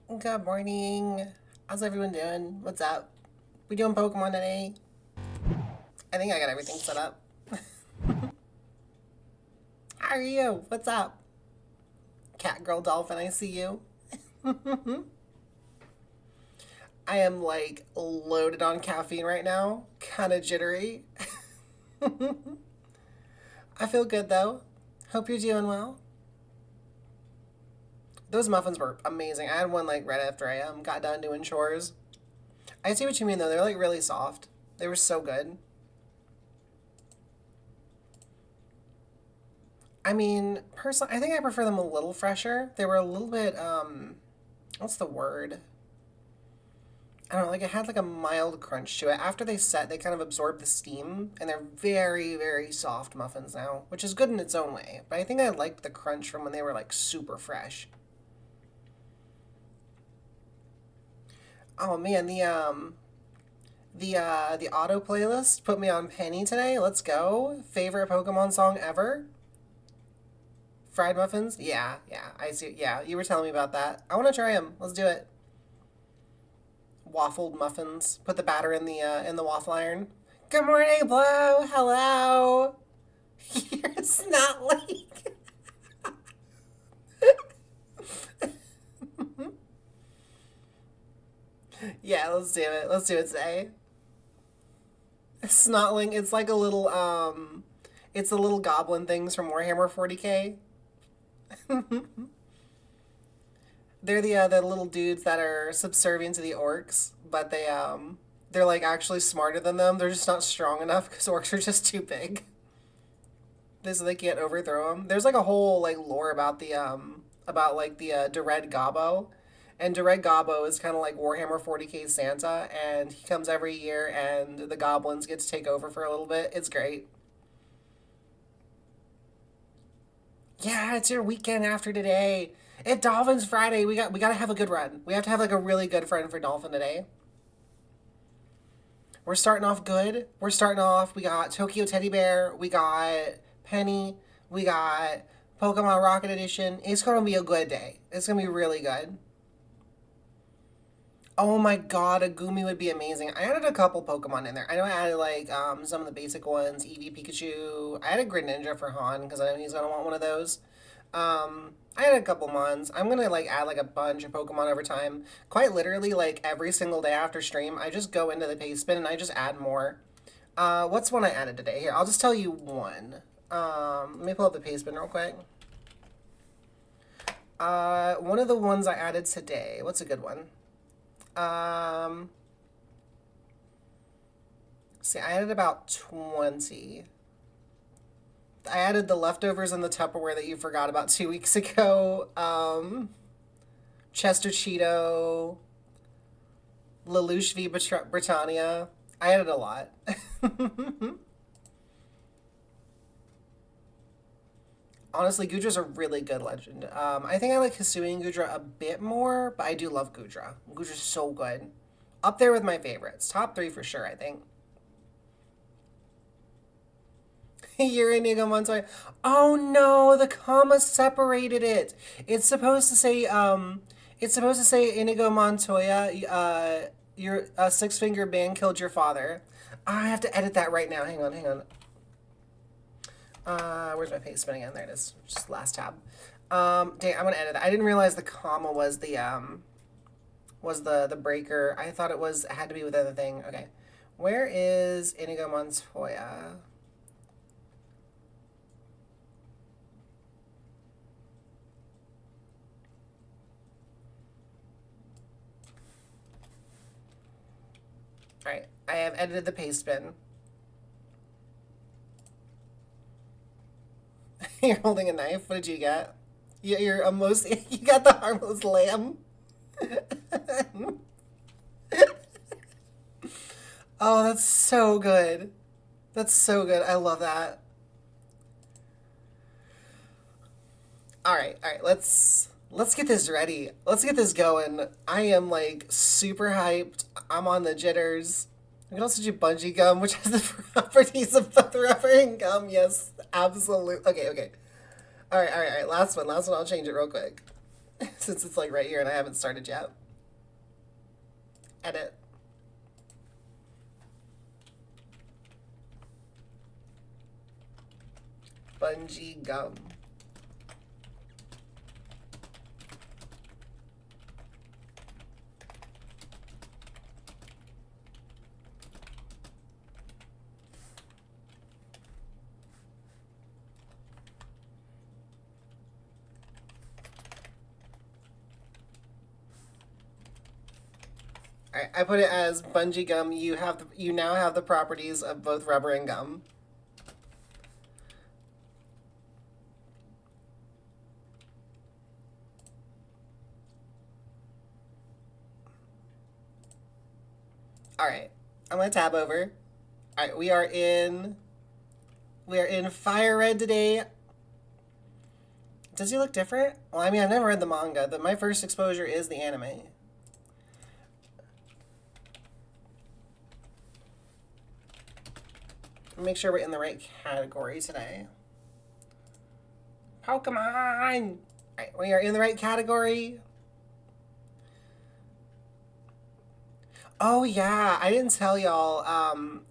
Good morning. How's everyone doing? What's up? We doing Pokemon today? I think I got everything set up. How are you? What's up? Cat girl dolphin, I see you. I am like loaded on caffeine right now. Kind of jittery. I feel good though. Hope you're doing well. Those muffins were amazing. I had one like right after I got done doing chores. I see what you mean though. They're like really soft. They were so good. I mean, personally, I think I prefer them a little fresher. They were a little bit, what's the word? I don't know, like it had like a mild crunch to it. After they set, they kind of absorb the steam, and they're very, very soft muffins now, which is good in its own way. But I think I liked the crunch from when they were like super fresh. Oh man, the auto playlist put me on Penny today. Let's go. Favorite Pokemon song ever? Fried muffins? Yeah, yeah. I see. Yeah, you were telling me about that. I want to try them. Let's do it. Waffled muffins. Put the batter in the waffle iron. Good morning, Blue. Hello. You're not like. Yeah, let's do it. Let's do it today. Snotling. It's like a little it's the little goblin things from Warhammer 40K. They're the little dudes that are subservient to the orcs, but they're like actually smarter than them. They're just not strong enough because orcs are just too big. So they can't overthrow them. There's like a whole like lore about like the Dered Gobbo, and Dered Gobbo is kind of like Warhammer 40K Santa, and he comes every year, and the goblins get to take over for a little bit. It's great. Yeah, it's your weekend after today. If Dolphin's Friday, we gotta have a good run. We have to have like a really good friend for Dolphin today. We're starting off good. We're starting off. We got Tokyo Teddy Bear. We got Penny. We got Pokemon Rocket Edition. It's gonna be a good day. It's gonna be really good. Oh my god, a Gumi would be amazing. I added a couple Pokemon in there. I know I added like some of the basic ones, Eevee, Pikachu. I added Greninja for Han because I know he's gonna want one of those. I had a couple Mons. I'm gonna like add like a bunch of Pokemon over time. Quite literally, like every single day after stream, I just go into the paste bin and I just add more. What's one I added today? Here, I'll just tell you one. Let me pull up the paste bin real quick. One of the ones I added today. What's a good one? Um, see, I added about 20. I added the leftovers in the Tupperware that you forgot about 2 weeks ago. Chester Cheeto, Lelouch v. Britannia. I added a lot. Honestly, Gudra's a really good legend. I think I like Hisui and Gudra a bit more, but I do love Gudra. Gudra's so good. Up there with my favorites. Top three for sure, I think. Yuri Inigo Montoya. Oh no, the comma separated it. It's supposed to say Inigo Montoya, your six finger band killed your father. I have to edit that right now. Hang on, hang on. Where's my paste bin again? There it is. Just last tab. Dang, I'm gonna edit that. I didn't realize the comma was the breaker. I thought it had to be with the other thing. Okay. Where is Inigo Montoya? Alright. I have edited the paste bin. You're holding a knife. What did you get? You're almost. You got the harmless lamb. Oh, that's so good. That's so good. I love that. All right. Let's get this ready. Let's get this going. I am like super hyped. I'm on the jitters. We can also do bungee gum, which has the properties of both rubber and gum. Yes, absolutely. Okay. All right. Last one. I'll change it real quick. Since it's like right here and I haven't started yet. Edit. Bungee gum. Alright, I put it as bungee gum. You now have the properties of both rubber and gum. Alright, I'm gonna tab over. Alright, we are in Fire Red today. Does he look different? Well, I mean, I've never read the manga. My first exposure is the anime. Make sure we're in the right category today. Pokemon! Alright, we are in the right category. Oh yeah, I didn't tell y'all.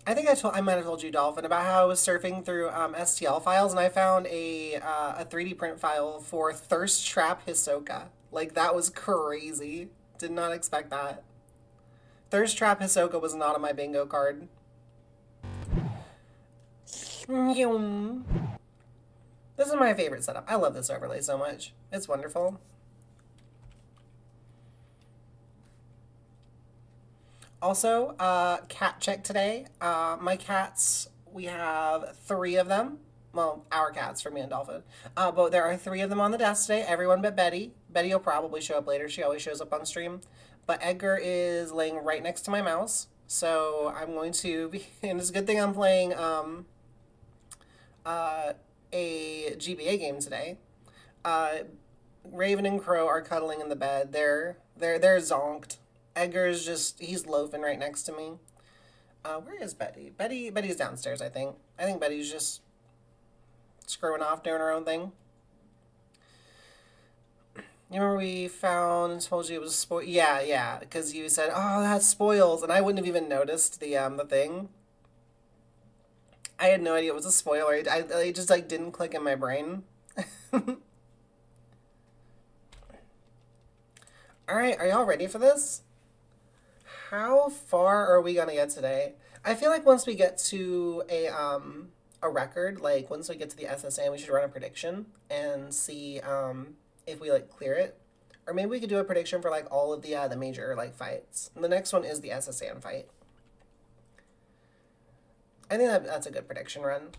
I think I might have told you, Dolphin, about how I was surfing through STL files and I found a 3D print file for Thirst Trap Hisoka. Like, that was crazy. Did not expect that. Thirst Trap Hisoka was not on my bingo card. This is my favorite setup. I love this overlay so much. It's wonderful. Also, cat check today. My cats, we have 3 of them. Well, our cats for me and Dolphin. But there are 3 of them on the desk today. Everyone but Betty. Betty will probably show up later. She always shows up on stream. But Edgar is laying right next to my mouse. So I'm going to be... And it's a good thing I'm playing a GBA game today. Raven and Crow are cuddling in the bed. They're zonked. Edgar's just, he's loafing right next to me. Where is Betty? Betty's downstairs, I think. I think Betty's just screwing off, doing her own thing. You remember we found and told you it was spoiled? Yeah, because you said, oh, that's spoils, and I wouldn't have even noticed the thing. I had no idea it was a spoiler. I just, like, didn't click in my brain. Alright, are y'all ready for this? How far are we gonna get today? I feel like once we get to a record, like once we get to the SSA, we should run a prediction and see if we like clear it, or maybe we could do a prediction for like all of the major like fights. And the next one is the SSA fight. I think that's a good prediction run.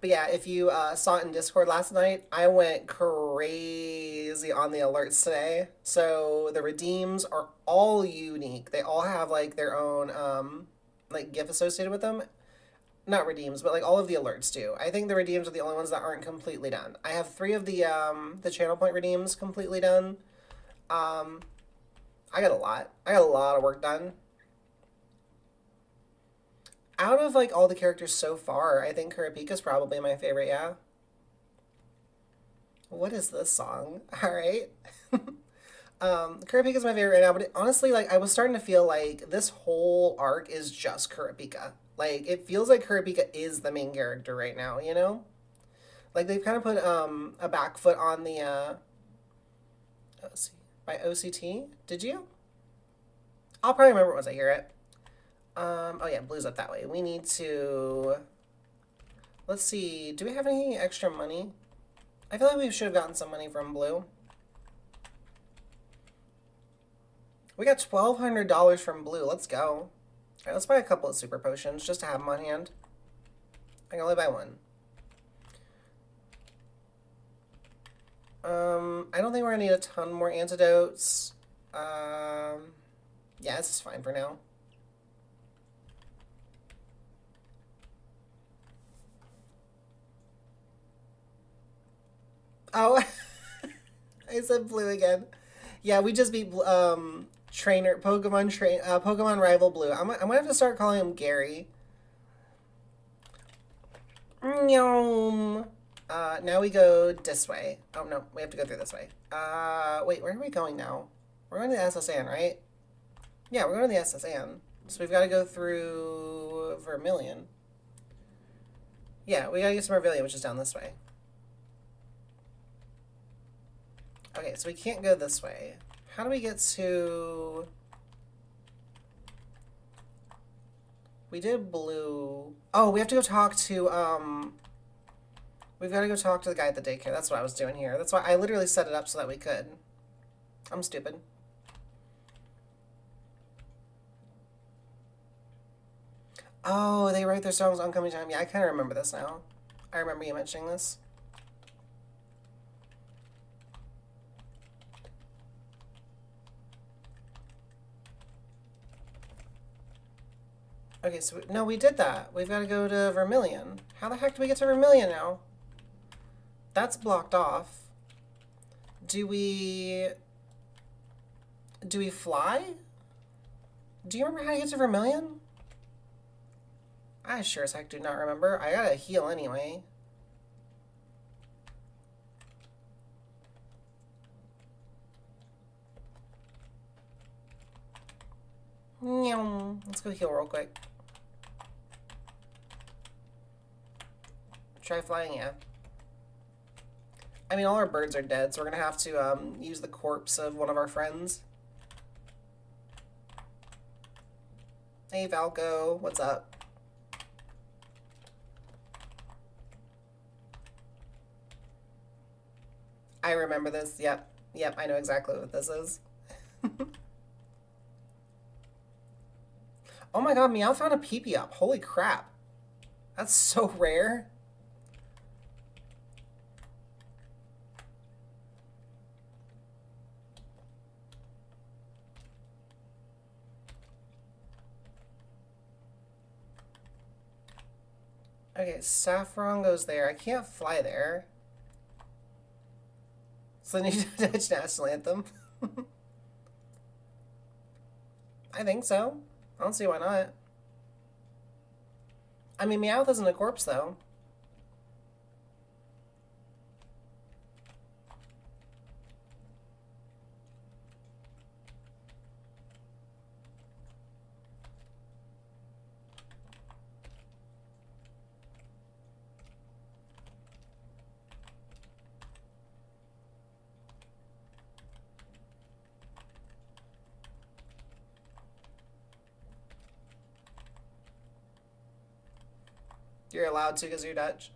But yeah, if you saw it in Discord last night, I went crazy on the alerts today. So the redeems are all unique. They all have like their own like GIF associated with them. Not redeems, but like all of the alerts do. I think the redeems are the only ones that aren't completely done. I have 3 of the channel point redeems completely done. I got a lot. I got a lot of work done. Out of like all the characters so far, I think Kurapika's probably my favorite, yeah. What is this song? Alright. Kurapika's my favorite right now, but honestly, like, I was starting to feel like this whole arc is just Kurapika. Like, it feels like Kurapika is the main character right now, you know? Like, they've kind of put a back foot on the, let's see, by OCT? Did you? I'll probably remember it once I hear it. Oh yeah, Blue's up that way. We need to... Let's see, do we have any extra money? I feel like we should have gotten some money from Blue. We got $1,200 from Blue. Let's go. All right, let's buy a couple of super potions just to have them on hand. I can only buy one. I don't think we're gonna need a ton more antidotes. Yeah, this is fine for now. Oh, I said Blue again. Yeah, we just beat Pokemon Rival Blue. I'm gonna have to start calling him Gary. Nyom. Now we go this way. Oh, no, we have to go through this way. Wait, where are we going now? We're going to the SSN, right? Yeah, we're going to the SSN. So we've got to go through Vermilion. Yeah, we gotta get some Vermilion, which is down this way. Okay, so we can't go this way. How do we get to... We did blue. Oh, we have to go talk to, we've got to go talk to the guy at the daycare. That's what I was doing here. That's why I literally set it up so that we could. I'm stupid. Oh, they write their songs on coming time. Yeah, I kind of remember this now. I remember you mentioning this. Okay, so no, we did that. We've got to go to Vermilion. How the heck do we get to Vermilion now? That's blocked off. Do we fly? Do you remember how to get to Vermilion? I sure as heck do not remember. I gotta heal anyway. Let's go heal real quick. Try flying, yeah. I mean, all our birds are dead, so we're gonna have to use the corpse of one of our friends. Hey, Valco, what's up? I remember this. Yep. Yep, I know exactly what this is. Oh my god, Meow found a peepee up. Holy crap. That's so rare. Okay, Saffron goes there. I can't fly there. So I need to touch National Anthem. I think so. I don't see why not. I mean, Meowth isn't a corpse, though. You're allowed to because you're Dutch.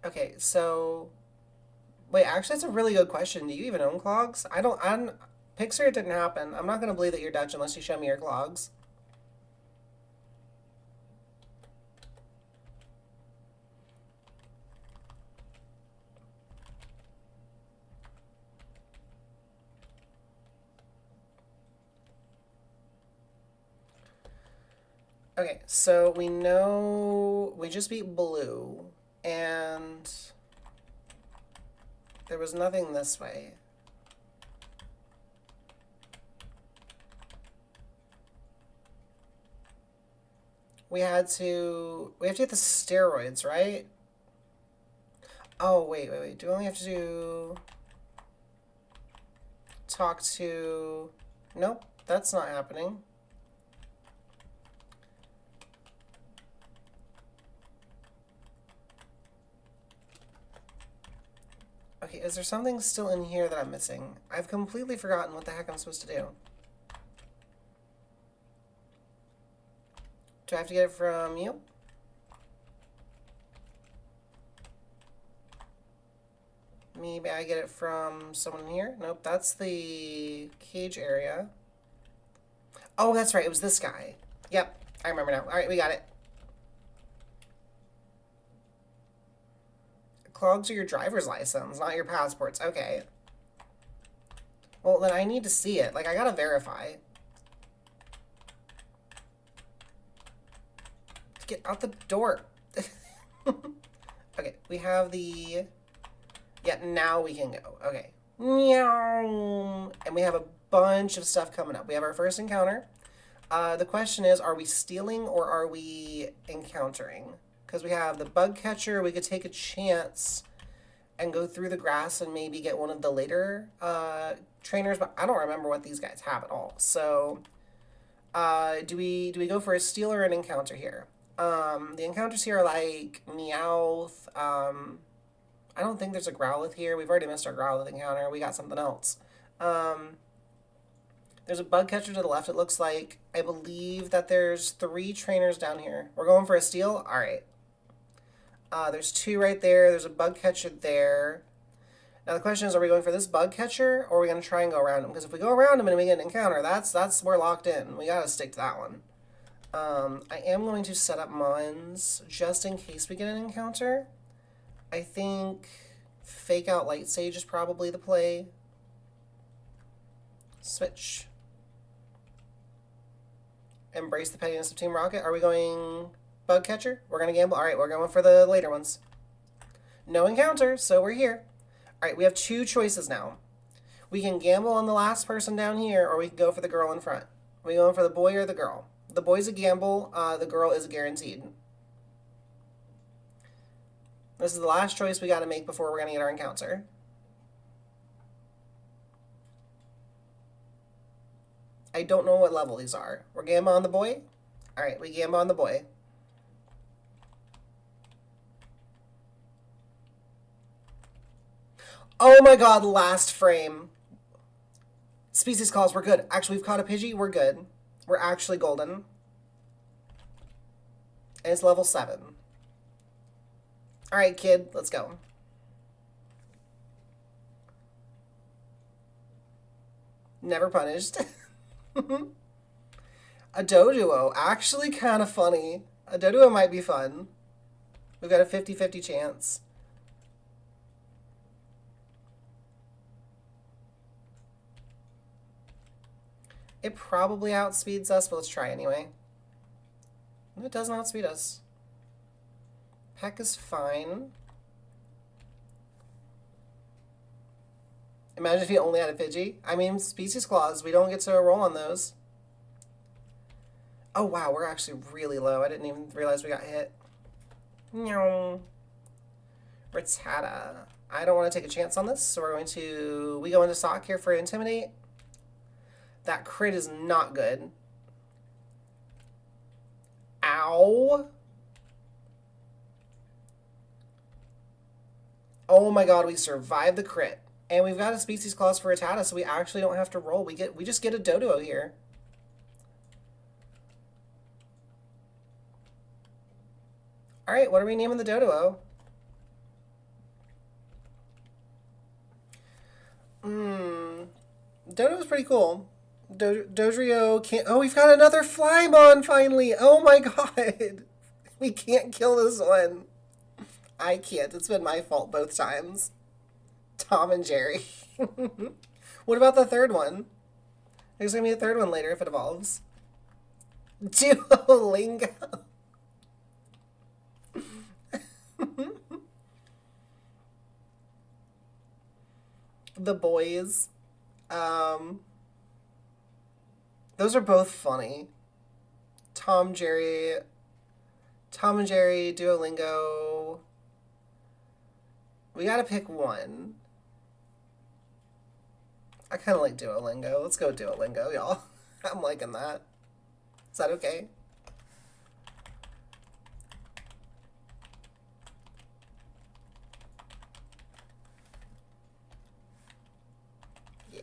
Okay, so... Wait, actually, that's a really good question. Do you even own clogs? I'm... Pixar, it didn't happen. I'm not going to believe that you're Dutch unless you show me your clogs. Okay, so we know we just beat blue, and there was nothing this way. We have to get the steroids, right? Oh, wait. Do we only have to talk to... Nope, that's not happening. Okay, is there something still in here that I'm missing? I've completely forgotten what the heck I'm supposed to do. Do I have to get it from you? Maybe I get it from someone here? Nope, that's the cage area. Oh, that's right, it was this guy. Yep, I remember now. Alright, we got it. Clogs are your driver's license, not your passports. Okay. Well, then I need to see it. Like, I gotta verify. Get out the door. Okay, we have the... Yeah, now we can go. Okay. Meow. And we have a bunch of stuff coming up. We have our first encounter. The question is, are we stealing or are we encountering? Because we have the bug catcher. We could take a chance and go through the grass and maybe get one of the later trainers, but I don't remember what these guys have at all. So do we go for a steal or an encounter here? The encounters here are like Meowth. I don't think there's a Growlithe here. We've already missed our Growlithe encounter. We got something else. There's a bug catcher to the left, it looks like. I believe that there's 3 trainers down here. We're going for a steal? All right. There's 2 right there. There's a bug catcher there. Now the question is, are we going for this bug catcher, or are we going to try and go around him? Because if we go around him and we get an encounter, that's we're locked in. We got to stick to that one. I am going to set up Mons just in case we get an encounter. I think Fake Out Light Sage is probably the play. Switch. Embrace the pettiness of Team Rocket. Are we going bug catcher? We're going to gamble. All right, we're going for the later ones. No encounter, so we're here. All right, we have 2 choices now. We can gamble on the last person down here, or we can go for the girl in front. Are we going for the boy or the girl? The boy's a gamble. The girl is a guaranteed. This is the last choice we got to make before we're going to get our encounter. I don't know what level these are. We're gamble on the boy? All right, we gamble on the boy. Oh my god, last frame. Species calls, we're good. Actually, we've caught a Pidgey, we're good. We're actually golden. And it's level 7. All right, kid, let's go. Never punished. A Doduo, actually kind of funny. A Doduo might be fun. We've got a 50-50 chance. It probably outspeeds us, but let's try anyway. No, it doesn't outspeed us. Peck is fine. Imagine if he only had a Pidgey. I mean, Species Claws, we don't get to roll on those. Oh, wow, we're actually really low. I didn't even realize we got hit. No. Rattata. I don't want to take a chance on this, so we're going to... We go into Sock here for Intimidate. That crit is not good. Ow. Oh my god, we survived the crit. And we've got a Species Clause for Rattata, so we actually don't have to roll. We just get a Doduo here. Alright, what are we naming the Doduo? Doduo's pretty cool. Dodrio can't... Oh, we've got another Flymon, finally! Oh my god! We can't kill this one. I can't. It's been my fault both times. Tom and Jerry. What about the third one? There's going to be a third one later if it evolves. Duolingo. The boys. Those are both funny. Tom and Jerry, Duolingo. We gotta pick one. I kind of like Duolingo. Let's go Duolingo, y'all. I'm liking that. Is that okay? Yeah.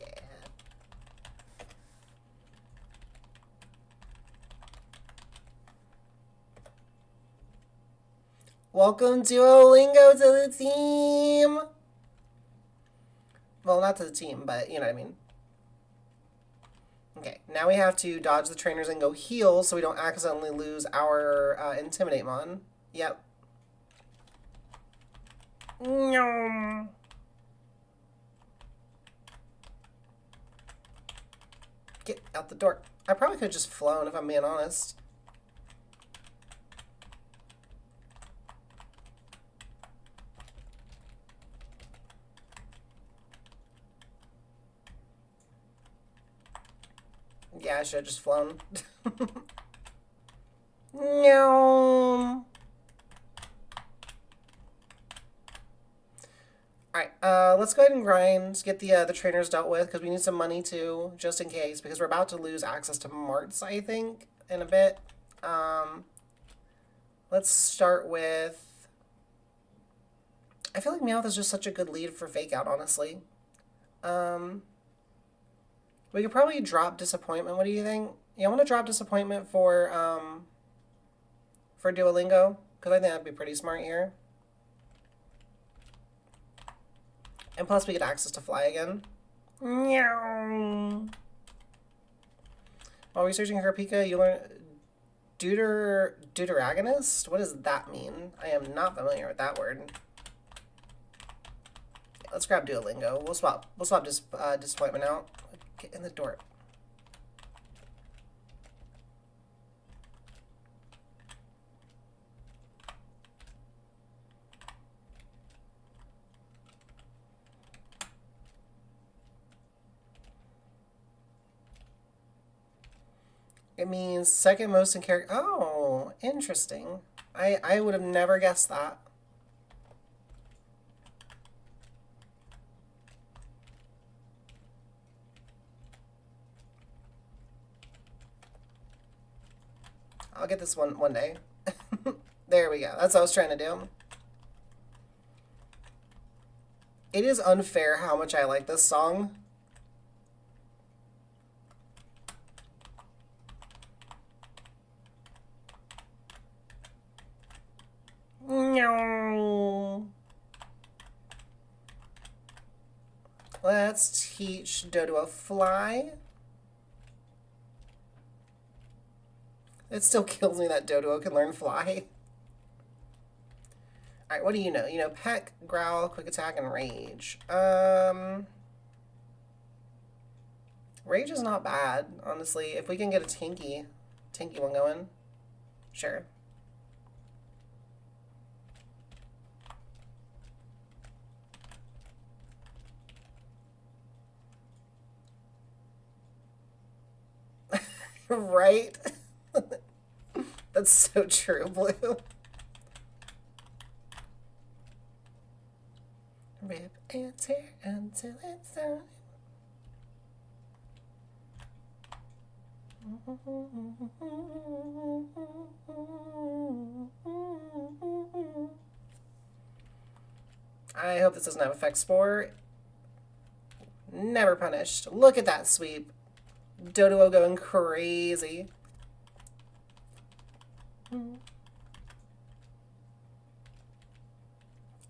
Welcome Duolingo to the team! Well, not to the team, but you know what I mean. Okay, now we have to dodge the trainers and go heal so we don't accidentally lose our Intimidate Mon. Yep. Nyum. Get out the door. I probably could have just flown if I'm being honest. Yeah, I should have just flown. No. Let's go ahead and grind, get the trainers dealt with, because we need some money too, just in case, because we're about to lose access to Marts, I think, in a bit. Let's start with... I feel like Meowth is just such a good lead for Fake Out, honestly. We could probably drop Disappointment. What do you think? Yeah, I want to drop Disappointment for Duolingo, because I think that'd be pretty smart here. And plus we get access to fly again. Meow. While researching for Pika, you learn deuteragonist? What does that mean? I am not familiar with that word. Let's grab Duolingo. We'll swap Disappointment out. Get in the door. It means second most in character. Oh, interesting. I would have never guessed that. I'll get this one day. There we go. That's what I was trying to do. It is unfair how much I like this song. Let's teach Doduo fly. It still kills me that Doduo can learn fly. Alright, what do you know? You know Peck, Growl, Quick Attack, and Rage. Rage is not bad, honestly. If we can get a tanky one going, sure. Right? That's so true, Blue. Rip and tear until it's done. I hope this doesn't have Effect Spore. Never punished. Look at that sweep. Doduo going crazy.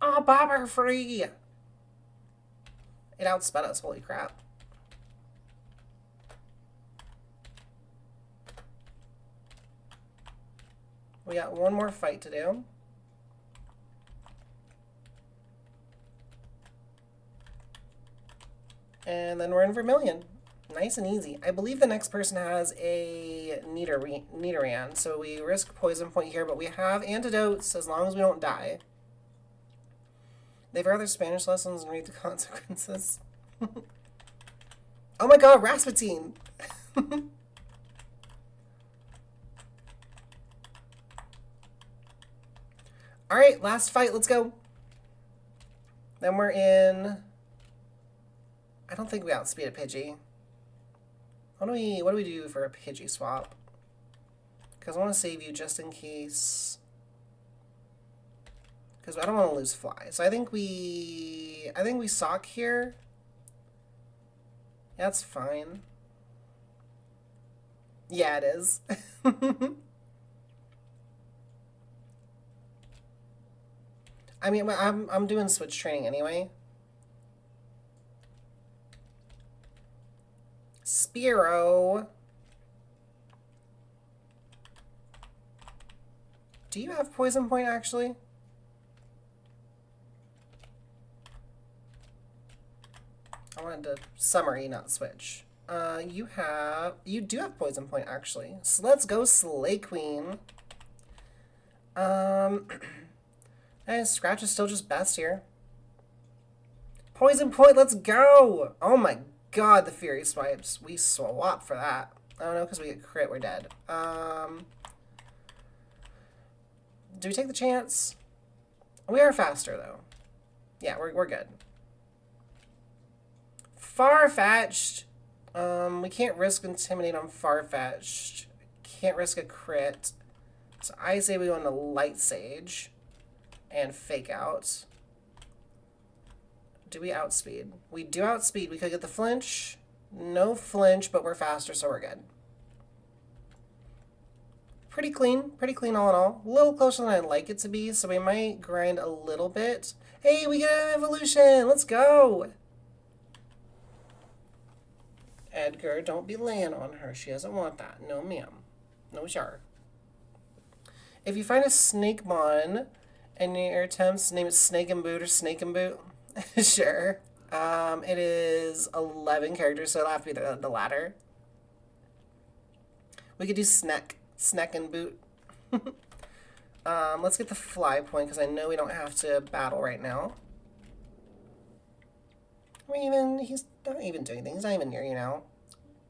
Oh, Bobber free! It outsped us, holy crap. We got one more fight to do. And then we're in Vermilion. Nice and easy. I believe the next person has a Nidoran, so we risk Poison Point here, but we have antidotes as long as we don't die. They've read their Spanish lessons and read the consequences. Oh my god, Rasputin! Alright, last fight, let's go. Then we're in... I don't think we outspeed a Pidgey. What do we do for a Pidgey swap? Because I want to save you just in case. Because I don't want to lose Fly. So I think we sock here. Yeah, that's fine. Yeah, it is. I mean, I'm doing switch training anyway. Spearow. Do you have Poison Point, actually? I wanted to summary, not switch. You do have Poison Point, actually. So let's go Slay Queen. And Scratch is still just best here. Poison Point, let's go! Oh my god, the Fury Swipes. We swap for that. I don't know, because we get crit, we're dead. Do we take the chance? We are faster, though. Yeah, we're good. Far-fetched. We can't risk Intimidate on Far-fetched. Can't risk a crit. So I say we go into Light Sage and Fake Out. Do we outspeed? We do outspeed. We could get the flinch. No flinch, but we're faster, so we're good. Pretty clean all in all. A little closer than I'd like it to be, so we might grind a little bit. Hey, we get an evolution! Let's go! Edgar, don't be laying on her. She doesn't want that. No, ma'am. No, sir. If you find a Snakemon and your attempts, name it Snake and Boot or Snake and Boot. Sure. It is 11 characters, so it'll have to be the latter. We could do Snack and Boot. Let's get the fly point, because I know we don't have to battle right now. He's not even doing anything. He's not even near you now.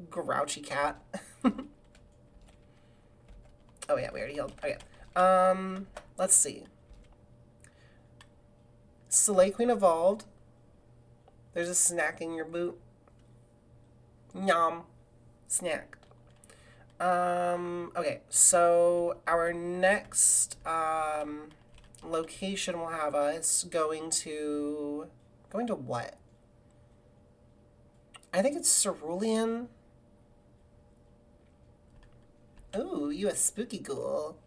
Grouchy cat. Oh yeah, we already healed. Okay. Let's see. Slay Queen evolved. There's a snack in your boot. Yum. Snack. Okay, so our next location will have us going to what? I think it's Cerulean. Ooh, you a spooky ghoul.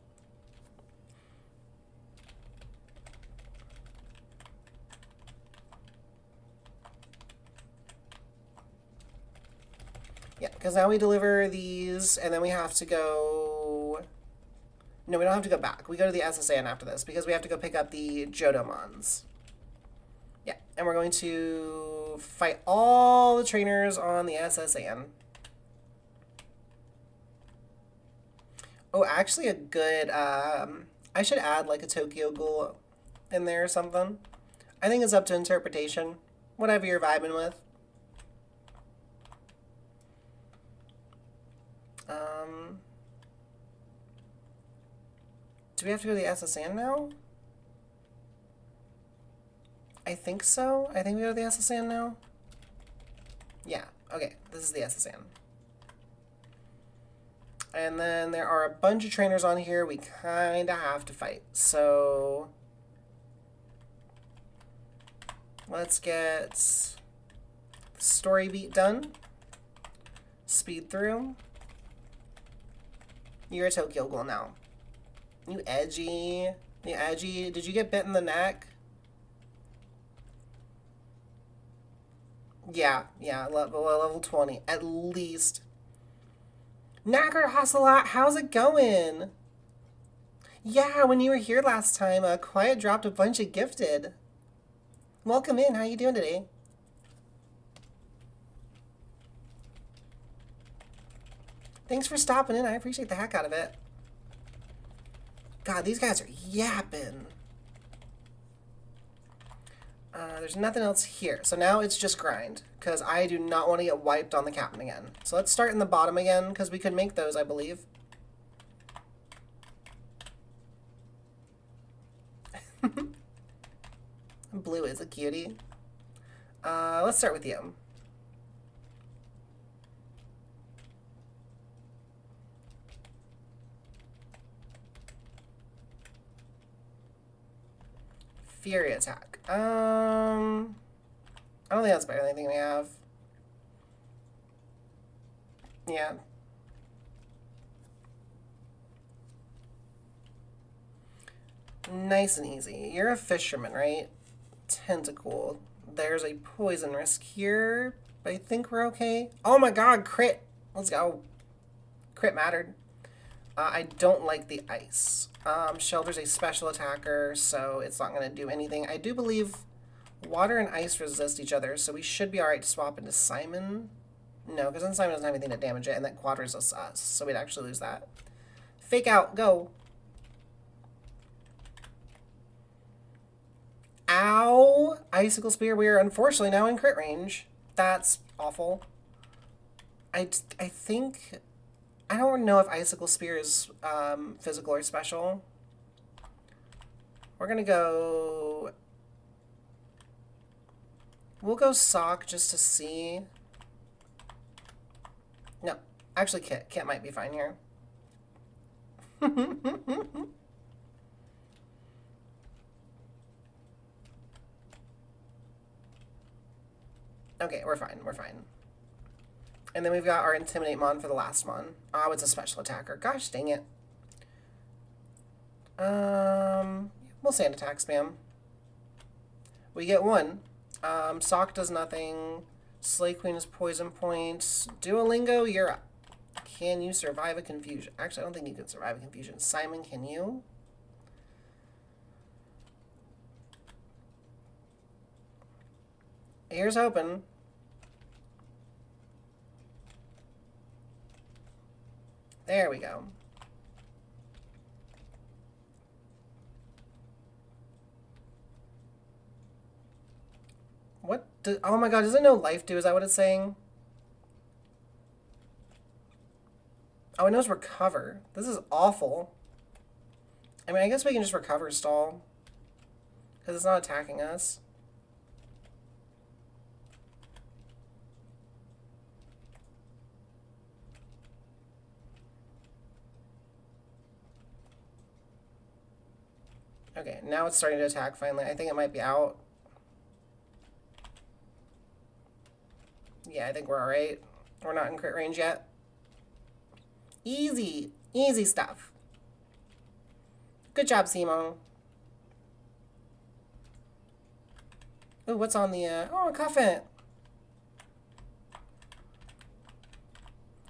Yeah, because now we deliver these, and then we have to go... No, we don't have to go back. We go to the SSN after this, because we have to go pick up the Jodomons. Yeah, and we're going to fight all the trainers on the SSN. Oh, actually a good... I should add, like, a Tokyo Ghoul in there or something. I think it's up to interpretation. Whatever you're vibing with. Do we have to go to the SSN now? I think so. I think we go to the SSN now. Yeah, okay. This is the SSN. And then there are a bunch of trainers on here we kind of have to fight. So let's get story beat done. Speed through. You're a Tokyo Ghoul now. You edgy. You edgy. Did you get bit in the neck? Yeah, level 20. At least. Knacker Hasselot, how's it going? Yeah, when you were here last time, Quiet dropped a bunch of gifted. Welcome in. How you doing today? Thanks for stopping in. I appreciate the heck out of it. God, these guys are yapping. There's nothing else here. So now it's just grind, because I do not want to get wiped on the captain again. So let's start in the bottom again, because we could make those, I believe. Blue is a cutie. Let's start with you. Fury attack. I don't think that's better than anything we have. Yeah. Nice and easy. You're a fisherman, right? Tentacle. There's a poison risk here, but I think we're okay. Oh my god, crit! Let's go. Crit mattered. I don't like the ice. Shelter's a special attacker, so it's not going to do anything. I do believe water and ice resist each other, so we should be alright to swap into Simon. No, because then Simon doesn't have anything to damage it, and that Quad resists us, so we'd actually lose that. Fake out, go! Ow! Icicle Spear, we are unfortunately now in crit range. That's awful. I think... I don't know if Icicle Spear is physical or special. We're gonna go... We'll go Sock just to see. No. Actually, Kit. Kit might be fine here. Okay, we're fine. We're fine. And then we've got our Intimidate Mon for the last one. Oh, it's a special attacker. Gosh dang it. We'll sand attack spam. We get one. Sock does nothing. Slay Queen is poison points. Duolingo, you're up. Can you survive a confusion? Actually, I don't think you can survive a confusion. Simon, can you? Here's hoping. There we go. What? Oh my god, does it know life do? Is that what it's saying? Oh, it knows recover. This is awful. I mean, I guess we can just recover stall. Because it's not attacking us. Okay, now it's starting to attack finally. I think it might be out. Yeah, I think we're alright. We're not in crit range yet. Easy. Easy stuff. Good job, Simo. Ooh, what's on the, oh, a coffin.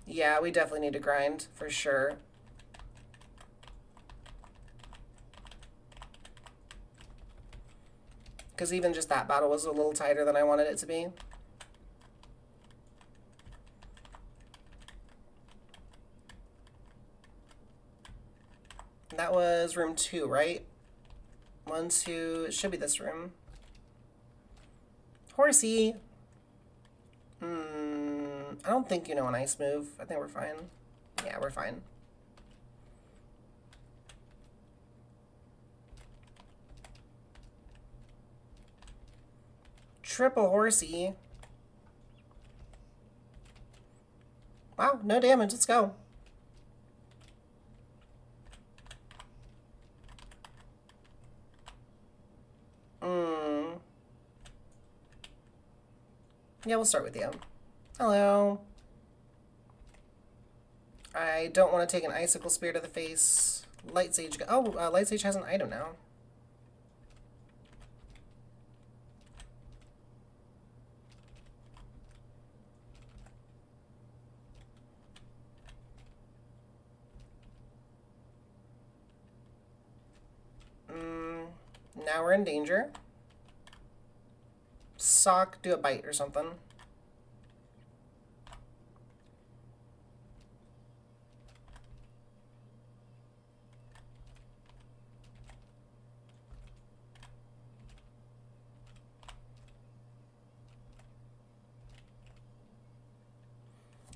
Yeah, we definitely need to grind, for sure. Because even just that battle was a little tighter than I wanted it to be. That was room 2, right? 1, 2, it should be this room. Horsey. I don't think you know an ice move. I think we're fine. Yeah, we're fine. Triple Horsey. Wow, no damage. Let's go. Yeah, we'll start with you. Hello. I don't want to take an Icicle Spear to the face. Light Sage. Oh, Light Sage has an item now. Now we're in danger. Sock, do a bite or something.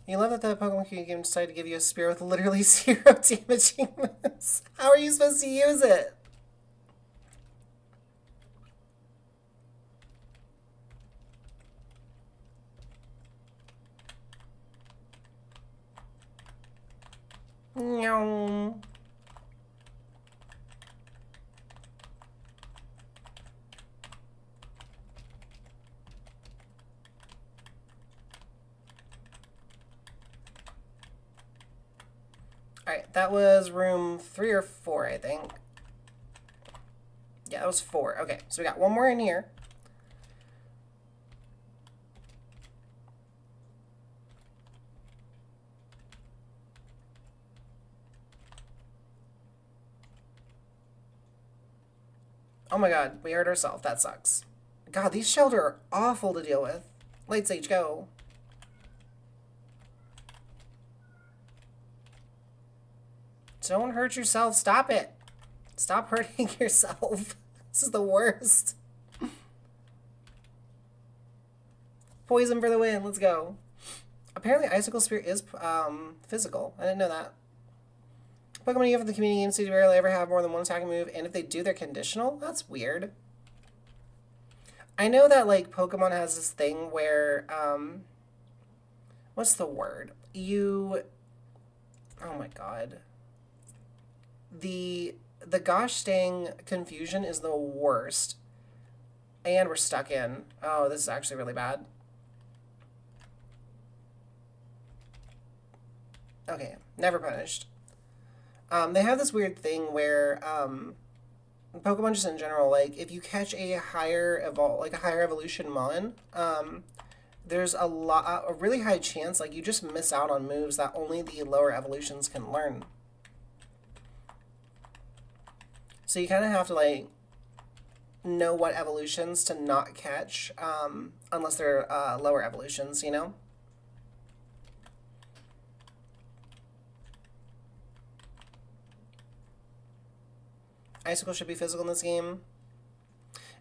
You love that the Pokemon game decided to give you a spear with literally 0 damaging moves. How are you supposed to use it? Meow. Alright, that was room 3 or 4, I think. Yeah, that was 4. Okay, so we got one more in here. Oh my god, we hurt ourselves. That sucks. God, these shelter are awful to deal with. Light Sage, go. Don't hurt yourself. Stop it. Stop hurting yourself. This is the worst. Poison for the win. Let's go. Apparently, Icicle Spear is physical. I didn't know that. Pokemon you give from the community games do rarely ever have more than one attacking move, and if they do, they're conditional? That's weird. I know that, like, Pokemon has this thing where, what's the word? You, oh my God. The gosh dang confusion is the worst. And we're stuck in. Oh, this is actually really bad. Okay, never punished. They have this weird thing where Pokemon just in general, like if you catch a higher evolution Mon, there's a really high chance like you just miss out on moves that only the lower evolutions can learn. So you kind of have to like know what evolutions to not catch, unless they're lower evolutions, you know? Icicle should be physical in this game.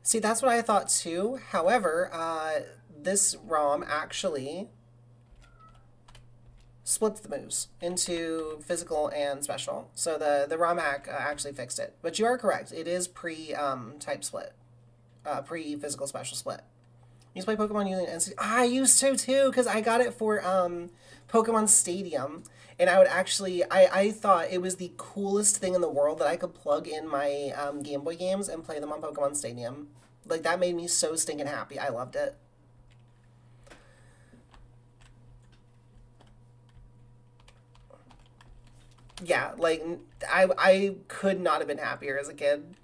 See, that's what I thought too. However, this ROM actually splits the moves into physical and special. So the ROM hack actually fixed it. But you are correct. It is pre-type split. Pre-physical special split. You used to play Pokemon using NC. I used to too, because I got it for Pokemon Stadium. And I would actually, I thought it was the coolest thing in the world that I could plug in my Game Boy games and play them on Pokemon Stadium. Like, that made me so stinking happy. I loved it. Yeah, like, I could not have been happier as a kid.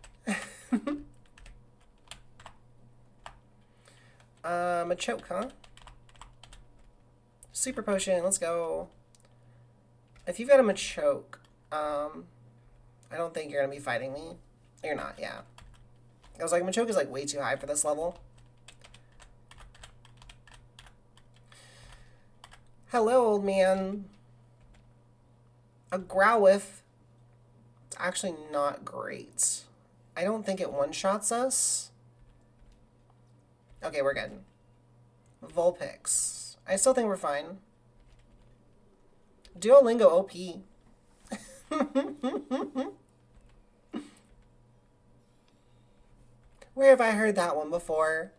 A choke, huh? Super potion, let's go. If you've got a Machoke, I don't think you're going to be fighting me. You're not, yeah. I was like, Machoke is like way too high for this level. Hello, old man. A Growlithe. It's actually not great. I don't think it one-shots us. Okay, we're good. Vulpix. I still think we're fine. Duolingo OP. Where have I heard that one before?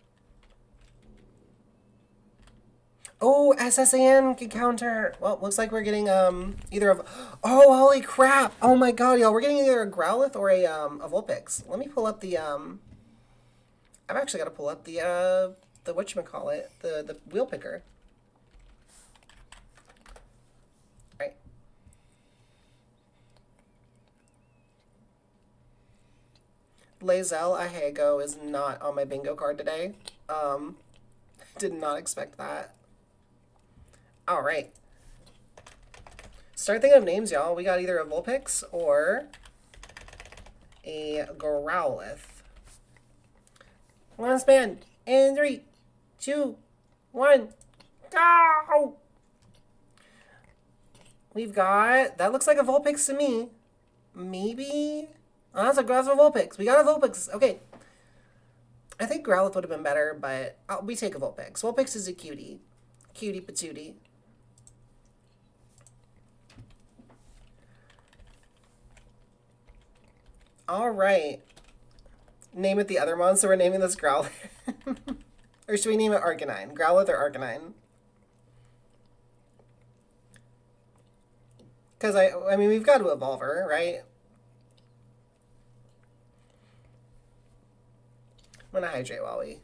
Oh, SSAN can counter. Well, looks like we're getting either of. Oh, holy crap! Oh my god, y'all, we're getting either a Growlithe or a Vulpix. Let me pull up the I've actually got to pull up the whatchamacallit, the wheel picker. Right. Lae'zel Ahego is not on my bingo card today. Did not expect that. All right. Start thinking of names, y'all. We got either a Vulpix or a Growlithe. One spin in 3, 2, 1, go! We've got, that looks like a Vulpix to me. Maybe? Oh, that's a Vulpix. We got a Vulpix. Okay. I think Growlithe would have been better, but we take a Vulpix. Vulpix is a cutie. Cutie patootie. All right. Name it the other monster. We're naming this Growlithe. Or should we name it Arcanine? Growlithe or Arcanine? Because I mean, we've got to evolve her, right? I'm gonna hydrate while we.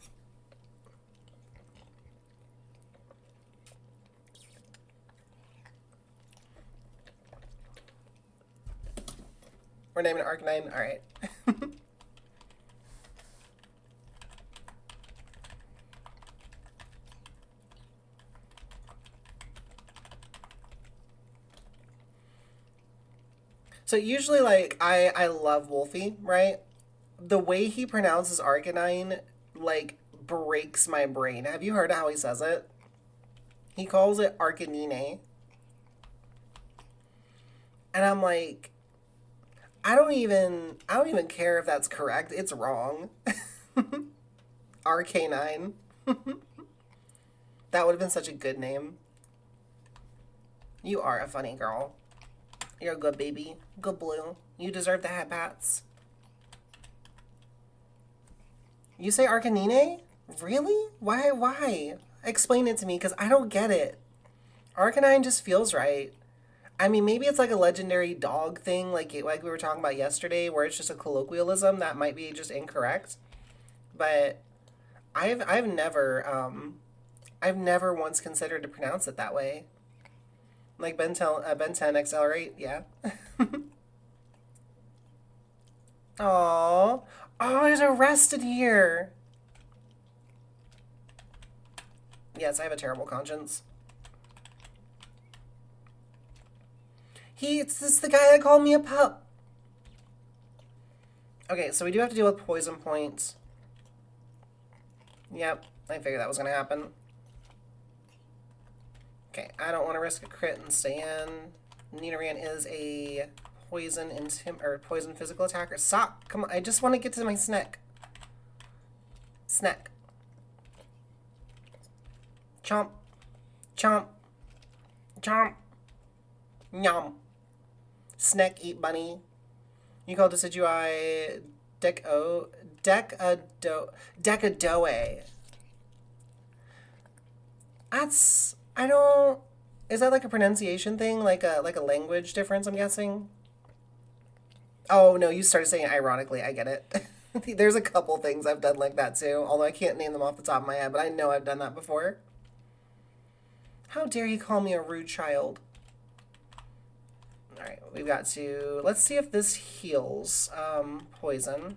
We're naming it Arcanine. All right. So usually, like, I love Wolfie, right? The way he pronounces Arcanine, like, breaks my brain. Have you heard how he says it? He calls it Arcanine. And I'm like, I don't even care if that's correct. It's wrong. Arcanine. That would have been such a good name. You are a funny girl. You're a good baby. Good blue. You deserve the hat pats. You say Arcanine? Really? Why? Explain it to me, because I don't get it. Arcanine just feels right. I mean, maybe it's like a legendary dog thing, like we were talking about yesterday, where it's just a colloquialism that might be just incorrect. But I've never once considered to pronounce it that way. Like Ben 10 XL8, yeah. Aww. Oh, there's a rest in here. Yes, I have a terrible conscience. It's this the guy that called me a pup. Okay, so we do have to deal with poison points. Yep, I figured that was gonna happen. Okay, I don't want to risk a crit and stay in. Nidoran is a poison physical attacker. Stop! Come on, I just want to get to my snack. Snack. Chomp. Chomp. Chomp. Nyam. Snack, eat bunny. You call Decidueye Decadoe. I don't... Is that like a pronunciation thing? Like a language difference, I'm guessing? Oh, no, you started saying it ironically. I get it. There's a couple things I've done like that, too. Although I can't name them off the top of my head, but I know I've done that before. How dare you call me a rude child? Alright, we've got to... Let's see if this heals poison.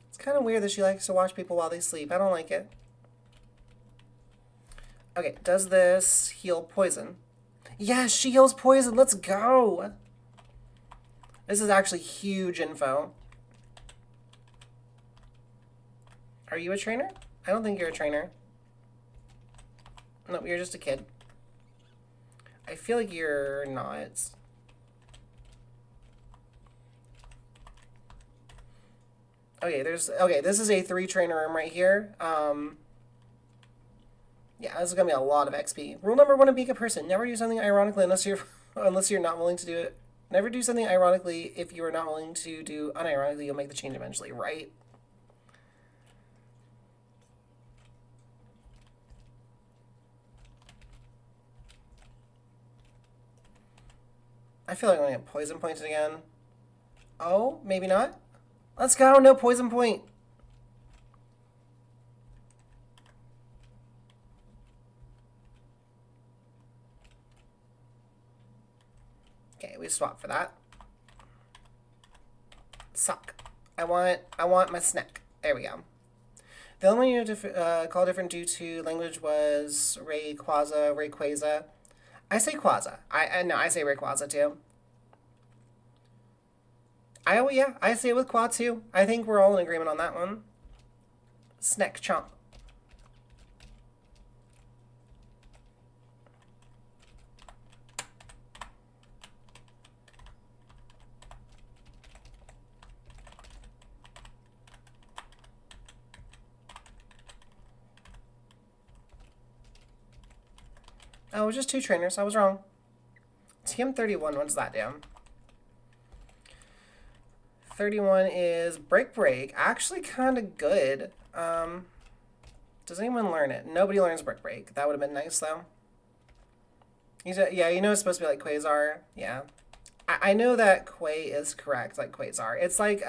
It's kind of weird that she likes to watch people while they sleep. I don't like it. Okay, does this heal poison? Yes, she heals poison. Let's go. This is actually huge info. Are you a trainer? I don't think you're a trainer. Nope, you're just a kid. I feel like you're not. Okay, this is a 3 trainer room right here. Yeah, this is gonna be a lot of XP. Rule number 1 of being a person: never do something ironically unless you're not willing to do it. Never do something ironically if you are not willing to do unironically. You'll make the change eventually, right? I feel like I'm gonna get poison pointed again. Oh, maybe not. Let's go. No poison point. Okay, we swap for that. Suck. I want my snack. There we go. The only one you had to call different due to language was Rayquaza. I say Quaza. I say Rayquaza too. I say it with Qua too. I think we're all in agreement on that one. Snack chomp. Oh, it was just 2 trainers. I was wrong. TM31, what does that do? 31 is Break. Actually kind of good. Does anyone learn it? Nobody learns Break. That would have been nice, though. Yeah, you know it's supposed to be like Quasar. Yeah. I know that Quay is correct, like Quasar. It's like,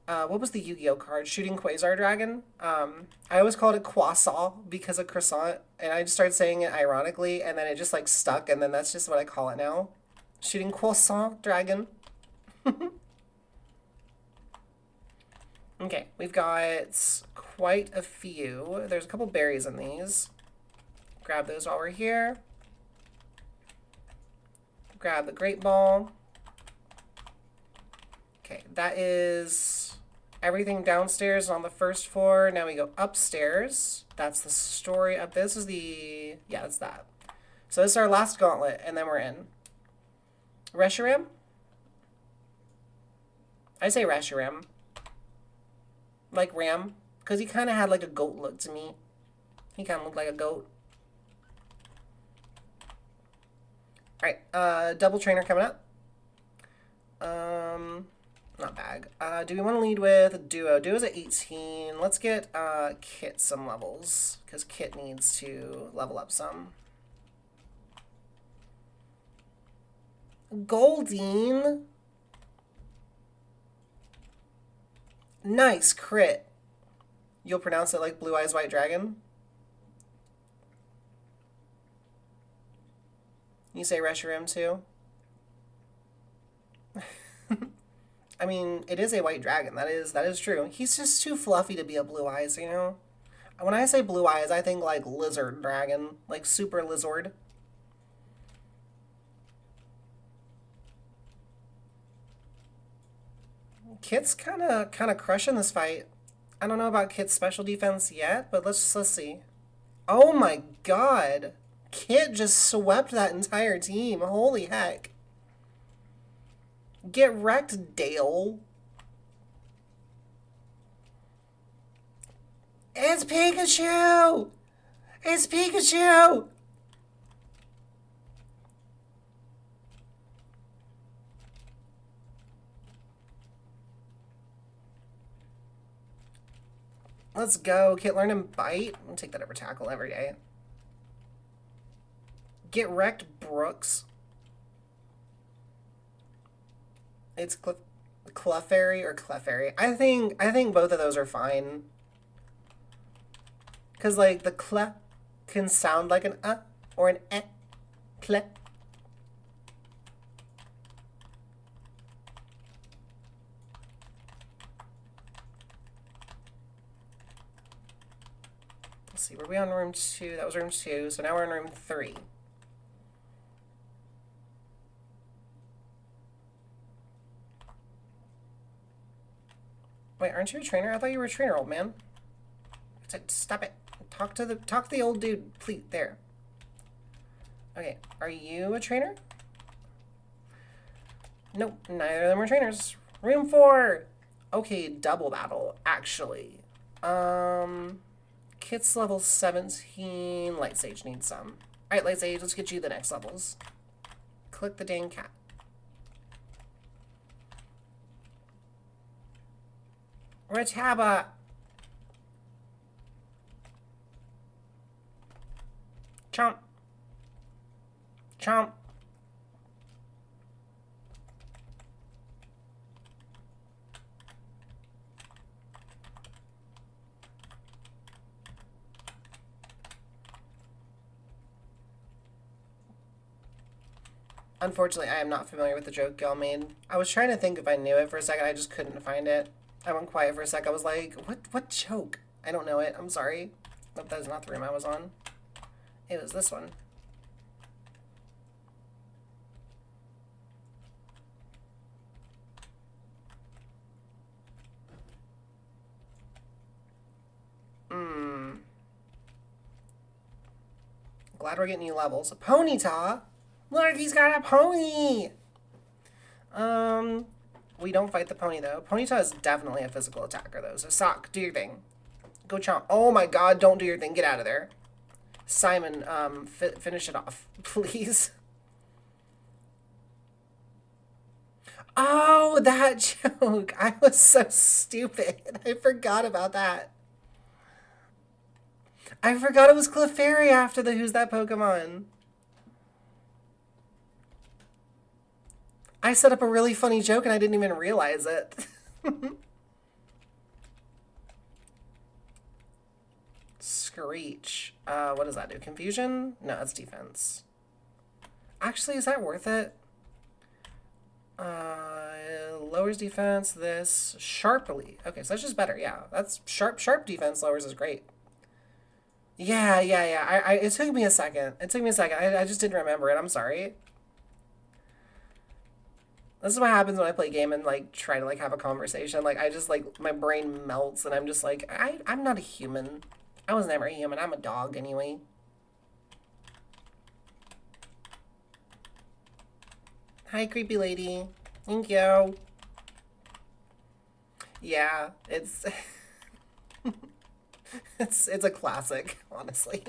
what was the Yu-Gi-Oh card? Shooting Quasar Dragon. I always called it Quassaw because of croissant, and I just started saying it ironically, and then it just like stuck, and then that's just what I call it now. Shooting Croissant Dragon. Okay, we've got quite a few. There's a couple berries in these. Grab those while we're here. Grab the Great Ball. Okay, that is everything downstairs on the first floor. Now we go upstairs. That's the story up. This is the... Yeah, that's that. So this is our last gauntlet, and then we're in. Reshiram? I say Reshiram. Like Ram. Because he kind of had like a goat look to me. He kind of looked like a goat. Alright, double trainer coming up. Not bad. Do we want to lead with Duo? Duo's at 18. Let's get Kit some levels, because Kit needs to level up some. Goldine. Nice crit. You'll pronounce it like Blue Eyes White Dragon? You say Reshiram too? I mean, it is a white dragon. That is true. He's just too fluffy to be a Blue Eyes, you know? When I say Blue Eyes, I think like lizard dragon, like super lizard. Kit's kind of crushing this fight. I don't know about Kit's special defense yet, but let's see. Oh my god. Kit just swept that entire team. Holy heck. Get wrecked, Dale. It's Pikachu! It's Pikachu! Let's go. Kit learn and bite. I'll take that over tackle every day. Get wrecked, Brooks. It's Clefairy or Clefairy. I think both of those are fine. Cause like the cle can sound like an or an cle. Let's see, were we on room 2? That was room 2, so now we're in room 3. Wait, aren't you a trainer? I thought you were a trainer, old man. Stop it. Talk to the old dude, please. There. Okay, are you a trainer? Nope, neither of them are trainers. Room 4. Okay, double battle, actually. Kit's level 17. Light Sage needs some. Alright, Light Sage, let's get you the next levels. Click the dang cat. Rataba! Chomp. Chomp. Unfortunately, I am not familiar with the joke y'all made. I was trying to think if I knew it for a second. I just couldn't find it. I went quiet for a sec. I was like, what joke? I don't know it. I'm sorry. Nope, that is not the room I was on. It was this one. Glad we're getting new levels. Ponyta! Look, he's got a pony! We don't fight the pony, though. Ponyta is definitely a physical attacker, though. So, Sock, do your thing. Go chomp. Oh my god, don't do your thing. Get out of there. Simon, finish it off, please. Oh, that joke. I was so stupid. I forgot about that. I forgot it was Clefairy after the Who's That Pokemon. I set up a really funny joke and I didn't even realize it. Screech. What does that do? Confusion? No, that's defense. Actually, is that worth it? Lowers defense, this. Sharply. Okay, so that's just better, yeah. That's sharp defense lowers is great. Yeah. It took me a second. I just didn't remember it. I'm sorry. This is what happens when I play a game and, like, try to, like, have a conversation. Like, I just, like, my brain melts and I'm just like, I'm not a human. I was never a human. I'm a dog anyway. Hi, creepy lady. Thank you. Yeah, it's... it's a classic, honestly.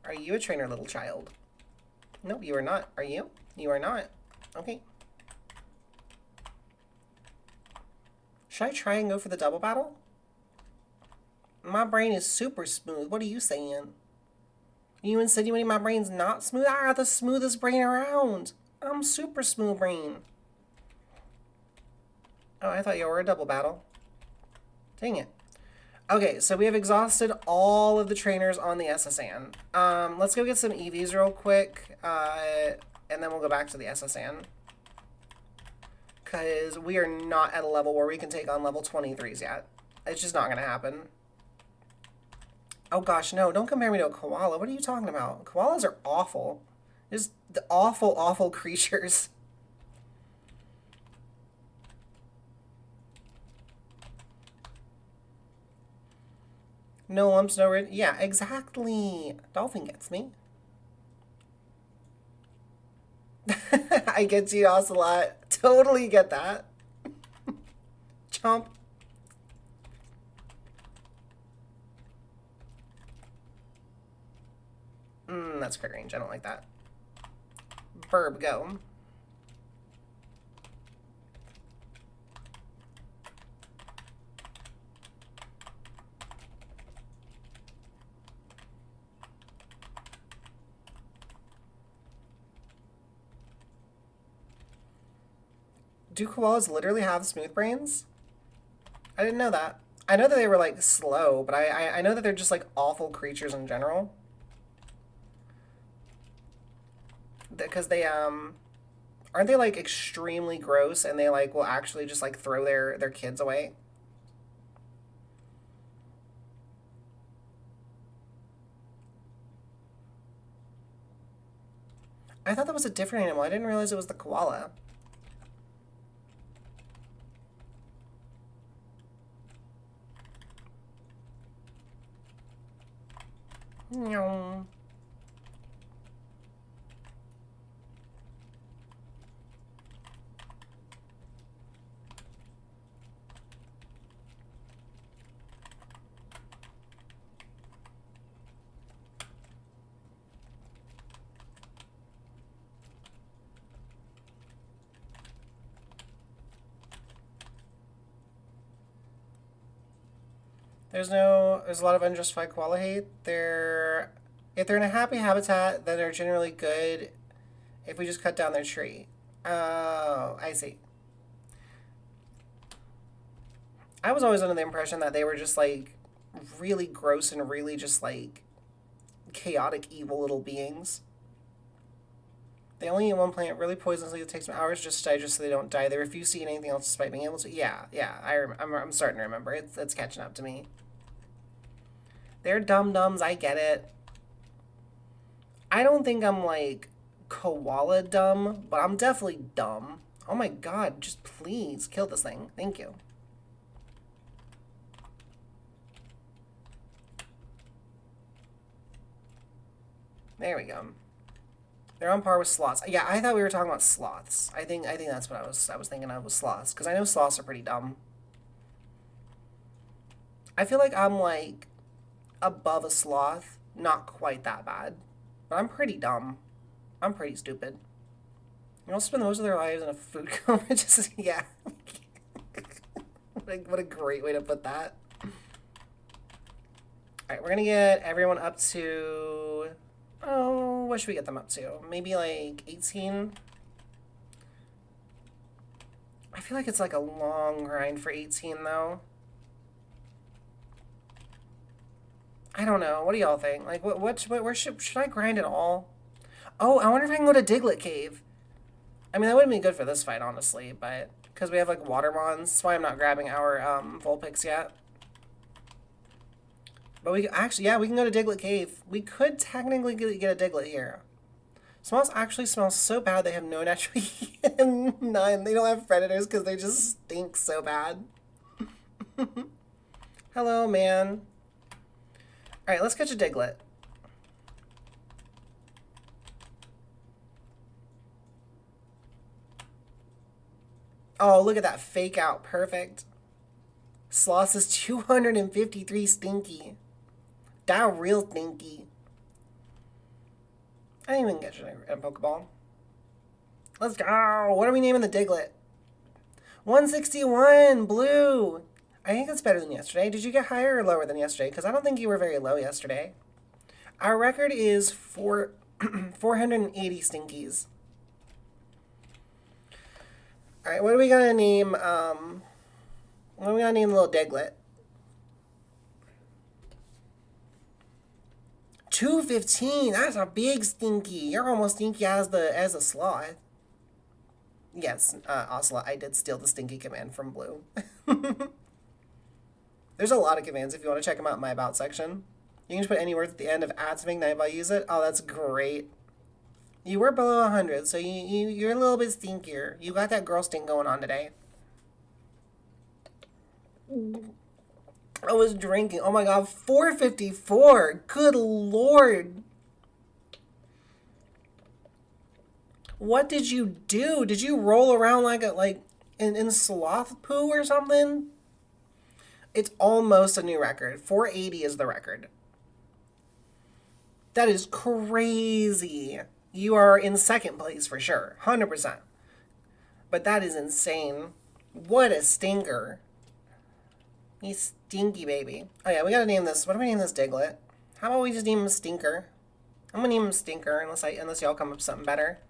Are you a trainer, little child? No, you are not. Are you? You are not. Okay. Should I try and go for the double battle? My brain is super smooth. What are you saying? You insinuating my brain's not smooth? I got the smoothest brain around. I'm super smooth brain. Oh, I thought you were a double battle. Dang it. Okay, so we have exhausted all of the trainers on the SSN. Let's go get some EVs real quick, and then we'll go back to the SSN. Because we are not at a level where we can take on level 23s yet. It's just not going to happen. Oh gosh, no, don't compare me to a koala. What are you talking about? Koalas are awful. Just the awful, awful creatures. No lumps, no red. Yeah, exactly. Dolphin gets me. I get you, Ocelot. Totally get that. Chomp. That's crit range. I don't like that. Burb, go. Do koalas literally have smooth brains? I didn't know that. I know that they were, like, slow, but I know that they're just, like, awful creatures in general. Because they, aren't they, like, extremely gross and they, like, will actually just, like, throw their kids away? I thought that was a different animal. I didn't realize it was the koala. No. There's a lot of unjustified koala hate. If they're in a happy habitat, then they're generally good if we just cut down their tree. Oh, I see. I was always under the impression that they were just like really gross and really just like chaotic, evil little beings. They only eat one plant really poisonously. It takes them hours just to digest so they don't die. They refuse to eat anything else despite being able to. Yeah, yeah, I'm starting to remember. It's catching up to me. They're dum-dums, I get it. I don't think I'm like koala dumb, but I'm definitely dumb. Oh my god, just please kill this thing. Thank you. There we go. They're on par with sloths. Yeah, I thought we were talking about sloths. I think that's what I was thinking of was sloths, because I know sloths are pretty dumb. I feel like I'm like above a sloth, not quite that bad. But I'm pretty dumb. I'm pretty stupid. You know, spend most of their lives in a food coma. Just, yeah. What a great way to put that. Alright, we're gonna get everyone up to... Oh, what should we get them up to? Maybe like 18? I feel like it's like a long grind for 18 though. I don't know. What do y'all think? Like, where should I grind it all? Oh, I wonder if I can go to Diglett Cave. I mean, that wouldn't be good for this fight, honestly, but because we have like water mons, that's why I'm not grabbing our Vulpix yet. But we actually, yeah, we can go to Diglett Cave. We could technically get a Diglett here. Smells actually smells so bad they have no natural heat. None. They don't have predators because they just stink so bad. Hello, man. Alright, let's catch a Diglett. Oh, look at that fake out. Perfect. Sloss is 253 stinky. That real stinky. I didn't even get a Pokeball. Let's go. What are we naming the Diglett? 161, blue. I think that's better than yesterday. Did you get higher or lower than yesterday? Because I don't think you were very low yesterday. Our record is 480 stinkies. All right, what are we gonna name? What are we gonna name little Diglett? 215. That's a big stinky. You're almost stinky as a sloth. Yes, Ocelot, I did steal the stinky command from Blue. There's a lot of commands if you want to check them out in my about section. You can just put any words at the end of at to make Nightbot use it. Oh, that's great. You were below 100, so you're a little bit stinkier. You got that girl stink going on today. I was drinking. Oh my god, 454. Good lord. What did you do? Did you roll around like in sloth poo or something? It's almost a new record. 480 is the record. That is crazy. You are in second place for sure. 100%. But that is insane. What a stinker. You stinky baby. Oh yeah, we gotta name this. What do we name this Diglett? How about we just name him Stinker? I'm gonna name him Stinker unless y'all come up with something better.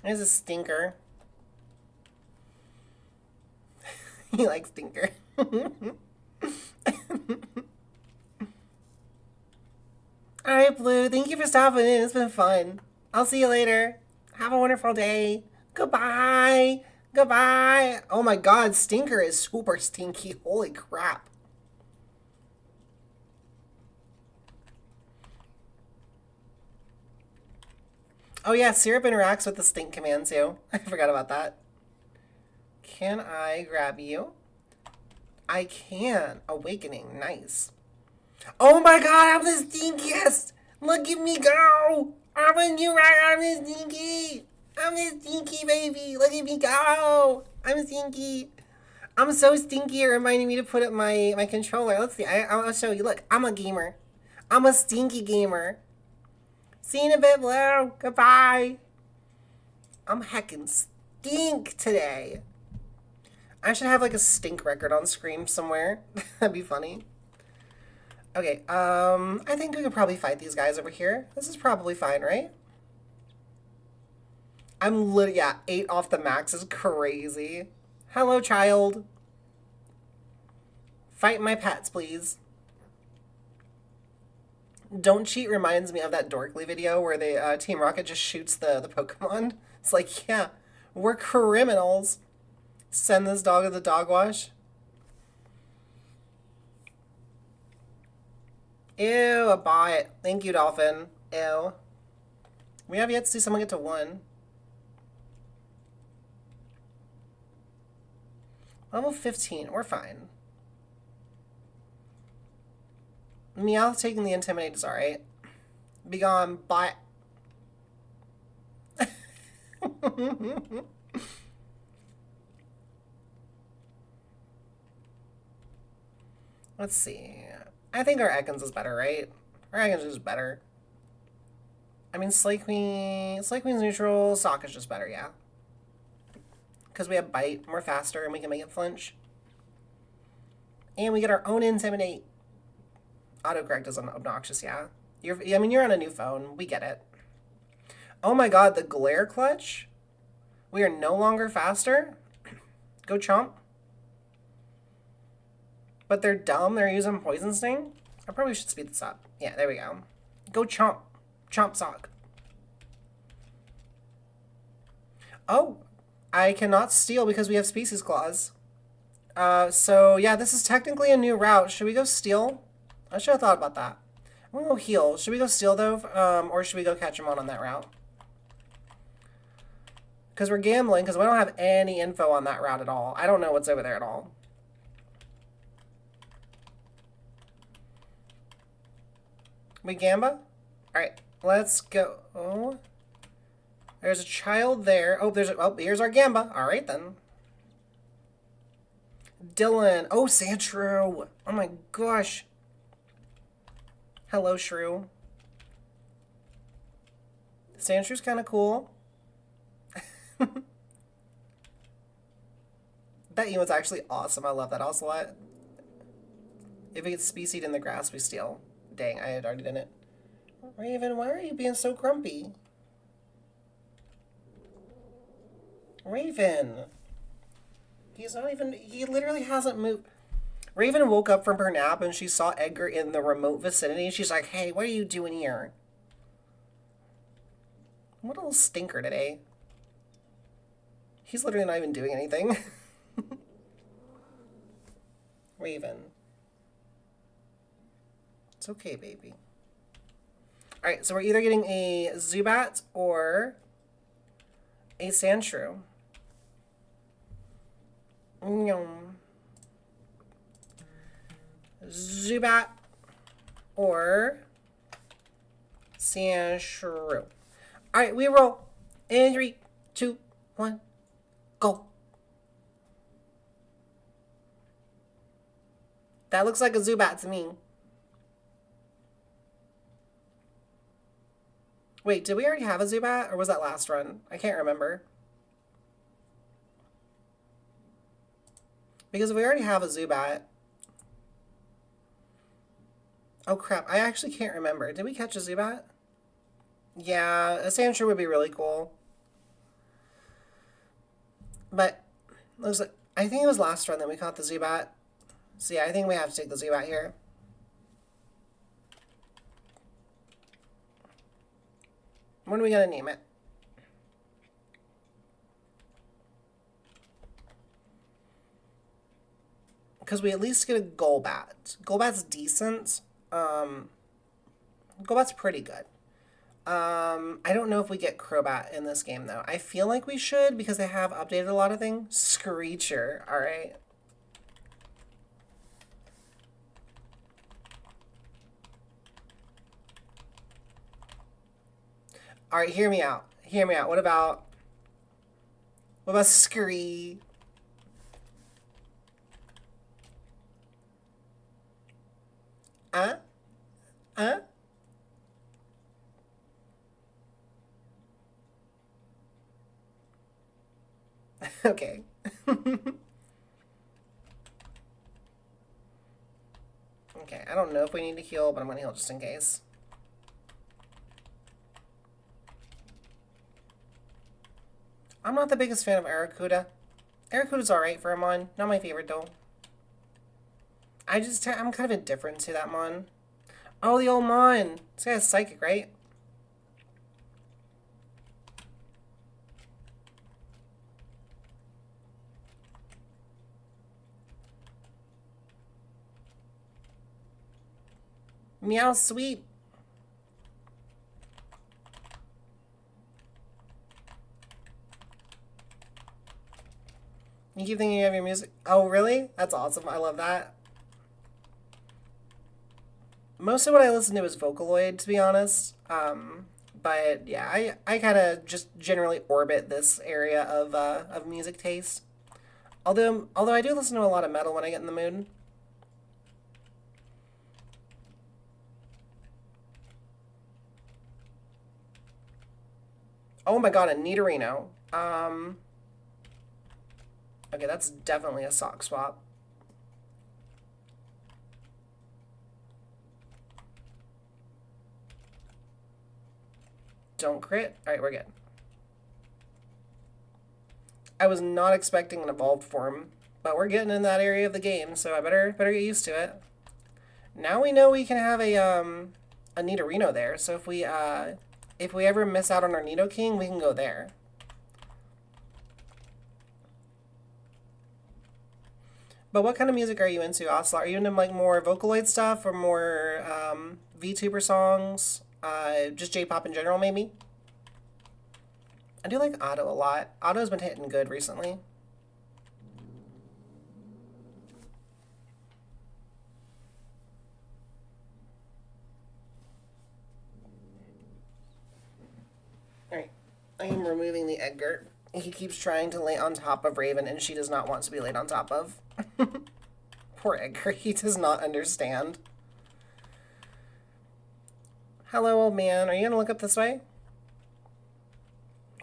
Here's a Stinker. He likes Stinker. Alright, Blue. Thank you for stopping in. It's been fun. I'll see you later. Have a wonderful day. Goodbye. Goodbye. Oh my god, Stinker is super stinky. Holy crap. Oh yeah, Syrup interacts with the stink command too. I forgot about that. Can I grab you? I can. Awakening. Nice. Oh my god, I'm the stinkiest! Look at me go! I'm a new right, I'm the stinky! I'm the stinky baby! Look at me go! I'm stinky! I'm so stinky, it reminded me to put up my controller. Let's see, I'll show you. Look, I'm a gamer. I'm a stinky gamer. See you in a bit, Blue. Goodbye. I'm heckin' stink today. I should have like a stink record on screen somewhere. That'd be funny. Okay, I think we could probably fight these guys over here. This is probably fine, right? I'm literally, yeah, 8 off the max is crazy. Hello, child. Fight my pets, please. Don't Cheat reminds me of that Dorkly video where they, Team Rocket just shoots the Pokemon. It's like, yeah, we're criminals. Send this dog to the dog wash. Ew, a bot. Thank you, Dolphin. Ew. We have yet to see someone get to 1. Level 15. We're fine. Meowth taking the Intimidate is alright. Be gone, bot. Let's see. I think our Ekans is better, right? Our Ekans is better. I mean, Slay Queen's neutral. Sokka's just better, yeah. Because we have Bite, we're faster, and we can make it flinch. And we get our own Intimidate. Autocorrect is obnoxious, yeah. I mean, you're on a new phone. We get it. Oh my god, the Glare Clutch? We are no longer faster? Go Chomp. But they're dumb. They're using Poison Sting. I probably should speed this up. Yeah, there we go. Go Chomp. Chomp Sock. Oh, I cannot steal because we have Species Clause. So yeah, this is technically a new route. Should we go steal? I should have thought about that. I'm gonna go heal. Should we go steal though? Or should we go catch him on that route? Because we're gambling, because we don't have any info on that route at all. I don't know what's over there at all. We Gamba? Alright, let's go. Oh. There's a child there. Oh, here's our Gamba. Alright then. Dylan. Oh, Sandshrew. Oh my gosh. Hello, Shrew. Sandshrew's kind of cool. That emote's actually awesome. I love that ocelot. If it gets specied in the grass, we steal. Dang, I had already done it. Raven, why are you being so grumpy? Raven. He's not even... He literally hasn't moved. Raven woke up from her nap and she saw Edgar in the remote vicinity. She's like, hey, what are you doing here? What a little stinker today. He's literally not even doing anything. Raven. It's okay, baby. Alright, so we're either getting a Zubat or a Sandshrew. Zubat or Sandshrew. Alright, we roll. In 3, 2, 1, go. That looks like a Zubat to me. Wait, did we already have a Zubat, or was that last run? I can't remember. Because if we already have a Zubat... Oh crap, I actually can't remember. Did we catch a Zubat? Yeah, a Sandshrew would be really cool. But, looks like, I think it was last run that we caught the Zubat. So yeah, I think we have to take the Zubat here. What are we going to name it? Because we at least get a Golbat. Golbat's decent. Golbat's pretty good. I don't know if we get Crobat in this game, though. I feel like we should because they have updated a lot of things. Screecher, alright. Alright, hear me out. Hear me out. What about Scree? Okay. Okay, I don't know if we need to heal, but I'm gonna heal just in case. I'm not the biggest fan of Arrokuda. Arrokuda's alright for a mon. Not my favorite, though. I'm kind of indifferent to that mon. Oh, the old mon. This guy's psychic, right? Meow sweet. You keep thinking of your music. Oh, really? That's awesome. I love that. Most of what I listen to is Vocaloid, to be honest. But yeah, I kind of just generally orbit this area of music taste. Although I do listen to a lot of metal when I get in the mood. Oh my god, a Nidorino. Okay, that's definitely a sock swap. Don't crit. Alright, we're good. I was not expecting an evolved form, but we're getting in that area of the game, so I better get used to it. Now we know we can have a Nidorino there, so if we ever miss out on our Nidoking, we can go there. But what kind of music are you into, Ocelot? Are you into like more Vocaloid stuff or more VTuber songs? Just J-pop in general, maybe? I do like Otto a lot. Otto's been hitting good recently. Alright. I am removing the Edgar. He keeps trying to lay on top of Raven, and she does not want to be laid on top of. Poor Edgar. He does not understand. Hello, old man. Are you going to look up this way?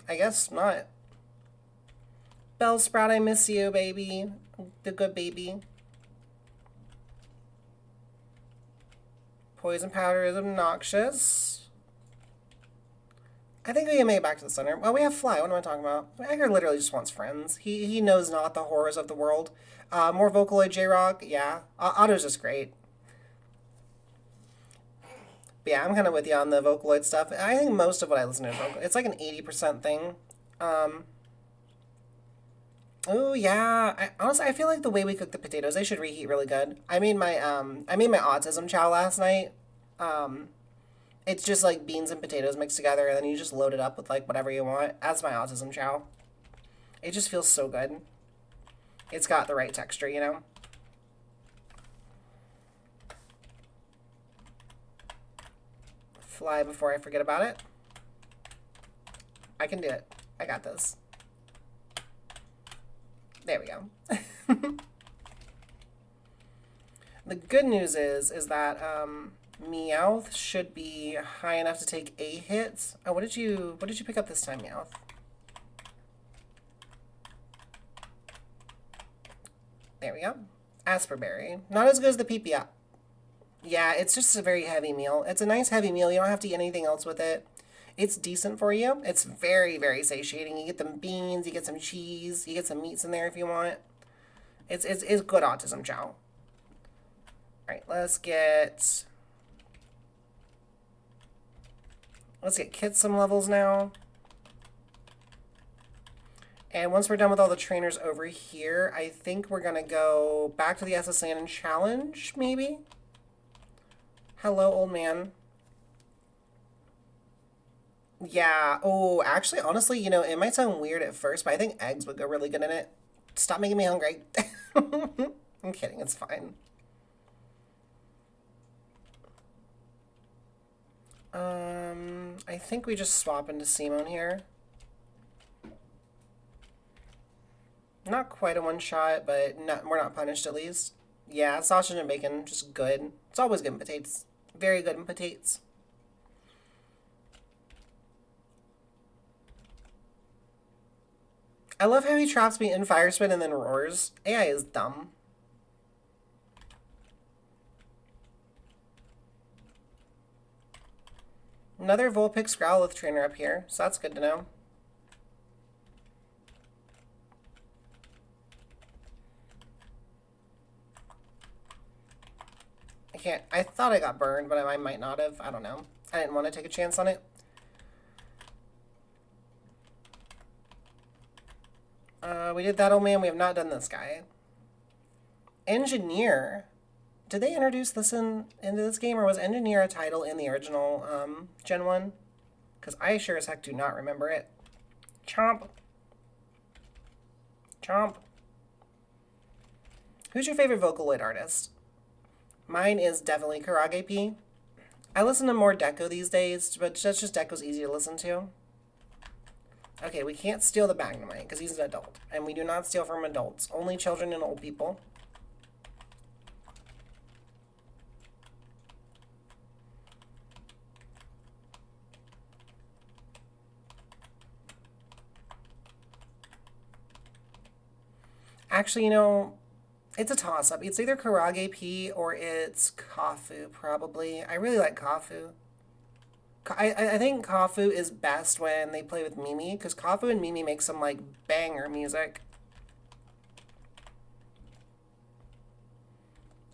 I guess not. Bellsprout, I miss you, baby. The good baby. Poison powder is obnoxious. I think we can make it back to the center. Well, we have Fly. What am I talking about? Edgar literally just wants friends. He knows not the horrors of the world. More Vocaloid J-Rock. Yeah. Otto's just great. But yeah, I'm kind of with you on the Vocaloid stuff. I think most of what I listen to is Vocaloid. It's like an 80% thing. Oh yeah. Honestly, I feel like the way we cook the potatoes, they should reheat really good. I made my autism chow last night. Um, it's just like beans and potatoes mixed together, and then you just load it up with like whatever you want. That's my autism chow. It just feels so good. It's got the right texture, you know? Fly before I forget about it. I can do it. I got this. There we go. The good news is that Meowth should be high enough to take a hit. Oh, what did you pick up this time, Meowth? There we go. Asperberry. Not as good as the PPI. Yeah, it's just a very heavy meal. It's a nice heavy meal. You don't have to eat anything else with it. It's decent for you. It's very, very satiating. You get them beans, you get some cheese, you get some meats in there if you want. It's good autism chow. All right, let's get Kit some levels now. And once we're done with all the trainers over here, I think we're gonna go back to the SSN and challenge, maybe? Hello, old man. Yeah. Oh, actually, honestly, you know, it might sound weird at first, but I think eggs would go really good in it. Stop making me hungry. I'm kidding. It's fine. I think we just swap into Simone here. Not quite a one shot, but we're not punished at least. Yeah, sausage and bacon, just good. It's always good in potatoes. Very good in potatoes. I love how he traps me in Fire Spin and then roars. AI is dumb. Another Vulpix Growlithe trainer up here, so that's good to know. I thought I got burned, but I might not have. I don't know. I didn't want to take a chance on it. We did that old man. We have not done this guy. Engineer. Did they introduce this into this game, or was Engineer a title in the original Gen 1? Because I sure as heck do not remember it. Chomp. Chomp. Who's your favorite Vocaloid artist? Mine is definitely Karage P. I listen to more Deco these days, but that's just Deco's easy to listen to. Okay, we can't steal the Magnemite because he's an adult. And we do not steal from adults. Only children and old people. Actually, you know, it's a toss-up. It's either Karage P or it's Kafu, probably. I really like Kafu. I think Kafu is best when they play with Mimi, because Kafu and Mimi make some, like, banger music.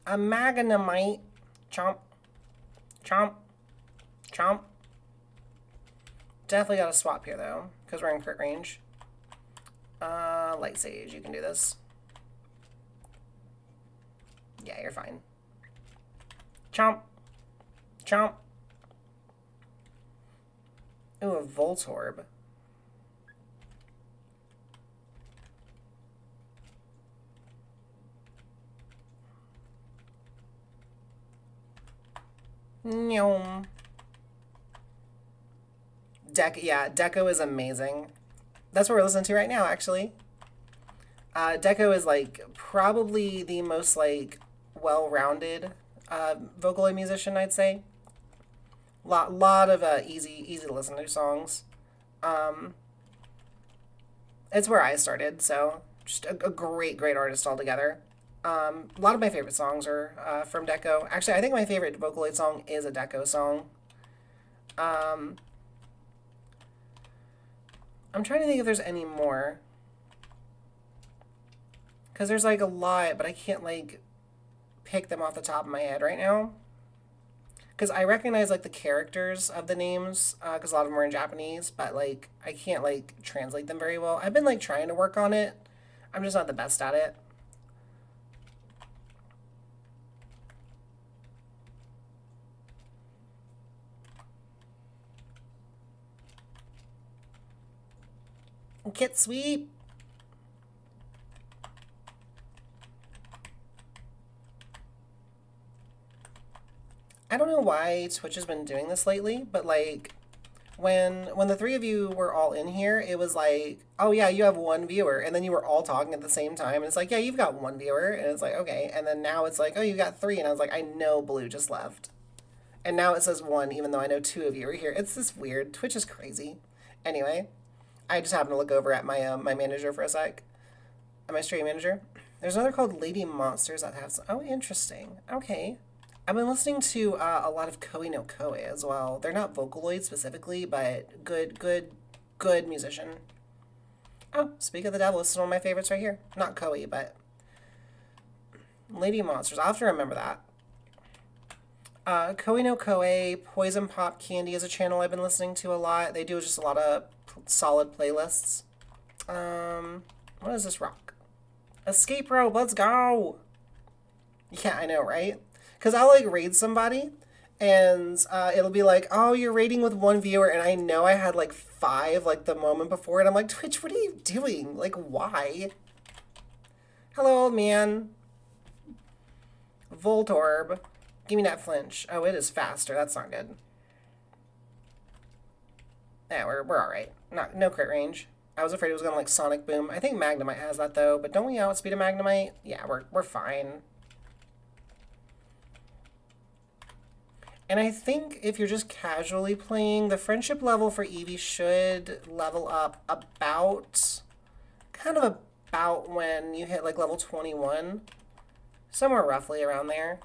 A Magnemite. Chomp. Chomp. Chomp. Definitely got to swap here, though, because we're in crit range. Light Sage, you can do this. Yeah, you're fine. Chomp. Chomp. Ooh, a Voltorb. Nyom. Yeah, Deco is amazing. That's what we're listening to right now, actually. Deco is, like, probably the most, like, well-rounded Vocaloid musician, I'd say. Lot of easy to listen to songs. It's where I started, so just a great, great artist altogether. A lot of my favorite songs are from Deco. Actually, I think my favorite Vocaloid song is a Deco song. Um, I'm trying to think if there's any more. Because there's like a lot, but I can't like pick them off the top of my head right now. Because I recognize like the characters of the names, because a lot of them are in Japanese, but like I can't like translate them very well. I've been like trying to work on it. I'm just not the best at it. Kit sweep. I don't know why Twitch has been doing this lately, but like when the three of you were all in here, it was like, oh yeah, you have one viewer, and then you were all talking at the same time, and it's like, yeah, you've got one viewer, and it's like, okay, and then now it's like, oh, you got three, and I was like, I know Blue just left, and now it says one, even though I know two of you are here. It's this weird. Twitch is crazy. Anyway, I just happened to look over at my manager for a sec, at my stream manager. There's another called Lady Monsters that has. Oh, interesting. Okay. I've been listening to a lot of Koei no Koei as well. They're not Vocaloid specifically, but good, good, good musician. Oh, Speak of the Devil, this is one of my favorites right here. Not Koei, but Lady Monsters. I'll have to remember that. Koei no Koei, Poison Pop Candy is a channel I've been listening to a lot. They do just a lot of solid playlists. What is this rock? Escape rope, let's go! Yeah, I know, right? Because I'll like raid somebody and it'll be like, oh, you're raiding with one viewer, and I know I had like 5 like the moment before, and I'm like, Twitch, what are you doing? Like, why? Hello, old man. Voltorb. Give me that flinch. Oh, it is faster. That's not good. Yeah, we're alright. No crit range. I was afraid it was gonna like Sonic Boom. I think Magnemite has that though, but don't we outspeed a Magnemite? Yeah, we're fine. And I think if you're just casually playing, the friendship level for Eevee should level up about, kind of about when you hit like level 21. Somewhere roughly around there.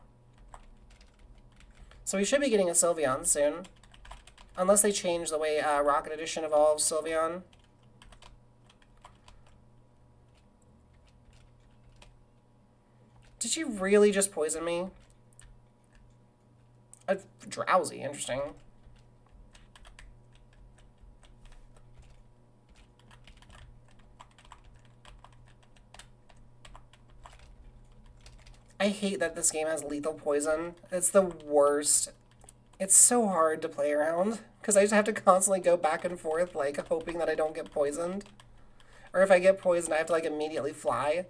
So we should be getting a Sylveon soon. Unless they change the way Rocket Edition evolves Sylveon. Did you really just poison me? Drowsy, interesting. I hate that this game has lethal poison. It's the worst. It's so hard to play around because I just have to constantly go back and forth, like hoping that I don't get poisoned. Or if I get poisoned, I have to like immediately fly.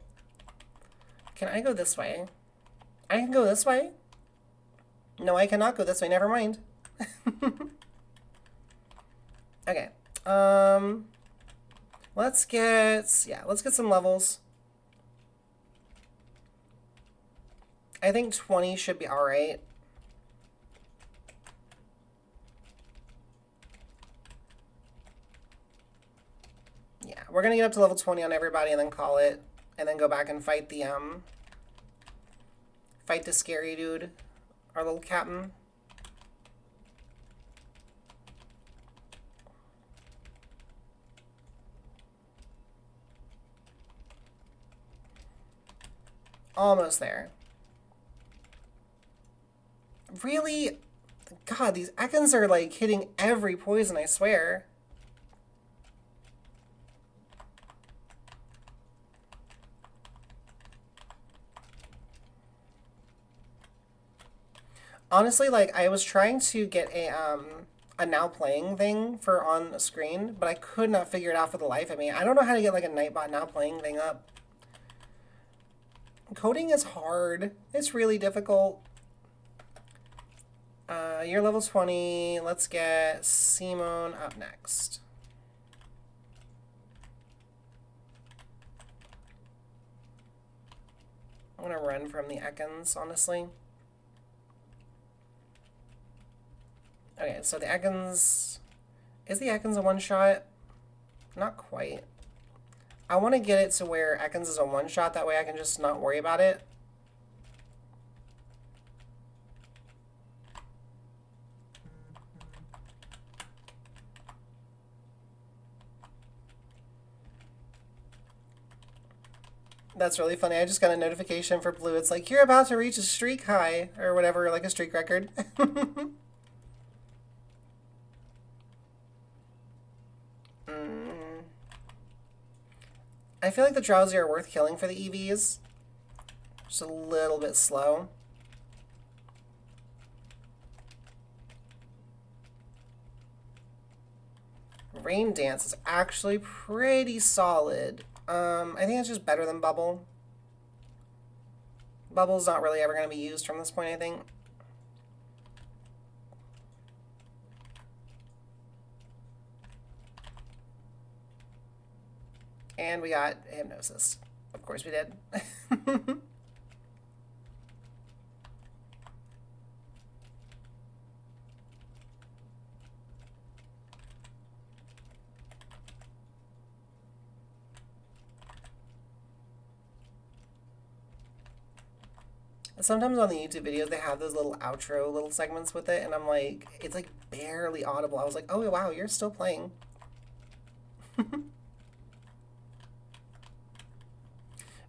Can I go this way? I can go this way? No, I cannot go this way. Never mind. Okay. Let's get some levels. I think 20 should be all right. Yeah, we're gonna get up to level 20 on everybody and then call it, and then go back and fight the scary dude. Our little captain. Almost there. Really? God, these Ekans are like hitting every poison, I swear. Honestly, like, I was trying to get a now playing thing for on screen, but I could not figure it out for the life of me. I don't know how to get like a Nightbot now playing thing up. Coding is hard. It's really difficult. You're level 20. Let's get Simone up next. I'm gonna run from the Ekans, honestly. Okay, so the Ekans... Is the Ekans a one-shot? Not quite. I want to get it to where Ekans is a one-shot. That way I can just not worry about it. That's really funny. I just got a notification for Blue. It's like, you're about to reach a streak high, or whatever, like a streak record. I feel like the Drowsy are worth killing for the EVs. Just a little bit slow. Rain Dance is actually pretty solid. I think it's just better than Bubble. Bubble's not really ever going to be used from this point, I think. And we got Hypnosis. Of course we did. Sometimes on the YouTube videos, they have those little outro little segments with it, and I'm like, it's like barely audible. I was like, oh wow, you're still playing.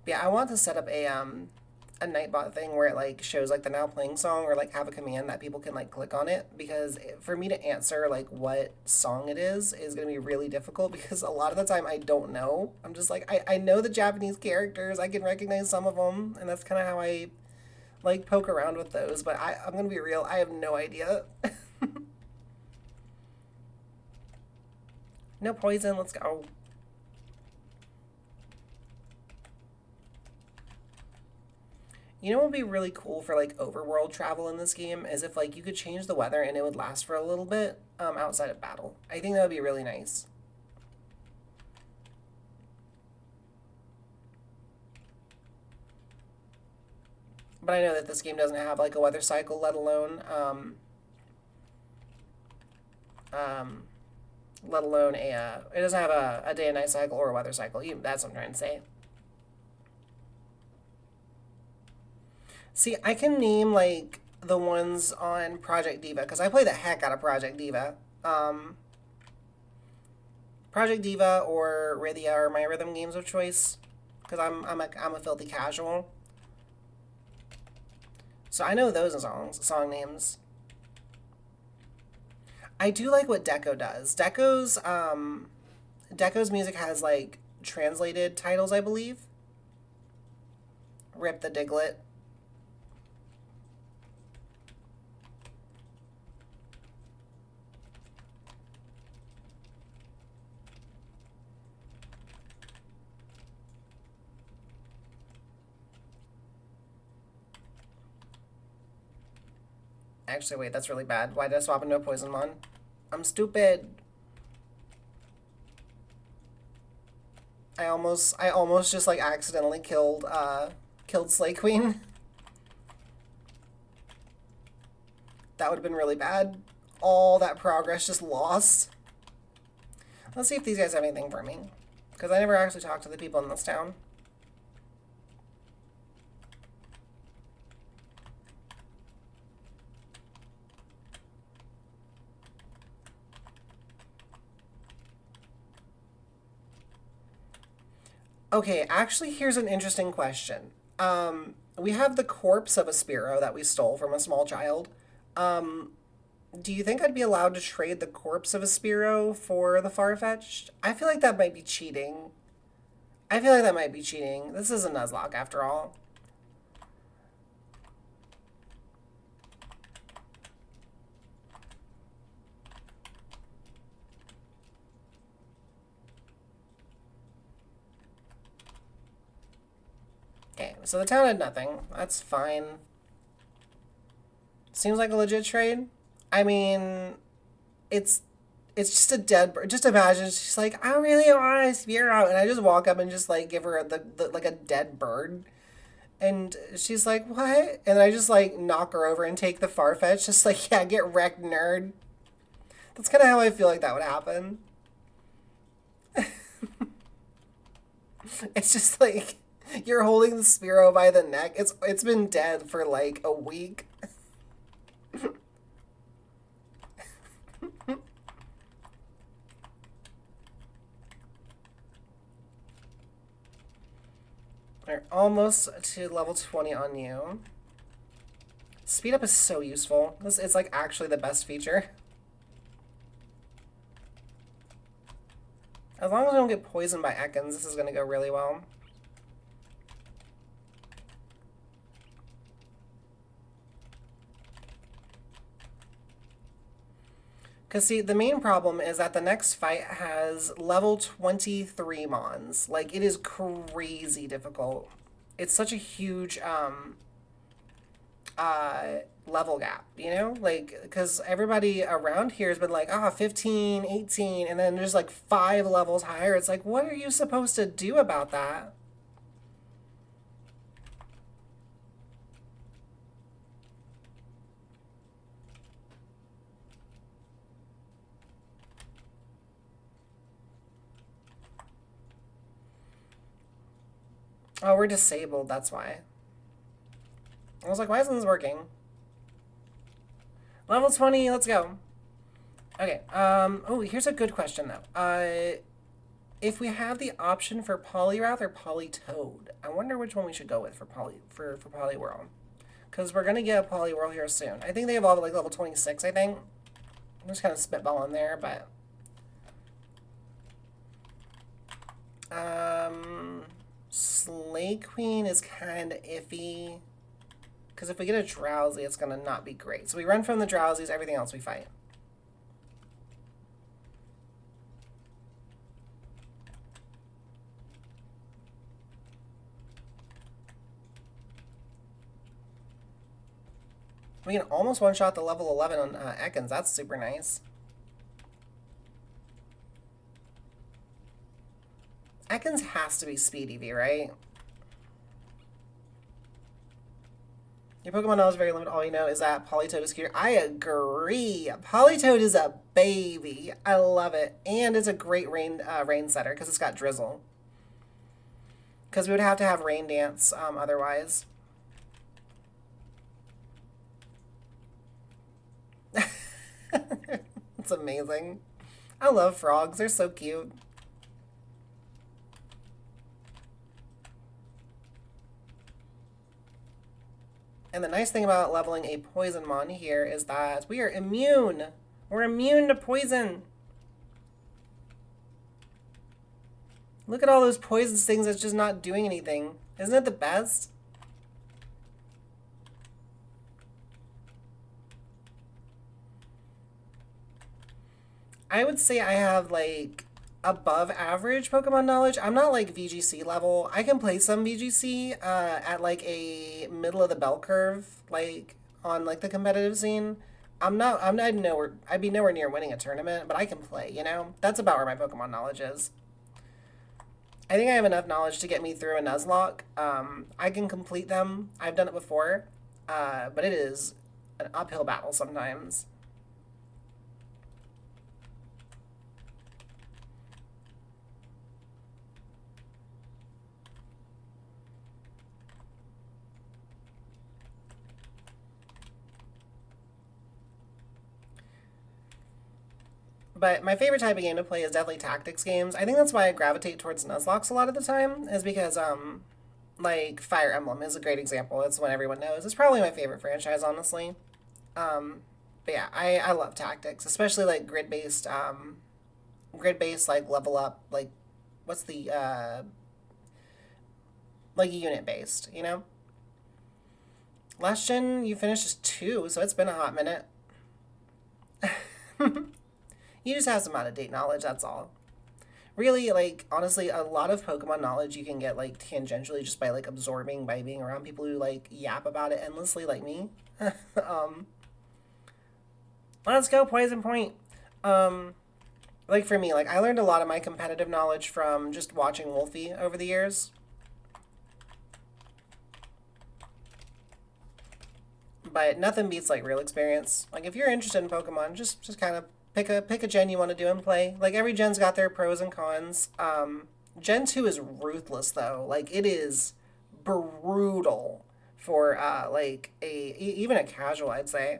Yeah, I want to set up a Nightbot thing where it like shows like the now playing song, or like have a command that people can like click on it, because for me to answer like what song it is going to be really difficult, because a lot of the time I don't know. I'm just like, I know the Japanese characters, I can recognize some of them, and that's kind of how I like poke around with those, but I'm gonna be real, I have no idea. No poison, let's go. You know what would be really cool for like overworld travel in this game is if like you could change the weather and it would last for a little bit outside of battle. I think that would be really nice. But I know that this game doesn't have like a weather cycle, let alone it doesn't have a day and night cycle or a weather cycle. That's what I'm trying to say. See, I can name like the ones on Project Diva, because I play the heck out of Project Diva. Project Diva or Rythia are my rhythm games of choice, because I'm a filthy casual. So I know those song names. I do like what Deco does. Deco's music has like translated titles, I believe. Rip the Diglett. Actually, wait, that's really bad. Why did I swap into a Poisonmon? I'm stupid. I almost just like accidentally killed Slay Queen. That would have been really bad. All that progress just lost. Let's see if these guys have anything for me, because I never actually talked to the people in this town. Okay, actually, here's an interesting question. We have the corpse of a Spearow that we stole from a small child. Do you think I'd be allowed to trade the corpse of a Spearow for the Farfetch'd? I feel like that might be cheating. This is a Nuzlocke, after all. Okay, so the town had nothing. That's fine. Seems like a legit trade. I mean, it's just a dead bird. Just imagine she's like, I really want a Spearow, and I just walk up and just like give her the like a dead bird, and she's like, what? And I just like knock her over and take the Farfetch. Just like, yeah, get wrecked, nerd. That's kind of how I feel like that would happen. It's just like you're holding the Spearow by the neck. It's been dead for like a week. We're almost to level 20 on you. Speed up is so useful. This is like actually the best feature. As long as I don't get poisoned by Ekans, this is going to go really well. Because, see, the main problem is that the next fight has level 23 Mons. Like, it is crazy difficult. It's such a huge level gap, you know? Like, because everybody around here has been like, 15, 18, and then there's like 5 levels higher. It's like, what are you supposed to do about that? Oh, we're disabled, that's why. I was like, why isn't this working? Level 20, let's go. Okay, oh, here's a good question, though. If we have the option for Poliwrath or Politoed, I wonder which one we should go with for Poliwhirl. Because we're going to get a Poliwhirl here soon. I think they evolve at like level 26, I think. I'm just kind of spitballing there, but... Slay Queen is kind of iffy. Because if we get a Drowsy, it's going to not be great. So we run from the Drowsies, everything else we fight. We can almost one-shot the level 11 on Ekans. That's super nice. Ekans has to be Speed EV, right? Your Pokemon knowledge is very limited. All you know is that Politoed is cute. I agree. Politoed is a baby. I love it. And it's a great rain setter because it's got Drizzle. Because we would have to have Rain Dance otherwise. It's amazing. I love frogs. They're so cute. And the nice thing about leveling a Poisonmon here is that we are immune. We're immune to poison. Look at all those poison things that's just not doing anything. Isn't it the best? I would say I have like above average Pokemon knowledge. I'm not like VGC level. I can play some VGC at like a middle of the bell curve, like on like the competitive scene. I'd be nowhere near winning a tournament, but I can play, you know? That's about where my Pokemon knowledge is. I think I have enough knowledge to get me through a Nuzlocke. I can complete them. I've done it before, but it is an uphill battle sometimes. But my favorite type of game to play is definitely tactics games. I think that's why I gravitate towards Nuzlocke a lot of the time, is because, like, Fire Emblem is a great example. It's one everyone knows. It's probably my favorite franchise, honestly. But yeah, I love tactics, especially, like, grid-based, like, level up, like, what's the, like, unit-based, you know? Last gen, you finished as 2, so it's been a hot minute. You just have some out-of-date knowledge, that's all. Really, like, honestly, a lot of Pokemon knowledge you can get, like, tangentially just by, like, absorbing, by being around people who, like, yap about it endlessly, like me. Let's go, Poison Point. Like, for me, like, I learned a lot of my competitive knowledge from just watching Wolfie over the years. But nothing beats, like, real experience. Like, if you're interested in Pokemon, just kind of pick a gen you want to do and play. Like, every gen's got their pros and cons. Gen 2 is ruthless though. Like it is brutal for like even a casual, I'd say.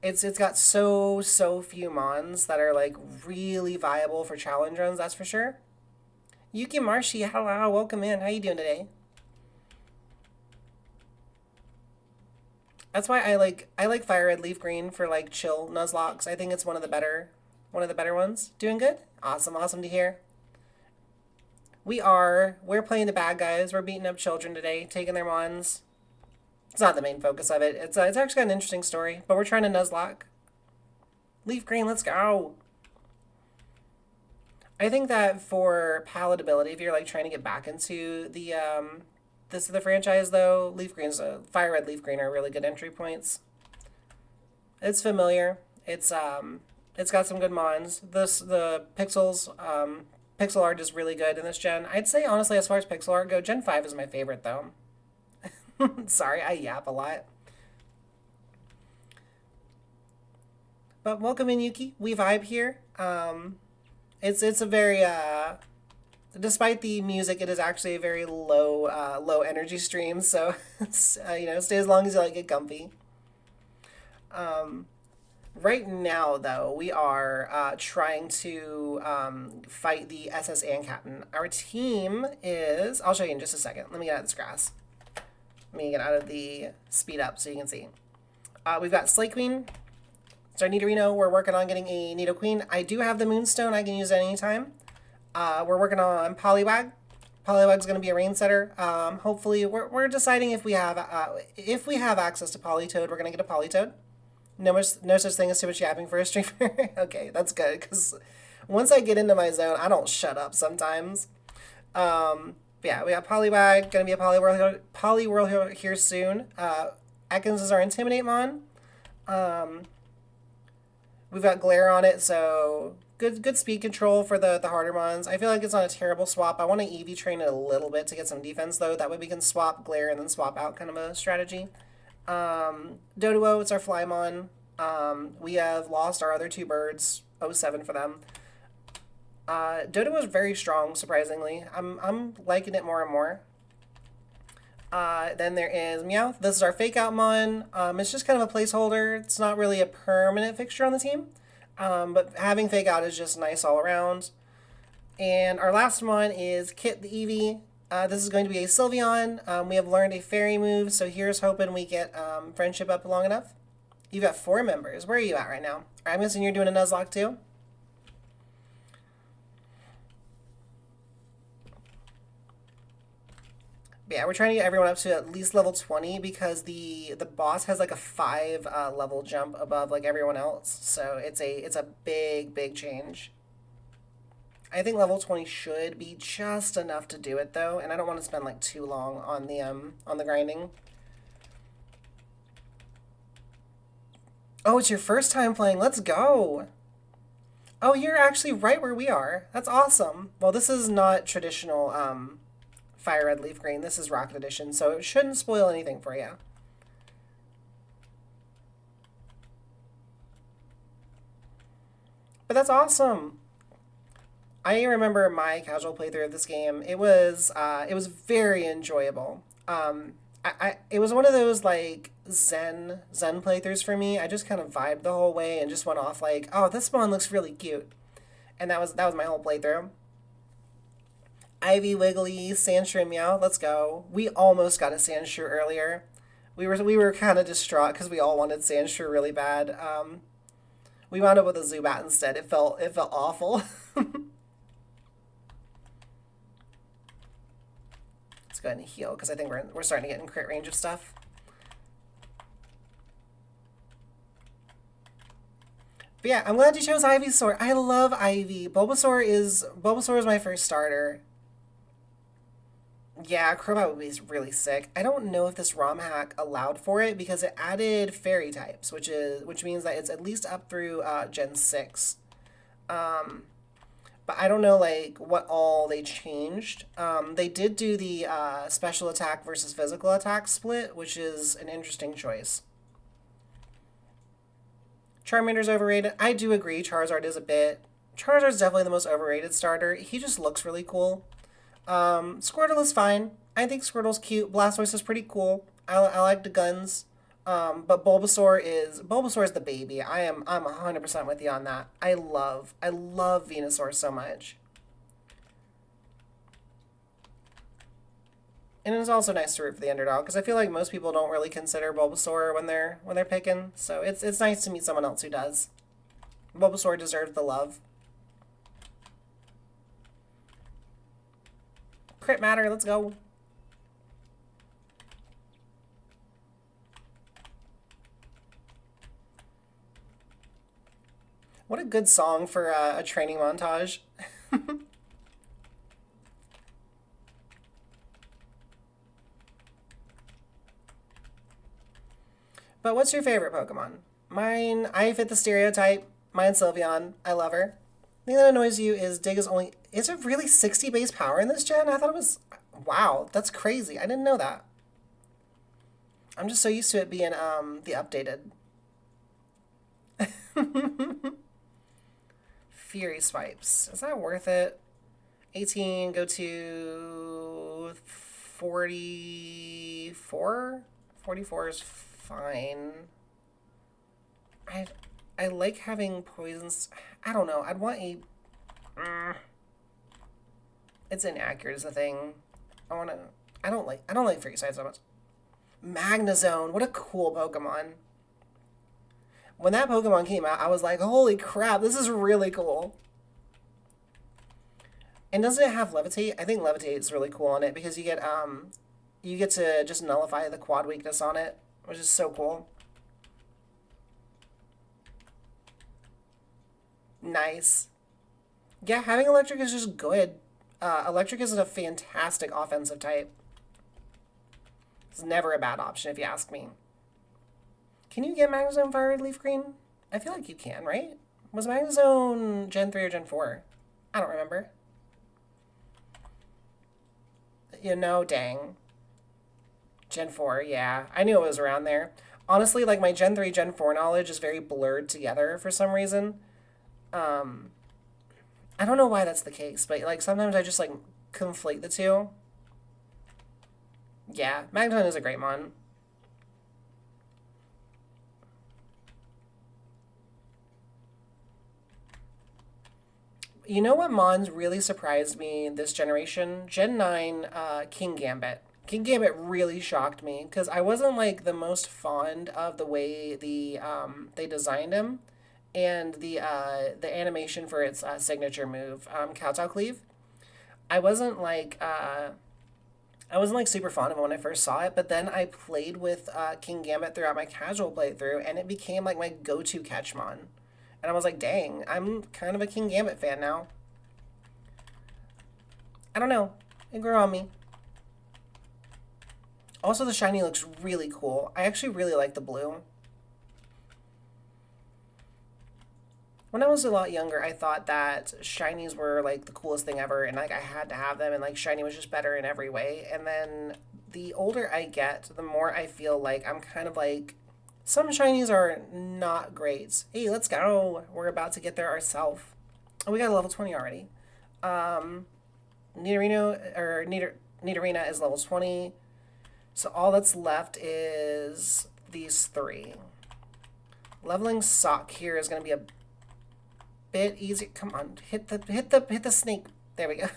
It's got so few mons that are like really viable for challenge runs, that's for sure. Yuki Marshi, hello, welcome in. How you doing today? That's why I like Fire Red Leaf Green for like chill Nuzlocks. I think it's one of the better ones. Doing good? Awesome, awesome to hear. We're playing the bad guys. We're beating up children today, taking their mons. It's not the main focus of it. It's actually got an interesting story, but we're trying to Nuzlocke. Leaf Green, let's go. I think that for palatability, if you're like trying to get back into the franchise though, Fire Red Leaf Green are really good entry points. It's familiar. It's got some good mons. The pixel art is really good in this gen. I'd say honestly, as far as pixel art go, Gen 5 is my favorite though. Sorry, I yap a lot. But welcome in, Yuki. We vibe here. It's a very despite the music, it is actually a very low energy stream. So stay as long as you like get comfy. Right now, though, we are trying to fight the SS and Captain. Our team is. I'll show you in just a second. Let me get out of this grass. Let me get out of the speed up so you can see. We've got Slay Queen. It's our Nidorino. We're working on getting a Nido Queen. I do have the Moonstone. I can use it anytime. We're working on Poliwag. Poliwag's going to be a rain setter. Hopefully, we're deciding if we have access to Politoed, we're going to get a Politoed. No such thing as too much yapping for a streamer. Okay, that's good, because once I get into my zone, I don't shut up sometimes. Yeah, we got Poliwag, going to be a Poliwhirl here soon. Ekans is our Intimidate Mon. We've got Glare on it, so good speed control for the harder Mons. I feel like it's not a terrible swap. I want to EV train it a little bit to get some defense, though. That way we can swap Glare and then swap out kind of a strategy. Doduo, it's our Flymon. We have lost our other two birds, 07 for them. Doduo is very strong, surprisingly. I'm liking it more and more. Then there is Meowth. This is our Fake Out Mon. It's just kind of a placeholder. It's not really a permanent fixture on the team. But having Fake Out is just nice all around. And our last one is Kit the Eevee. This is going to be a Sylveon. We have learned a fairy move, so here's hoping we get friendship up long enough. You've got 4 members. Where are you at right now? I'm guessing you're doing a Nuzlocke too? But yeah, we're trying to get everyone up to at least level 20 because the boss has like a 5 level jump above like everyone else. So it's a big change. I think level 20 should be just enough to do it though, and I don't want to spend like too long on the grinding. Oh, it's your first time playing. Let's go. Oh, you're actually right where we are. That's awesome. Well, this is not traditional Fire Red Leaf Green. This is Rocket Edition, so it shouldn't spoil anything for you. But that's awesome. I remember my casual playthrough of this game. It was very enjoyable. It was one of those like Zen playthroughs for me. I just kind of vibed the whole way and just went off like, oh, this spawn looks really cute, and that was my whole playthrough. Ivy, Wiggly, Sandshrew, Meow. Let's go. We almost got a Sandshrew earlier. We were kind of distraught because we all wanted Sandshrew really bad. We wound up with a Zubat instead. It felt awful. Let's go ahead and heal because I think we're starting to get in crit range of stuff. But yeah, I'm glad you chose Ivysaur. I love Ivy. Bulbasaur is my first starter. Yeah, Crobat would be really sick. I don't know if this ROM hack allowed for it because it added fairy types, which means that it's at least up through Gen 6. But I don't know like what all they changed. They did do the special attack versus physical attack split, which is an interesting choice. Charmander's overrated. I do agree. Charizard is a bit Charizard's definitely the most overrated starter. He just looks really cool. Squirtle is fine. I think Squirtle's cute. Blastoise is pretty cool. I like the guns. But Bulbasaur is the baby. I'm 100% with you on that. I love Venusaur so much. And it's also nice to root for the underdog because I feel like most people don't really consider Bulbasaur when they're picking. So it's nice to meet someone else who does. Bulbasaur deserves the love. Crit matter, let's go. What a good song for a training montage. But what's your favorite Pokemon? Mine, I fit the stereotype. Mine's Sylveon. I love her. The thing that annoys you is Dig is only... Is it really 60 base power in this gen? I thought it was... Wow, that's crazy. I didn't know that. I'm just so used to it being the updated. Fury Swipes. Is that worth it? 18, go to 44? 44 is fine. I like having poisons. I don't know. I'd want a... It's inaccurate is the thing. I don't like Fury Swipes so much. Magnezone. What a cool Pokemon. When that Pokemon came out, I was like, holy crap, this is really cool. And doesn't it have Levitate? I think Levitate is really cool on it because you get to just nullify the quad weakness on it, which is so cool. Nice. Yeah, having Electric is just good. Electric is a fantastic offensive type. It's never a bad option if you ask me. Can you get Magnezone Fire Red Leaf Green? I feel like you can, right? Was Magnezone Gen 3 or Gen 4? I don't remember. You know, dang. Gen 4, yeah. I knew it was around there. Honestly, like, my Gen 3, Gen 4 knowledge is very blurred together for some reason. I don't know why that's the case, but, like, sometimes I just, like, conflate the two. Yeah, Magnezone is a great mon. You know what mons really surprised me this generation? Gen 9, King Gambit. King Gambit really shocked me because I wasn't like the most fond of the way they designed him and the animation for its signature move, Kowtow Cleave. I wasn't like super fond of it when I first saw it, but then I played with King Gambit throughout my casual playthrough, and it became like my go-to catchmon. And I was like, dang, I'm kind of a King Gambit fan now. I don't know. It grew on me. Also, the shiny looks really cool. I actually really like the blue. When I was a lot younger, I thought that shinies were like the coolest thing ever, and like I had to have them, and like shiny was just better in every way. And then the older I get, the more I feel like I'm kind of like, some shinies are not great. Hey, let's go. We're about to get there ourselves. Oh, we got a level 20 already. Nidorina is level 20. So all that's left is these three. Leveling Sock here is going to be a bit easier. Come on, hit the snake. There we go.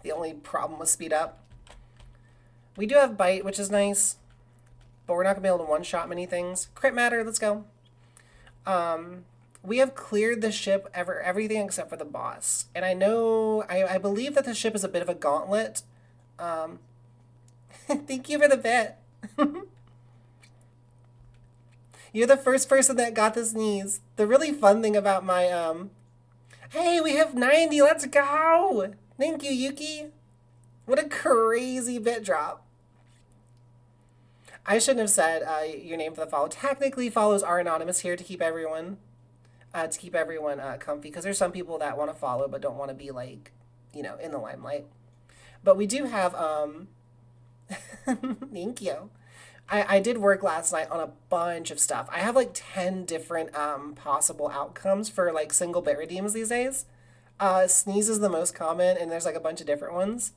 The only problem was speed up. We do have Bite, which is nice, but we're not going to be able to one-shot many things. Crit matter, let's go. We have cleared the ship, everything except for the boss. And I believe that the ship is a bit of a gauntlet. Thank you for the bet. You're the first person that got the sneeze. The really fun thing about my, Hey, we have 90, let's go! Thank you, Yuki. What a crazy bit drop. I shouldn't have said your name for the follow. Technically, follows are anonymous here to keep everyone comfy, because there's some people that want to follow but don't want to be like, in the limelight. But we do have thank you. I did work last night on a bunch of stuff. I have like 10 different possible outcomes for like single bit redeems these days. Sneeze is the most common, and there's like a bunch of different ones.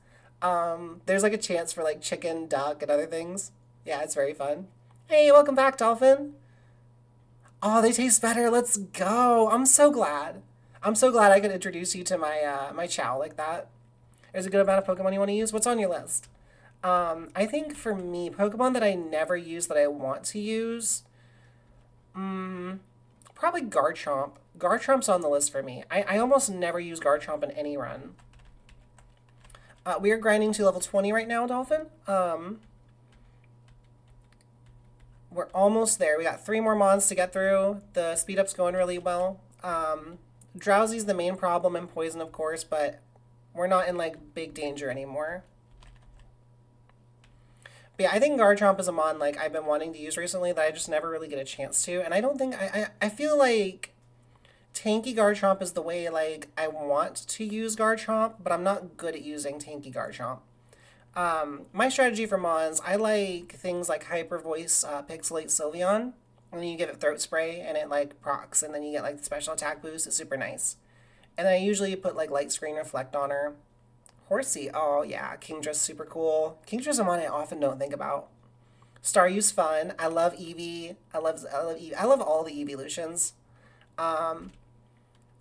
There's like a chance for like chicken, duck, and other things. Yeah, it's very fun. Hey, welcome back, Dolphin. Oh, they taste better. Let's go. I'm so glad. I'm so glad I could introduce you to my chow like that. There's a good amount of Pokemon you want to use. What's on your list? I think for me, Pokemon that I never use that I want to use, probably Garchomp. Garchomp's on the list for me. I almost never use Garchomp in any run. We are grinding to level 20 right now, Dolphin. We're almost there. We got 3 more mons to get through. The speed up's going really well. Drowsy's the main problem and poison, of course, but we're not in like big danger anymore. But yeah, I think Garchomp is a mon like I've been wanting to use recently that I just never really get a chance to. And I don't think I feel like Tanky Garchomp is the way like I want to use Garchomp, but I'm not good at using Tanky Garchomp. My strategy for Mons, I like things like Hyper Voice, Pixelate Sylveon, and then you give it Throat Spray, and it like procs, and then you get like the special attack boost. It's super nice. And then I usually put like Light Screen Reflect on her. Horsey, oh yeah, Kingdra's super cool. Kingdra's a mon I often don't think about. Staryu's fun. I love Eevee. I love Eevee. I love all the evolutions. Voltorb,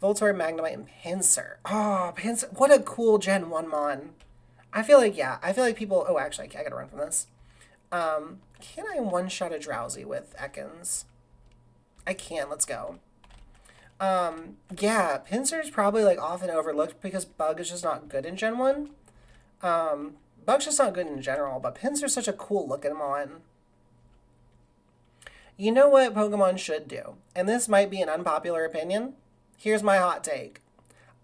Magnemite, and Pinsir. Oh, Pinsir. What a cool Gen 1 mon. I feel like, yeah, I feel like people... Oh, actually, I gotta run from this. Can I one-shot a Drowsy with Ekans? I can. Let's go. Yeah, Pinsir's probably, like, often overlooked because Bug is just not good in Gen 1. Bug's just not good in general, but Pinsir's such a cool-looking mon. You know what Pokemon should do? And this might be an unpopular opinion. Here's my hot take.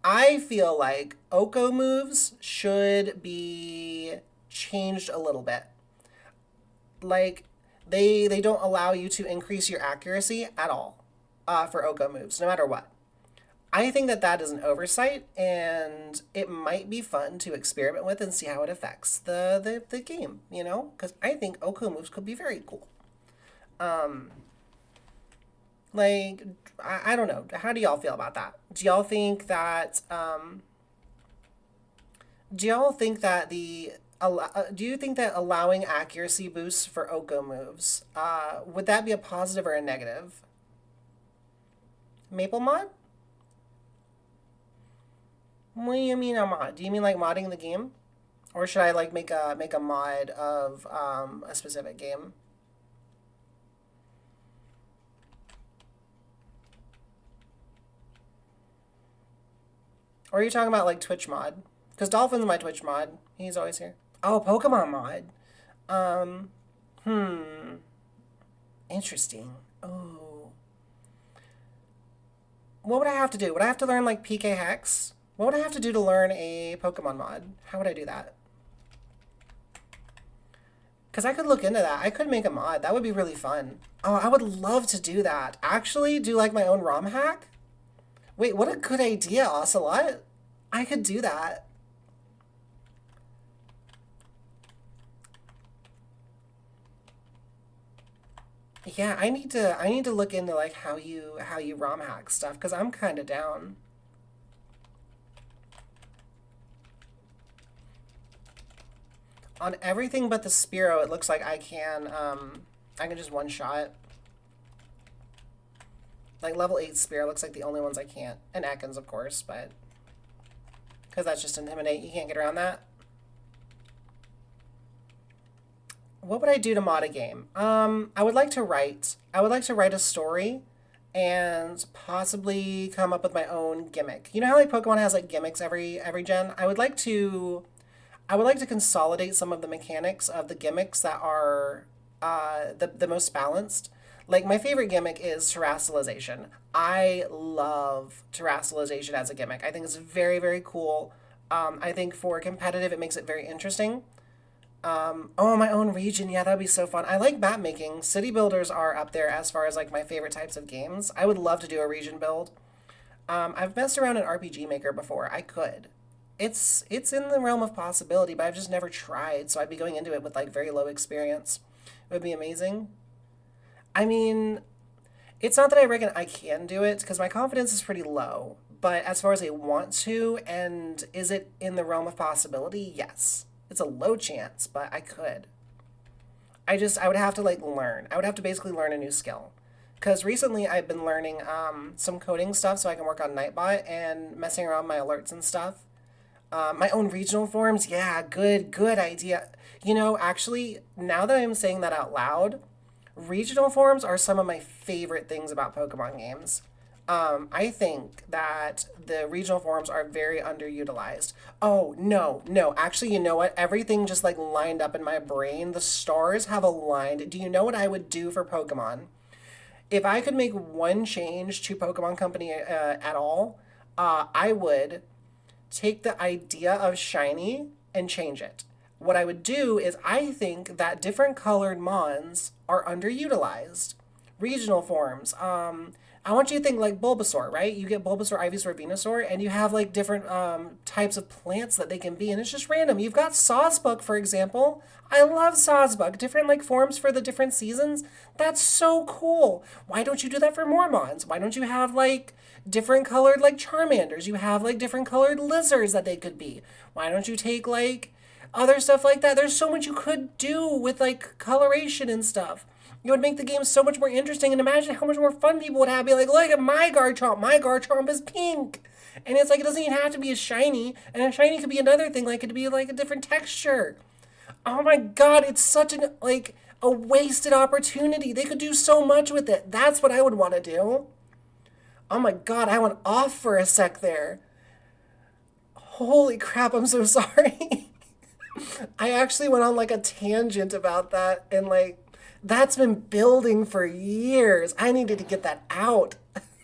I feel like Oko moves should be changed a little bit. Like, they don't allow you to increase your accuracy at all for Oko moves, no matter what. I think that that is an oversight, and it might be fun to experiment with and see how it affects the game, you know? Because I think Oko moves could be very cool. Like, I don't know. How do y'all feel about that? Do y'all think that, do y'all think that do you think that allowing accuracy boosts for Oko moves, would that be a positive or a negative? Maple mod? What do you mean a mod? Do you mean like modding the game? Or should I like make a mod of a specific game? Or are you talking about like Twitch mod? Because Dolphin's my Twitch mod. He's always here. Oh, Pokemon mod. Um, hmm. Interesting. Oh. What would I have to do? Would I have to learn like PK Hex? What would I have to do to learn a Pokemon mod? How would I do that? Because I could look into that. I could make a mod. That would be really fun. Oh, I would love to do that. Actually, do like my own ROM hack? Wait, what a good idea, Ocelot. I could do that. Yeah, I need to look into like how you ROM hack stuff because I'm kind of down. On everything but the Spearow, it looks like I can just one shot. Like level 8 Spear looks like the only ones I can't. And Ekans, of course, but because that's just Intimidate. You can't get around that. What would I do to mod a game? I would like to write. I would like to write a story and possibly come up with my own gimmick. You know how like Pokemon has like gimmicks every gen? I would like to consolidate some of the mechanics of the gimmicks that are the most balanced. Like, my favorite gimmick is terrestrialization. I love terrestrialization as a gimmick. I think it's very, very cool. I think for competitive, it makes it very interesting. Oh, my own region. Yeah, that'd be so fun. I like map making. City builders are up there as far as, like, my favorite types of games. I would love to do a region build. I've messed around in RPG Maker before. I could. It's in the realm of possibility, but I've just never tried, so I'd be going into it with, like, very low experience. It would be amazing. I mean, it's not that I reckon I can do it because my confidence is pretty low. But as far as I want to, and is it in the realm of possibility? Yes. It's a low chance, but I could. I would have to like learn. I would have to basically learn a new skill. Because recently I've been learning some coding stuff so I can work on Nightbot and messing around my alerts and stuff. My own regional forums, yeah, good idea. Actually, now that I'm saying that out loud, regional forums are some of my favorite things about Pokemon games. I think that the regional forums are very underutilized. Oh, no, no. Actually, you know what? Everything just like lined up in my brain. The stars have aligned. Do you know what I would do for Pokemon? If I could make one change to Pokemon Company at all, I would take the idea of shiny and change it. What I would do is I think that different colored mons are underutilized. Regional forms. I want you to think like Bulbasaur, right? You get Bulbasaur, Ivysaur, Venusaur, and you have like different types of plants that they can be, and it's just random. You've got Sawsbuck, for example. I love Sawsbuck. Different like forms for the different seasons. That's so cool. Why don't you do that for Mormons? Why don't you have like different colored like Charmanders? You have like different colored lizards that they could be. Why don't you take like other stuff like that? There's so much you could do with like coloration and stuff. It would make the game so much more interesting, and imagine how much more fun people would have. Be like, look at my Garchomp. My Garchomp is pink. And it's like, it doesn't even have to be a shiny. And a shiny could be another thing. Like, it could be like a different texture. Oh my god, it's such an, like, a wasted opportunity. They could do so much with it. That's what I would want to do. Oh my god, I went off for a sec there. Holy crap, I'm so sorry. I actually went on like a tangent about that, and like, that's been building for years. I needed to get that out.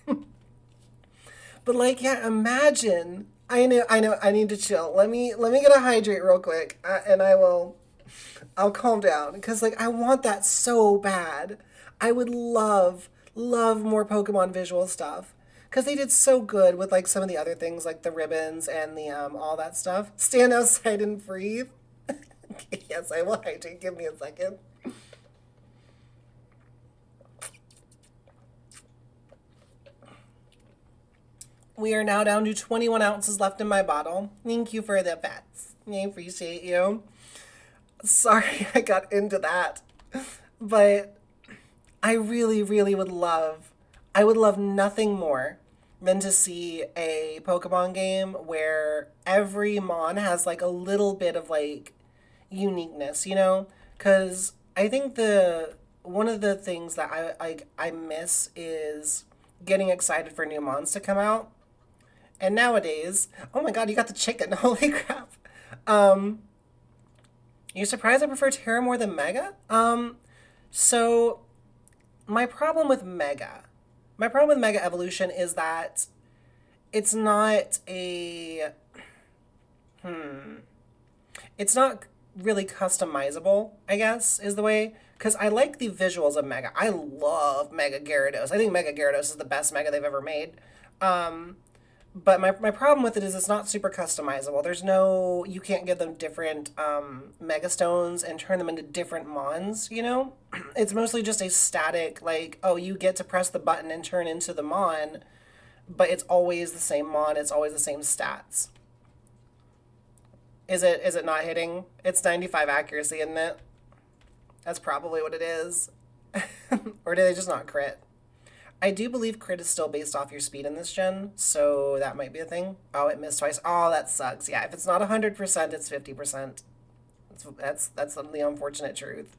But like, yeah, imagine. I know. I need to chill. Let me get a hydrate real quick, and I'll calm down because like I want that so bad. I would love more Pokemon visual stuff because they did so good with like some of the other things like the ribbons and the all that stuff. Stand outside and breathe. Yes, I will hydrate. Give me a second. We are now down to 21 ounces left in my bottle. Thank you for the bets. I appreciate you. Sorry I got into that. But I really, really I would love nothing more than to see a Pokemon game where every Mon has like a little bit of like uniqueness, you know? Because I think one of the things that I miss is getting excited for new Mons to come out. And nowadays, oh my god, you got the chicken. Holy crap. Um, you surprised I prefer Terra more than Mega? So my problem with Mega, my problem with Mega Evolution is that it's not a, it's not really customizable, I guess, is the way. Because I like the visuals of Mega. I love Mega Gyarados. I think Mega Gyarados is the best Mega they've ever made. Um, but my problem with it is it's not super customizable. You can't give them different Mega Stones and turn them into different Mons, you know? It's mostly just a static, like, oh, you get to press the button and turn into the Mon, but it's always the same Mon, it's always the same stats. Is it not hitting? It's 95 accuracy, isn't it? That's probably what it is. Or do they just not crit? I do believe crit is still based off your speed in this gen, so that might be a thing. Oh, it missed twice. Oh, that sucks. Yeah, if it's not 100%, it's 50%. That's the unfortunate truth.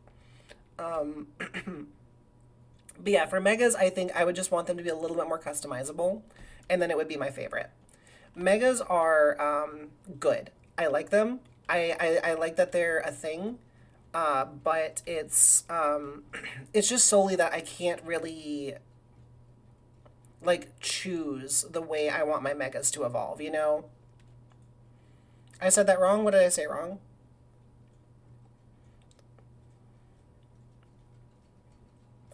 Um, but yeah, for Megas, I think I would just want them to be a little bit more customizable, and then it would be my favorite. Megas are good. I like them. I like that they're a thing, but it's just solely that I can't really like choose the way I want my megas to evolve, you know? I said that wrong? What did I say wrong?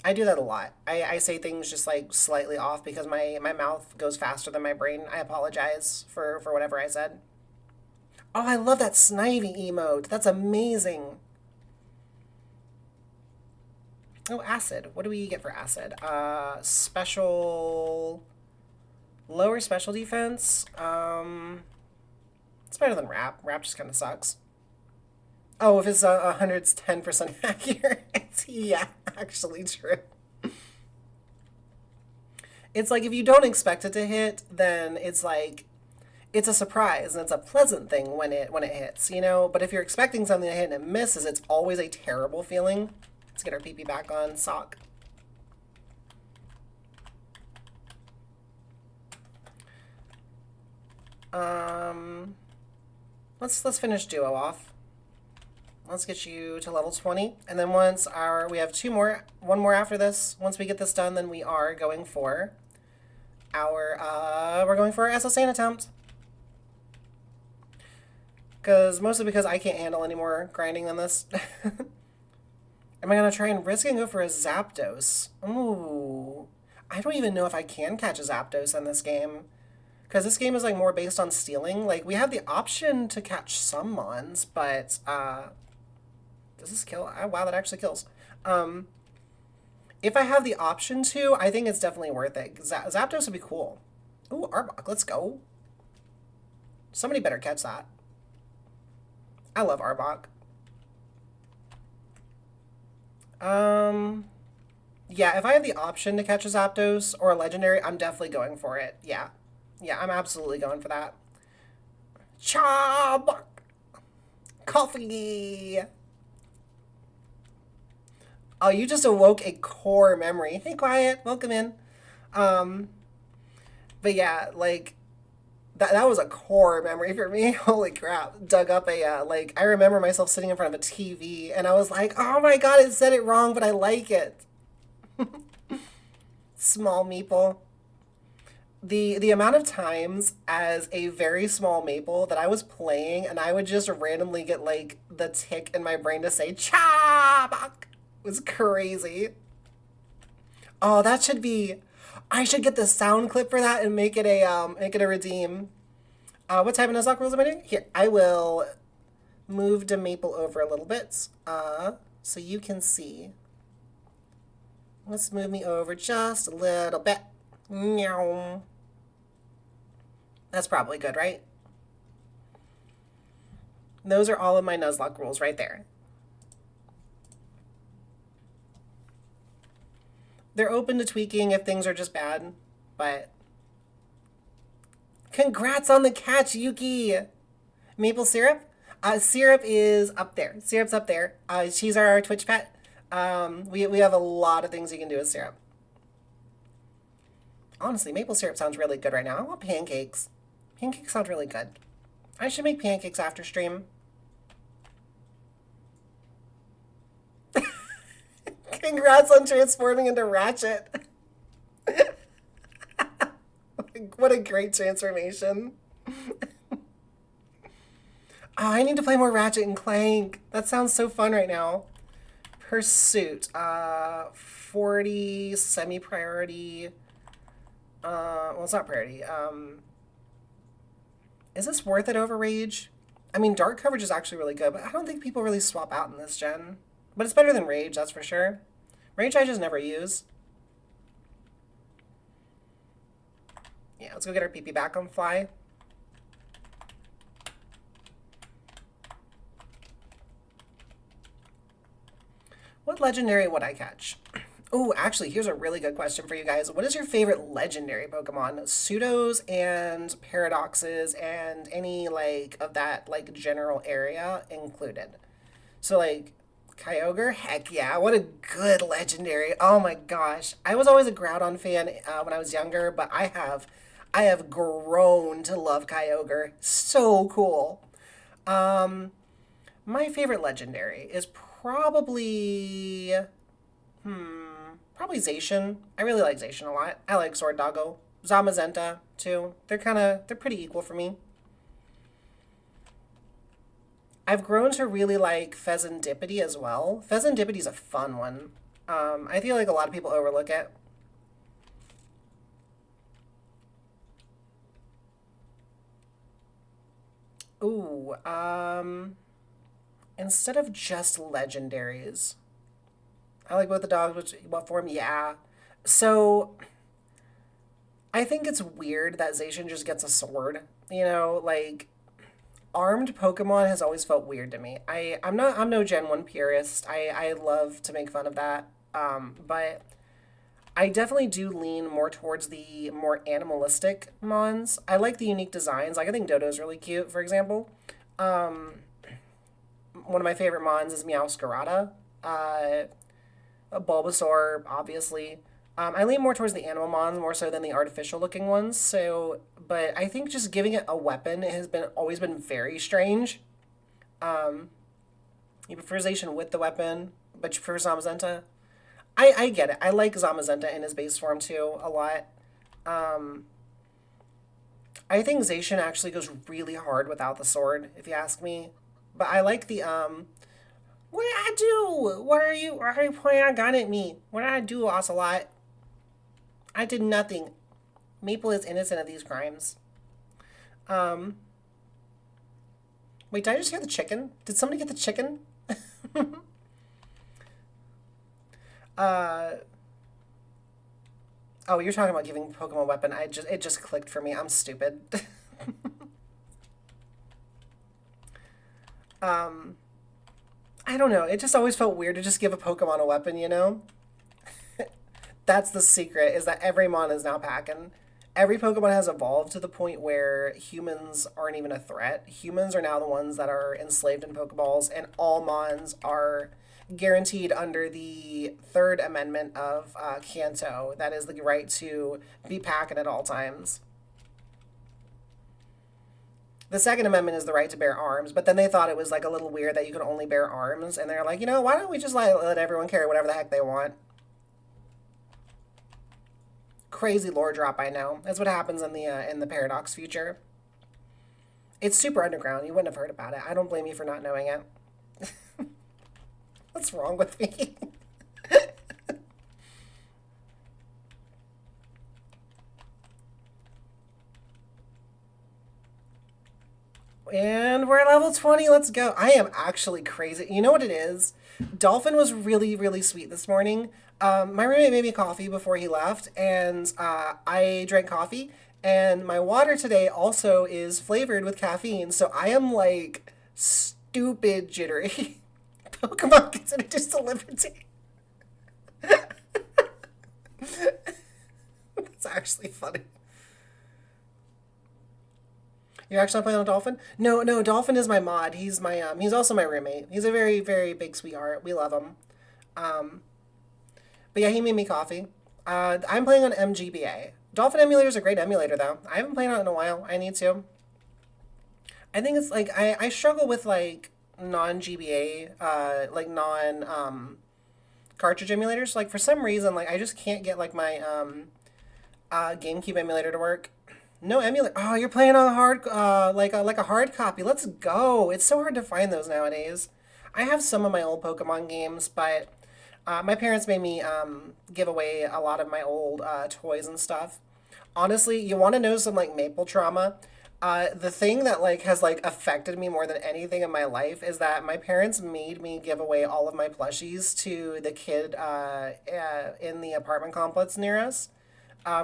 I do that a lot. I say things just like slightly off because my mouth goes faster than my brain. I apologize for whatever I said. Oh, I love that Snivy emote. That's amazing. Oh, acid. What do we get for acid? Special... Lower special defense. It's better than rap. Rap just kind of sucks. Oh, if it's 100, it's 10% accurate. Yeah, actually true. It's like if you don't expect it to hit, then it's like it's a surprise and it's a pleasant thing when it hits, you know? But if you're expecting something to hit and it misses, it's always a terrible feeling. Let's get our PP back on. Sock. Let's finish duo off. Let's get you to level 20. And then once we have one more after this. Once we get this done, then we are going for we're going for our SSN attempt. Mostly because I can't handle any more grinding than this. Am I going to try and risk and go for a Zapdos? Ooh. I don't even know if I can catch a Zapdos in this game. Because this game is like more based on stealing. Like, we have the option to catch some Mons, but, does this kill? Oh, wow, that actually kills. If I have the option to, I think it's definitely worth it. Zapdos would be cool. Ooh, Arbok, let's go. Somebody better catch that. I love Arbok. Yeah, if I have the option to catch a Zapdos or a Legendary, I'm definitely going for it. Yeah. Yeah, I'm absolutely going for that. Chop! Coffee! Oh, you just awoke a core memory. Hey, Quiet, welcome in. But yeah, like, that was a core memory for me. Holy crap. Dug up I remember myself sitting in front of a TV, and I was like, oh my god, it said it wrong, but I like it. Small meeple. The amount of times as a very small maple that I was playing and I would just randomly get like the tick in my brain to say Chabak was crazy. Oh, that should be. I should get the sound clip for that and make it a redeem. What type of Nuzlocke rules am I doing? Here, I will move the maple over a little bit, so you can see. Let's move me over just a little bit. Meow. That's probably good, right? Those are all of my Nuzlocke rules right there. They're open to tweaking if things are just bad, but... Congrats on the catch, Yuki! Maple syrup? Syrup is up there. Syrup's up there. She's our Twitch pet. We have a lot of things you can do with syrup. Honestly, maple syrup sounds really good right now. I want pancakes. Pancakes sound really good. I should make pancakes after stream. Congrats on transforming into Ratchet. What a great transformation. Oh, I need to play more Ratchet and Clank. That sounds so fun right now. Pursuit. 40, semi-priority. Well, it's not priority. Is this worth it over Rage? I mean, dark coverage is actually really good, but I don't think people really swap out in this gen. But it's better than Rage, that's for sure. Rage I just never use. Yeah, let's go get our PP back on fly. What legendary would I catch? Oh, actually, here's a really good question for you guys. What is your favorite legendary Pokemon? Pseudos and Paradoxes and any, like, of that, like, general area included. So, like, Kyogre? Heck yeah. What a good legendary. Oh my gosh. I was always a Groudon fan when I was younger, but I have grown to love Kyogre. So cool. My favorite legendary is probably... Probably Zacian. I really like Zacian a lot. I like Sword Doggo. Zamazenta, too. They're pretty equal for me. I've grown to really like Pheasantipity as well. Pheasantipity's a fun one. I feel like a lot of people overlook it. Ooh, instead of just legendaries, I like both the dogs. What form? Yeah. So I think it's weird that Zacian just gets a sword. You know, like armed Pokemon has always felt weird to me. I'm no Gen 1 purist. I love to make fun of that. But I definitely do lean more towards the more animalistic Mons. I like the unique designs. Like I think Dodo's really cute, for example. Um, One of my favorite Mons is Meowscarada. Uh, a Bulbasaur, obviously. I lean more towards the animal mons more so than the artificial looking ones. So, but I think just giving it a weapon has been always been very strange. Um, you prefer Zacian with the weapon, but you prefer Zamazenta. I get it. I like Zamazenta in his base form too a lot. Um, I think Zacian actually goes really hard without the sword, if you ask me. But I like the What did I do? Why are you pointing a gun at me? What did I do, Ocelot? I did nothing. Maple is innocent of these crimes. Um, Wait, did I just hear the chicken? Did somebody get the chicken? uh, oh, you're talking about giving Pokemon a weapon. It just clicked for me. I'm stupid. um, I don't know. It just always felt weird to just give a Pokemon a weapon, you know? That's the secret, is that every mon is now packing. Every Pokemon has evolved to the point where humans aren't even a threat. Humans are now the ones that are enslaved in Pokeballs, and all Mons are guaranteed under the Third Amendment of Kanto. That is the right to be packing at all times. The Second Amendment is the right to bear arms, but then they thought it was like a little weird that you could only bear arms, and they're like, you know, why don't we just let everyone carry whatever the heck they want? Crazy lore drop, I know. That's what happens in the Paradox future. It's super underground. You wouldn't have heard about it. I don't blame you for not knowing it. What's wrong with me? And we're at level 20. Let's go. I am actually crazy. You know what it is? Dolphin was really, really sweet this morning. My roommate made me coffee before he left, and I drank coffee. And my water today also is flavored with caffeine, so I am like stupid jittery. Pokemon gets introduced to Liberty. It's actually funny. You're actually playing on Dolphin? No, no, Dolphin is my mod. He's also my roommate. He's a very, very big sweetheart. We love him. Um, but yeah, he made me coffee. I'm playing on MGBA. Dolphin emulator is a great emulator though. I haven't played on it in a while. I need to. I think it's like I struggle with like non GBA, like non cartridge emulators. Like for some reason, like I just can't get like my GameCube emulator to work. No emulator. Oh, you're playing on hard, like a hard copy. Let's go. It's so hard to find those nowadays. I have some of my old Pokemon games, but my parents made me give away a lot of my old toys and stuff. Honestly, you want to know some like maple trauma? The thing that like has like affected me more than anything in my life is that my parents made me give away all of my plushies to the kid in the apartment complex near us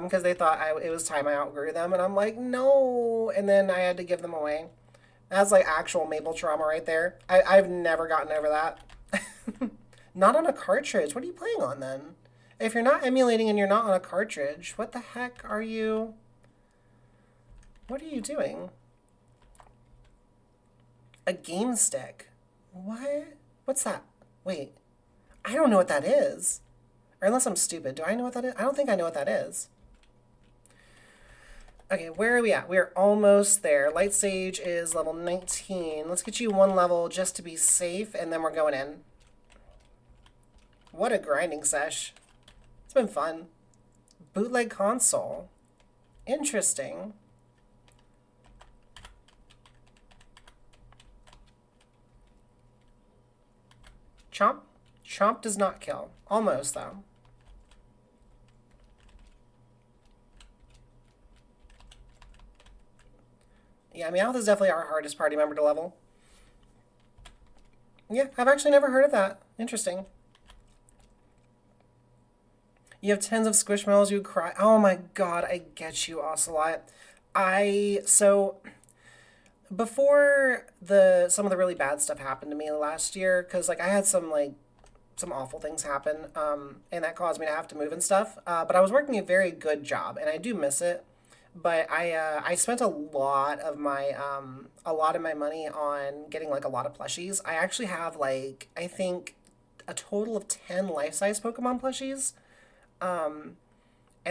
because they thought it was time I outgrew them, and I'm like, no, and then I had to give them away. That's like actual maple trauma right there. I've never gotten over that. Not on a cartridge. What are you playing on then? If you're not emulating and you're not on a cartridge, what the heck are you? What are you doing? A game stick? What? What's that? Wait, I don't know what that is. Or unless I'm stupid. Do I know what that is? I don't think I know what that is. Okay, where are we at? We're almost there. Light Sage is level 19. Let's get you one level just to be safe, and then we're going in. What a grinding sesh. It's been fun. Bootleg console. Interesting. Chomp? Chomp does not kill. Almost, though. Yeah, Meowth is definitely our hardest party member to level. Yeah, I've actually never heard of that. Interesting. You have tens of squishmallows, you cry. Oh my god, I get you, Ocelot. So before some of the really bad stuff happened to me last year, because like I had some awful things happen, and that caused me to have to move and stuff. But I was working a very good job, and I do miss it. But I spent a lot of my money on getting like a lot of plushies. I actually have like I think a total of 10 life size Pokemon plushies, and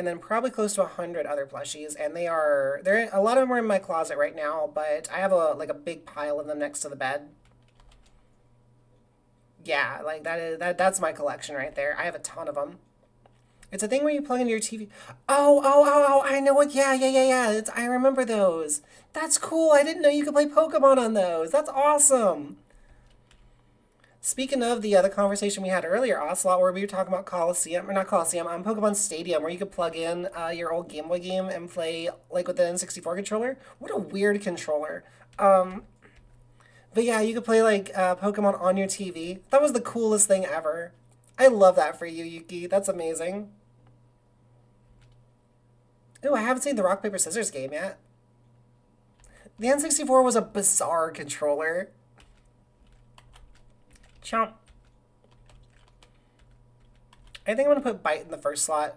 then probably close to 100 other plushies. And they're a lot of them are in my closet right now, but I have a big pile of them next to the bed. Yeah, like that's my collection right there. I have a ton of them. It's a thing where you plug into your TV. Oh, I know what. Yeah. I remember those. That's cool. I didn't know you could play Pokemon on those. That's awesome. Speaking of the other conversation we had earlier, Ocelot, where we were talking about Coliseum, or not Coliseum, Pokemon Stadium, where you could plug in your old Game Boy game and play like with the N64 controller. What a weird controller. But yeah, you could play like Pokemon on your TV. That was the coolest thing ever. I love that for you, Yuki. That's amazing. Ooh, I haven't seen the rock, paper, scissors game yet. The N64 was a bizarre controller. Chomp. I think I'm going to put Bite in the first slot.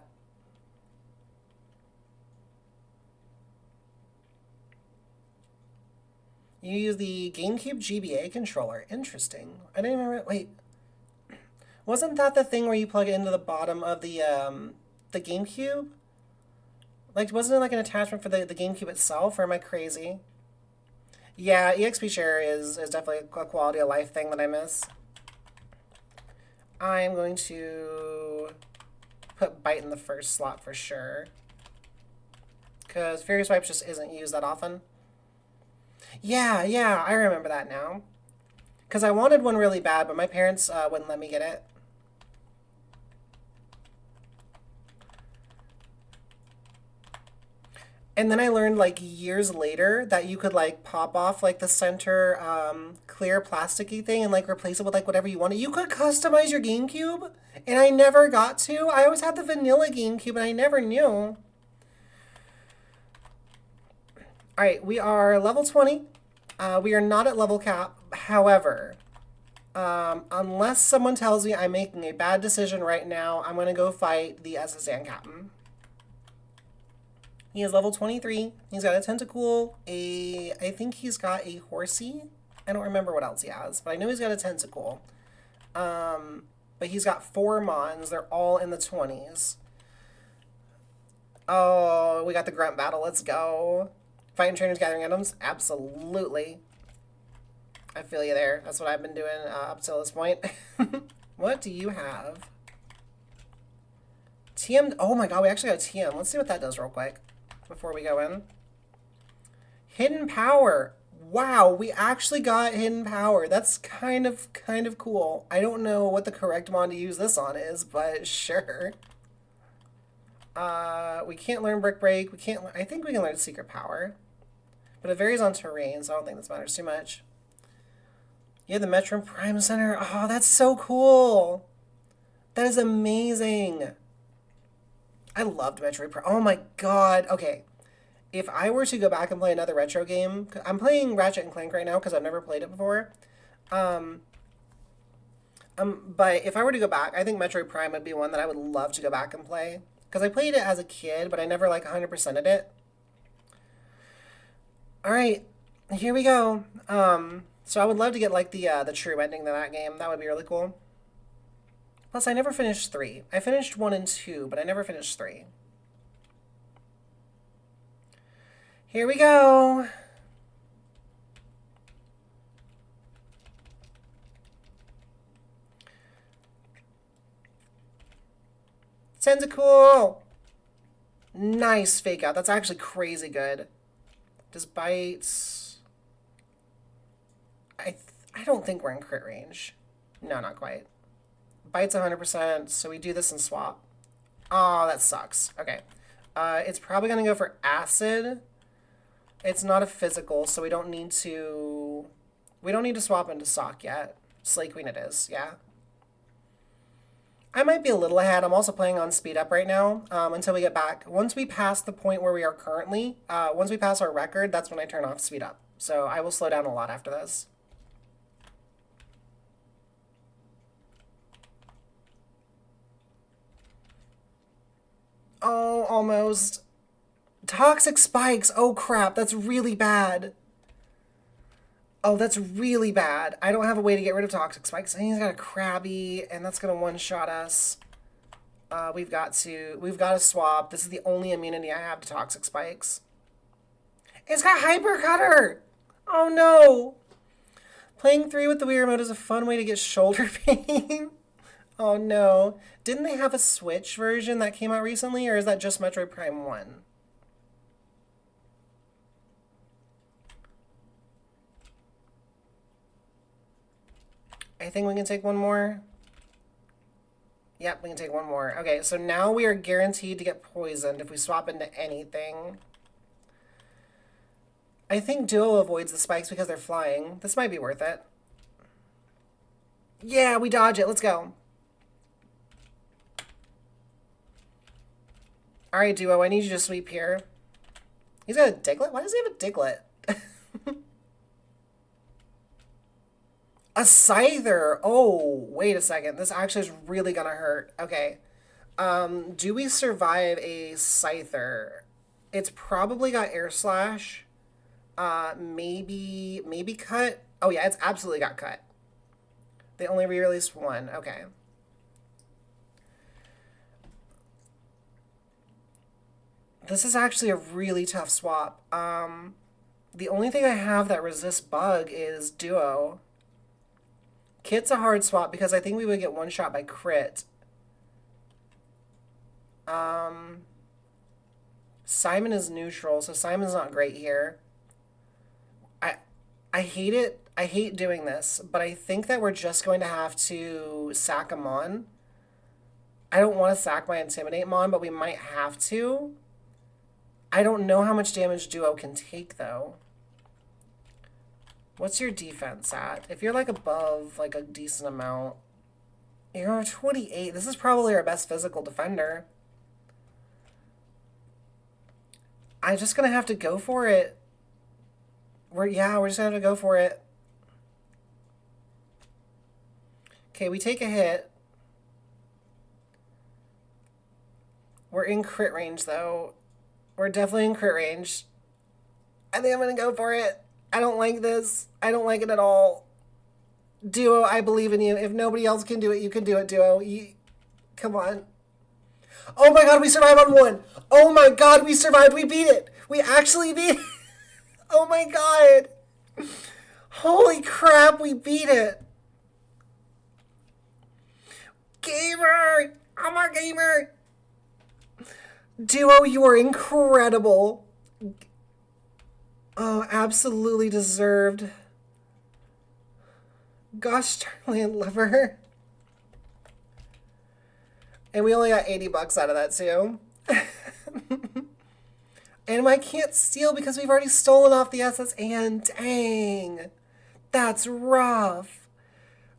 You use the GameCube GBA controller. Interesting. I didn't remember. Wait. Wasn't that the thing where you plug it into the bottom of the GameCube? Like, wasn't it like an attachment for the GameCube itself, or am I crazy? Yeah, EXP share is definitely a quality of life thing that I miss. I am going to put Bite in the first slot for sure. Because Furious Wipes just isn't used that often. Yeah, I remember that now. Because I wanted one really bad, but my parents wouldn't let me get it. And then I learned like years later that you could like pop off like the center clear plasticky thing and like replace it with like whatever you wanted. You could customize your GameCube, and I never got to. I always had the vanilla GameCube, and I never knew. All right, we are level 20. We are not at level cap. However, unless someone tells me I'm making a bad decision right now, I'm going to go fight the Sand Captain. He is level 23. He's got a Tentacool, I think he's got a Horsey. I don't remember what else he has, but I know he's got a Tentacool. But he's got 4 Mons. They're all in the 20s. Oh, we got the Grunt Battle. Let's go. Fighting trainers, gathering items? Absolutely. I feel you there. That's what I've been doing up till this point. What do you have? TM. Oh my god, we actually got a TM. Let's see what that does real quick before we go in. Hidden Power. Wow, we actually got Hidden Power. That's kind of cool. I don't know what the correct mon to use this on is, but sure. We can't learn Brick Break. We can't. I think we can learn Secret Power, but it varies on terrain, so I don't think this matters too much. You have the Metro Prime Center. Oh, that's so cool. That is amazing. I loved Metroid Prime. Oh my god. Okay. If I were to go back and play another retro game, I'm playing Ratchet and Clank right now because I've never played it before. But if I were to go back, I think Metroid Prime would be one that I would love to go back and play. Because I played it as a kid, but I never like 100%ed it. Alright, here we go. So I would love to get like the true ending to that game. That would be really cool. Plus, I never finished 3. I finished 1 and 2, but I never finished 3. Here we go. Tentacool! Nice fake out. That's actually crazy good. Does bites... I don't think we're in crit range. No, not quite. Bites 100%, so we do this and swap. Oh, that sucks. Okay. It's probably going to go for acid. It's not a physical, so we don't need to... We don't need to swap into Sock yet. Slay Queen it is, yeah? I might be a little ahead. I'm also playing on speed up right now until we get back. Once we pass the point where we are currently, once we pass our record, that's when I turn off speed up. So I will slow down a lot after this. Oh, almost. Toxic spikes. Oh, crap. That's really bad. Oh, that's really bad. I don't have a way to get rid of toxic spikes. And he's got a Krabby, and that's going to one-shot us. We've got to swap. This is the only immunity I have to toxic spikes. It's got Hyper Cutter! Oh, no. Playing 3 with the Wii Remote is a fun way to get shoulder pain. Oh, no. Didn't they have a Switch version that came out recently, or is that just Metroid Prime 1? I think we can take one more. Yep, we can take one more. Okay, so now we are guaranteed to get poisoned if we swap into anything. I think Duo avoids the spikes because they're flying. This might be worth it. Yeah, we dodge it. Let's go. All right, Duo, I need you to sweep here. He's got a Diglett? Why does he have a Diglett? A Scyther. Oh, wait a second. This actually is really gonna hurt. Okay. Do we survive a Scyther? It's probably got Air Slash. Maybe Cut. Oh yeah, it's absolutely got Cut. They only re-released one. Okay. This is actually a really tough swap. The only thing I have that resists Bug is Duo. Kit's a hard swap because I think we would get one shot by crit. Simon is neutral, so Simon's not great here. I hate it. I hate doing this, but I think that we're just going to have to sack a Mon. I don't want to sack my Intimidate Mon, but we might have to. I don't know how much damage Duo can take, though. What's your defense at? If you're, like, above, like, a decent amount. You're 28. This is probably our best physical defender. I'm just gonna have to go for it. We're just gonna have to go for it. Okay, we take a hit. We're in crit range, though. We're definitely in crit range. I think I'm gonna go for it. I don't like this. I don't like it at all. Duo, I believe in you. If nobody else can do it, you can do it, Duo. Come on. Oh my god, we survived on one. Oh my god, we survived. We beat it. We actually beat it. Oh my god. Holy crap, we beat it. Gamer. I'm a gamer. Duo, you are incredible. Oh, absolutely deserved. Gosh, Starland Lover. And we only got $80 out of that, too. And I can't steal because we've already stolen off the SS. And dang. That's rough.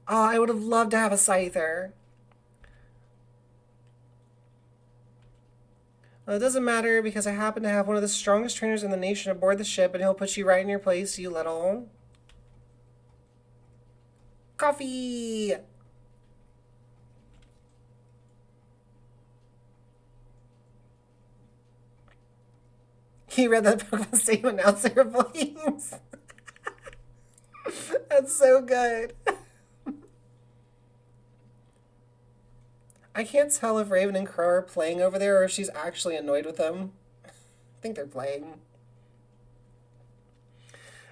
Oh, I would have loved to have a Scyther. Well, it doesn't matter because I happen to have one of the strongest trainers in the nation aboard the ship, and he'll put you right in your place, you little... Coffee! He read that Pokemon Stadium announcer, please. That's so good. I can't tell if Raven and Crow are playing over there or if she's actually annoyed with them. I think they're playing.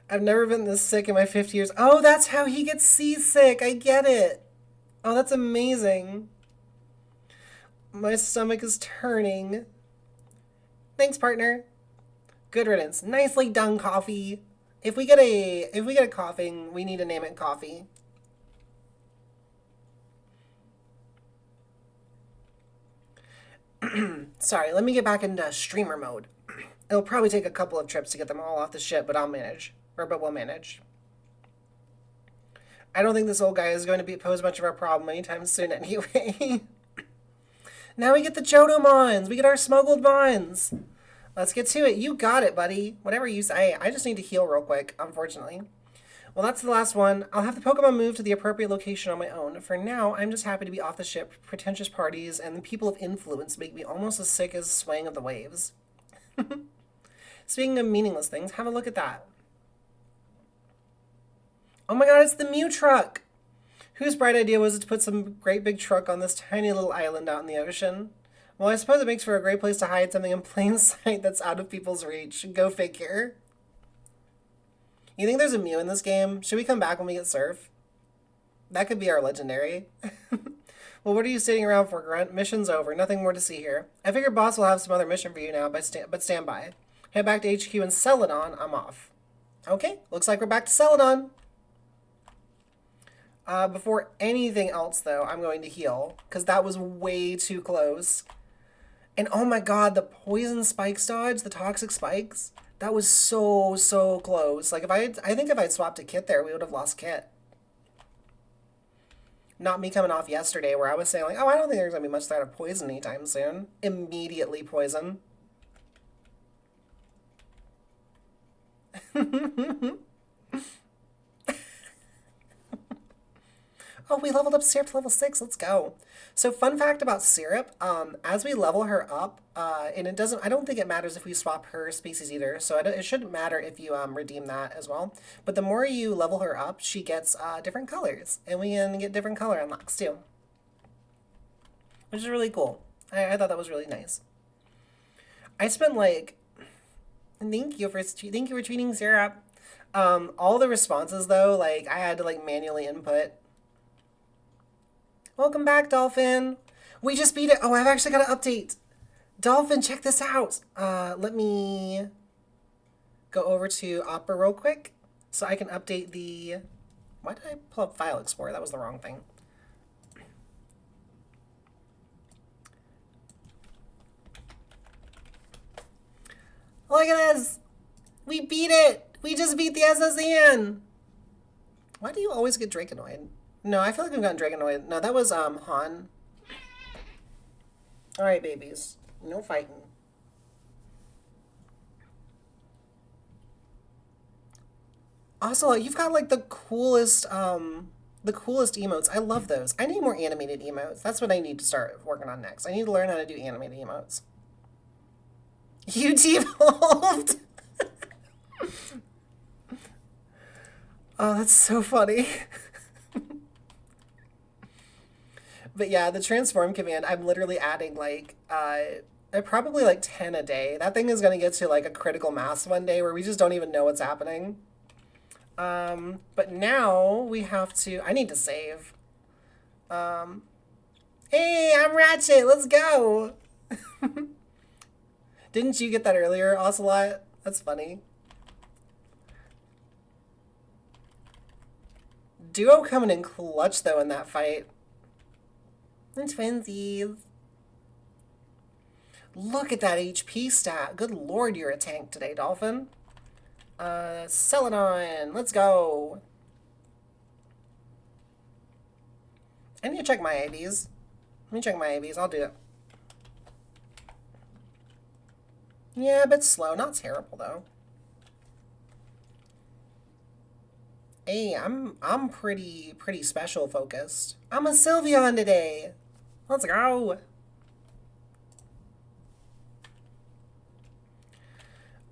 I've never been this sick in my 50 years. Oh, that's how he gets seasick. I get it. Oh, that's amazing. My stomach is turning. Thanks, partner. Good riddance. Nicely done, Coffee. If we get a coughing, we need to name it Coffee. Sorry, let me get back into streamer mode. It'll probably take a couple of trips to get them all off the ship, but I'll manage. But we'll manage. I don't think this old guy is going to pose much of a problem anytime soon anyway. Now we get the Johto mons. We get our smuggled mons. Let's get to it. You got it, buddy. Whatever you say. I just need to heal real quick, unfortunately. Well, that's the last one. I'll have the Pokemon move to the appropriate location on my own. For now, I'm just happy to be off the ship. Pretentious parties and the people of influence make me almost as sick as swaying of the waves. Speaking of meaningless things, have a look at that. Oh my god, it's the Mew truck! Whose bright idea was it to put some great big truck on this tiny little island out in the ocean? Well, I suppose it makes for a great place to hide something in plain sight that's out of people's reach. Go figure. You think there's a Mew in this game? Should we come back when we get Surf? That could be our legendary. Well, what are you sitting around for, Grunt? Mission's over. Nothing more to see here. I figure Boss will have some other mission for you now, but stand by. Head back to HQ and Celadon. I'm off. Okay, looks like we're back to Celadon. Before anything else, though, I'm going to heal, because that was way too close. And oh my god, the poison spikes dodge, the toxic spikes, that was so, so close. Like, I think if I'd swapped a Kit there, we would have lost Kit. Not me coming off yesterday where I was saying, like, oh, I don't think there's going to be much threat of poison anytime soon. Immediately poison. Oh, we leveled up Syrup to level 6. Let's go. So fun fact about Syrup, as we level her up, and I don't think it matters if we swap her species either, so it shouldn't matter if you redeem that as well. But the more you level her up, she gets different colors, and we can get different color unlocks too. Which is really cool. I thought that was really nice. I spent like, thank you for tweeting Syrup. All the responses though, like I had to like manually input. Welcome back, Dolphin. We just beat it. Oh, I've actually got an update. Dolphin, check this out. Let me go over to Opera real quick so I can update the... Why did I pull up File Explorer? That was the wrong thing. Look at this. We beat it. We just beat the SSN. Why do you always get Draconoid? No, I feel like we've gotten Dragonoid. No, that was Han. Alright, babies. No fighting. Also, you've got like the coolest emotes. I love those. I need more animated emotes. That's what I need to start working on next. I need to learn how to do animated emotes. You devolved! Oh, that's so funny. But yeah, the transform command, I'm literally adding like, probably like 10 a day. That thing is going to get to like a critical mass one day where we just don't even know what's happening. But now we have to, I need to save. Hey, I'm Ratchet, let's go. Didn't you get that earlier, Ocelot? That's funny. Duo coming in clutch though in that fight. And twinsies. Look at that HP stat. Good lord, you're a tank today, Dolphin. Celadon, let's go. I need to check my ABs. Let me check my ABs, I'll do it. Yeah, a bit slow, not terrible though. Hey, I'm pretty special focused. I'm a Sylveon today. Let's go.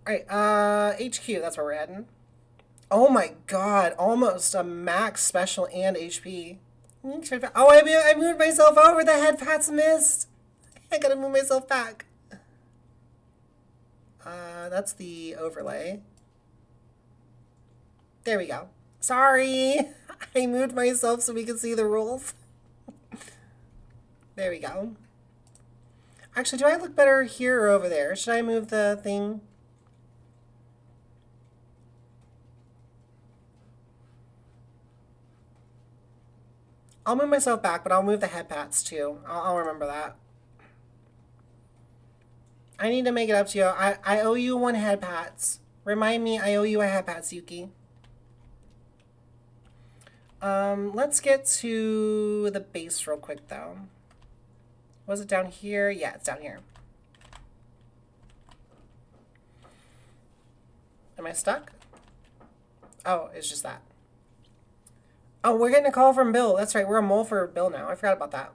Alright, HQ, that's where we're heading. Oh my god, almost a max special and HP. Oh, I moved myself over, the head pats missed. I gotta move myself back. That's the overlay. There we go. Sorry, I moved myself so we could see the rules. There we go. Actually, do I look better here or over there? Should I move the thing? I'll move myself back, but I'll move the head pats too. I'll remember that. I need to make it up to you. I owe you one head pats. Remind me, I owe you a head pats, Yuki. Let's get to the base real quick though. Was it down here? Yeah, it's down here. Am I stuck? Oh, it's just that. Oh, we're getting a call from Bill. That's right, we're a mole for Bill now. I forgot about that.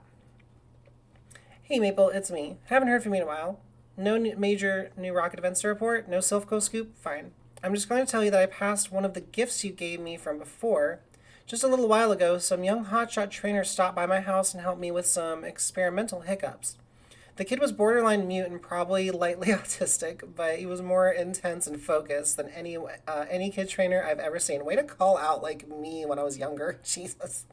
Hey, Maple, it's me. Haven't heard from you in a while. No major new rocket events to report? No Silphco scoop? Fine. I'm just going to tell you that I passed one of the gifts you gave me from before. Just a little while ago, some young hotshot trainer stopped by my house and helped me with some experimental hiccups. The kid was borderline mute and probably lightly autistic, but he was more intense and focused than any kid trainer I've ever seen. Way to call out like me when I was younger. Jesus.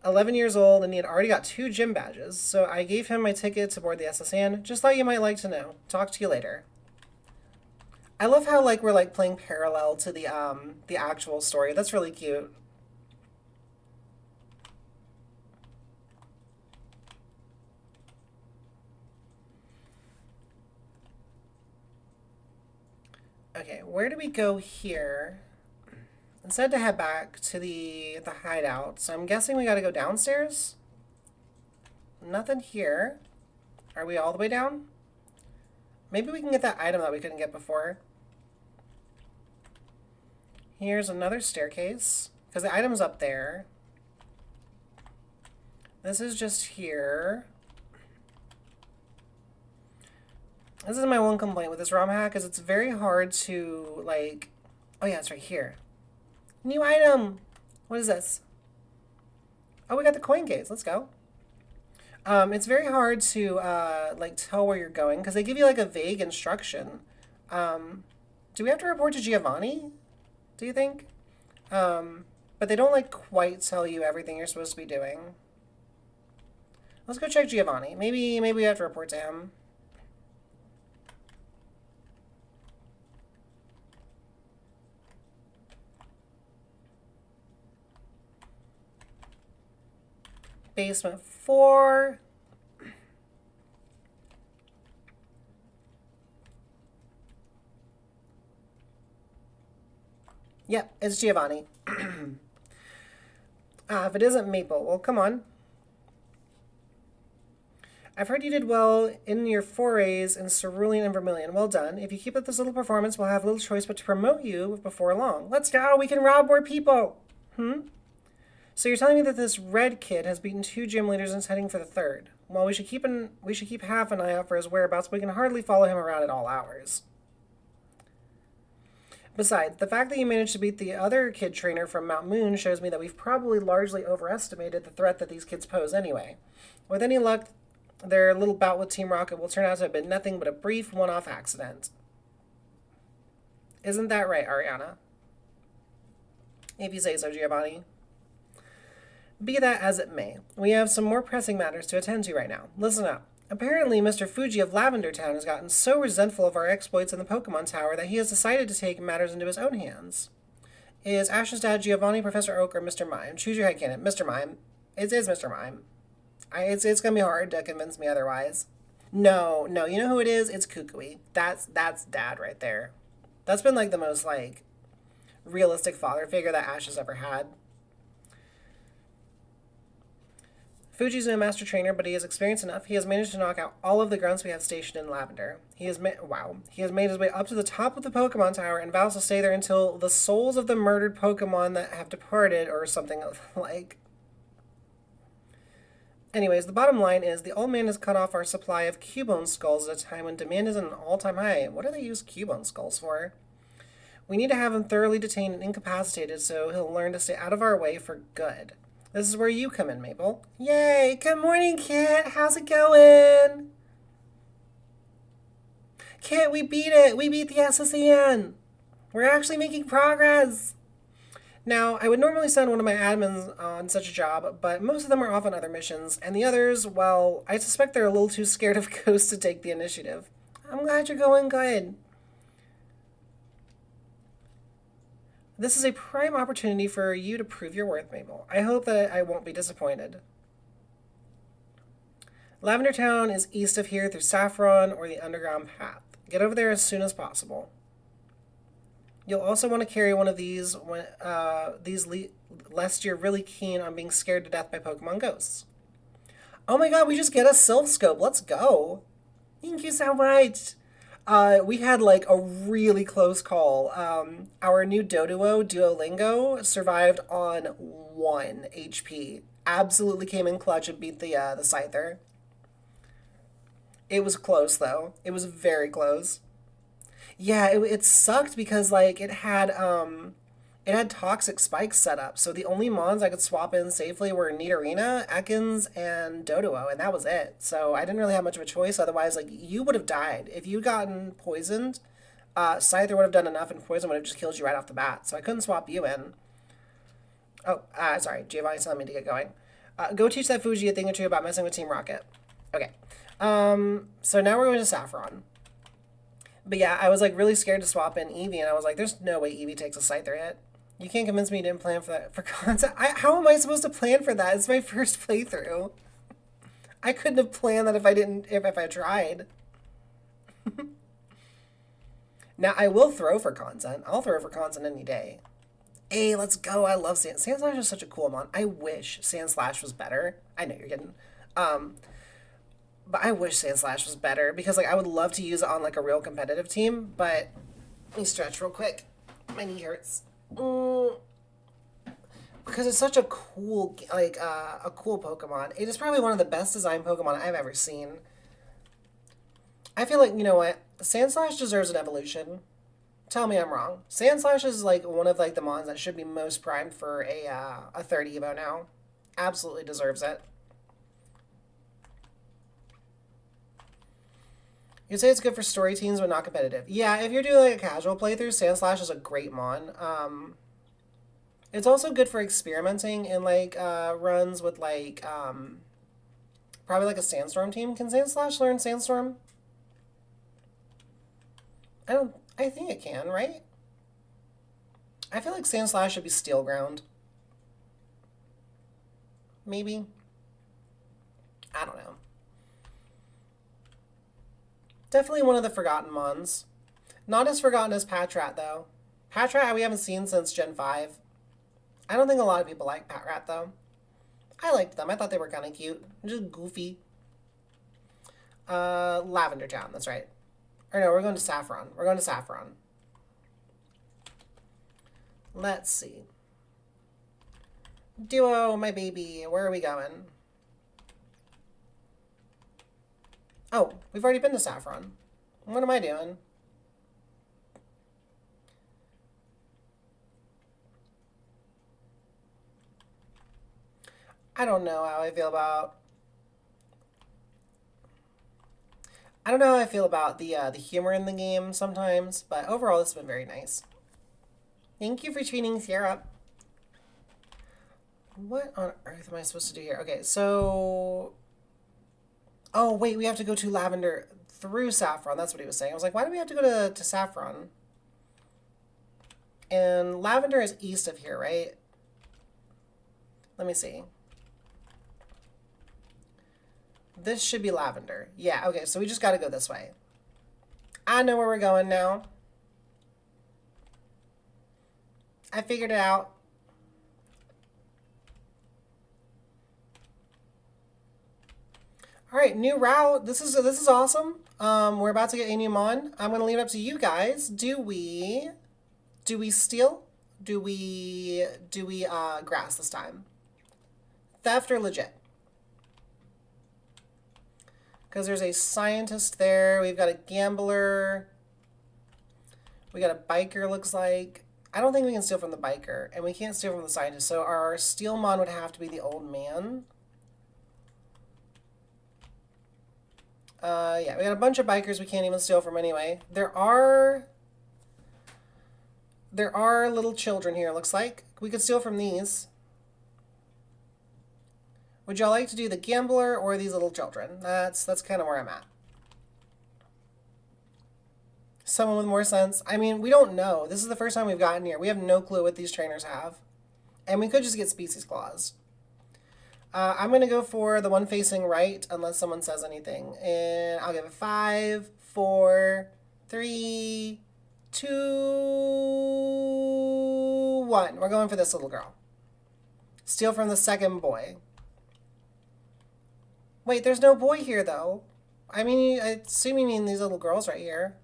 11 years old, and he had already got 2 gym badges, so I gave him my ticket to board the SSN. Just thought you might like to know. Talk to you later. I love how like we're like playing parallel to the actual story. That's really cute. Okay, where do we go here? Instead to head back to the hideout. So I'm guessing we got to go downstairs. Nothing here. Are we all the way down? Maybe we can get that item that we couldn't get before. Here's another staircase, because the item's up there. This is just here. This is my one complaint with this ROM hack, is it's very hard to, like... Oh yeah, it's right here. New item! What is this? Oh, we got the coin case. Let's go. It's very hard to, like, tell where you're going, because they give you, like, a vague instruction. Do we have to report to Giovanni? Do you think? But they don't, like, quite tell you everything you're supposed to be doing. Let's go check Giovanni. Maybe we have to report to him. Basement 4. Yep, it's Giovanni. If it isn't Maple, well, come on. I've heard you did well in your forays in Cerulean and Vermilion. Well done. If you keep up this little performance, we'll have little choice but to promote you before long. Let's go! We can rob more people! So you're telling me that this red kid has beaten 2 gym leaders and is heading for the 3rd. Well, we should keep half an eye out for his whereabouts, but we can hardly follow him around at all hours. Besides, the fact that you managed to beat the other kid trainer from Mount Moon shows me that we've probably largely overestimated the threat that these kids pose anyway. With any luck, their little bout with Team Rocket will turn out to have been nothing but a brief one-off accident. Isn't that right, Ariana? If you say so, Giovanni. Be that as it may, we have some more pressing matters to attend to right now. Listen up. Apparently, Mr. Fuji of Lavender Town has gotten so resentful of our exploits in the Pokemon Tower that he has decided to take matters into his own hands. Is Ash's dad Giovanni, Professor Oak, or Mr. Mime? Choose your headcanon. Mr. Mime. It is Mr. Mime. It's going to be hard to convince me otherwise. No, you know who it is? It's Kukui. That's dad right there. That's been like the most like realistic father figure that Ash has ever had. Fuji's no master trainer, but he is experienced enough. He has managed to knock out all of the grunts we have stationed in Lavender. He has made his way up to the top of the Pokemon Tower and vows to stay there until the souls of the murdered Pokemon that have departed, or something like. Anyways, the bottom line is the old man has cut off our supply of Cubone skulls at a time when demand is at an all-time high. What do they use Cubone skulls for? We need to have him thoroughly detained and incapacitated so he'll learn to stay out of our way for good. This is where you come in, Maple. Yay! Good morning, Kit! How's it going? Kit, we beat it! We beat the SSN! We're actually making progress! Now, I would normally send one of my admins on such a job, but most of them are off on other missions, and the others, well, I suspect they're a little too scared of Ghost to take the initiative. I'm glad you're going good. This is a prime opportunity for you to prove your worth, Mabel. I hope that I won't be disappointed. Lavender Town is east of here through Saffron or the Underground Path. Get over there as soon as possible. You'll also want to carry one of these lest you're really keen on being scared to death by Pokemon ghosts. Oh my god, we just get a Sylph Scope. Let's go. Thank you so much. We had like a really close call. Our new Doduo Duolingo survived on 1 HP. Absolutely came in clutch and beat the Scyther. It was close though. It was very close. Yeah, it sucked because like it had toxic spikes set up. So the only mons I could swap in safely were Nidorina, Ekans, and Doduo, and that was it. So I didn't really have much of a choice. Otherwise, like you would have died if you'd gotten poisoned. Scyther would have done enough, and poison would have just killed you right off the bat. So I couldn't swap you in. Oh, sorry, Giovanni's telling me to get going. Go teach that Fuji a thing or two about messing with Team Rocket. Okay. So now we're going to Saffron. But yeah, I was like really scared to swap in Eevee, and I was like, there's no way Eevee takes a Scyther hit. You can't convince me you didn't plan for that for content. How am I supposed to plan for that? It's my first playthrough. I couldn't have planned that if I tried. Now I will throw for content. I'll throw for content any day. Hey, let's go. I love Sandslash is such a cool mon. I wish Sandslash was better. I know you're kidding. But I wish Sandslash was better because like I would love to use it on like a real competitive team, but let me stretch real quick. My knee hurts. Because it's such a cool a cool Pokemon. It is probably one of the best designed Pokemon I've ever seen. I feel like, you know what? Sandslash deserves an evolution. Tell me I'm wrong. Sandslash is like one of like the mons that should be most primed for a third Evo now. Absolutely deserves it. You'd say it's good for story teams, but not competitive. Yeah, if you're doing like a casual playthrough, Sandslash is a great mon. It's also good for experimenting in like runs with like probably like a Sandstorm team. Can Sandslash learn Sandstorm? I think it can, right? I feel like Sandslash should be Steel Ground. Maybe. I don't know. Definitely one of the forgotten mons. Not as forgotten as Patrat, though. Patrat we haven't seen since Gen 5. I don't think a lot of people like Patrat, though. I liked them. I thought they were kind of cute. Just goofy. Lavender Town, that's right. Or no, we're going to Saffron. We're going to Saffron. Let's see. Duo, my baby. Where are we going? Oh, we've already been to Saffron. What am I doing? I don't know how I feel about... I don't know how I feel about the humor in the game sometimes, but overall this has been very nice. Thank you for tweeting Sierra. What on earth am I supposed to do here? Okay, so... Oh, wait, we have to go to Lavender through Saffron. That's what he was saying. I was like, why do we have to go to Saffron? And Lavender is east of here, right? Let me see. This should be Lavender. Yeah, okay, so we just got to go this way. I know where we're going now. I figured it out. All right, new route. This is awesome. We're about to get a new mon. I'm gonna leave it up to you guys. Do we steal? Do we grass this time? Theft or legit? Because there's a scientist there. We've got a gambler. We got a biker, looks like. I don't think we can steal from the biker, and we can't steal from the scientist. So our steal mon would have to be the old man. Yeah, we got a bunch of bikers we can't even steal from anyway. There are little children here, looks like. We could steal from these. Would y'all like to do the gambler or these little children? That's kind of where I'm at. Someone with more sense. I mean, we don't know. This is the first time we've gotten here. We have no clue what these trainers have. And we could just get species claws. I'm going to go for the one facing right, unless someone says anything. And I'll give it 5, 4, 3, 2, 1. We're going for this little girl. Steal from the second boy. Wait, there's no boy here, though. I mean, I assume you mean these little girls right here.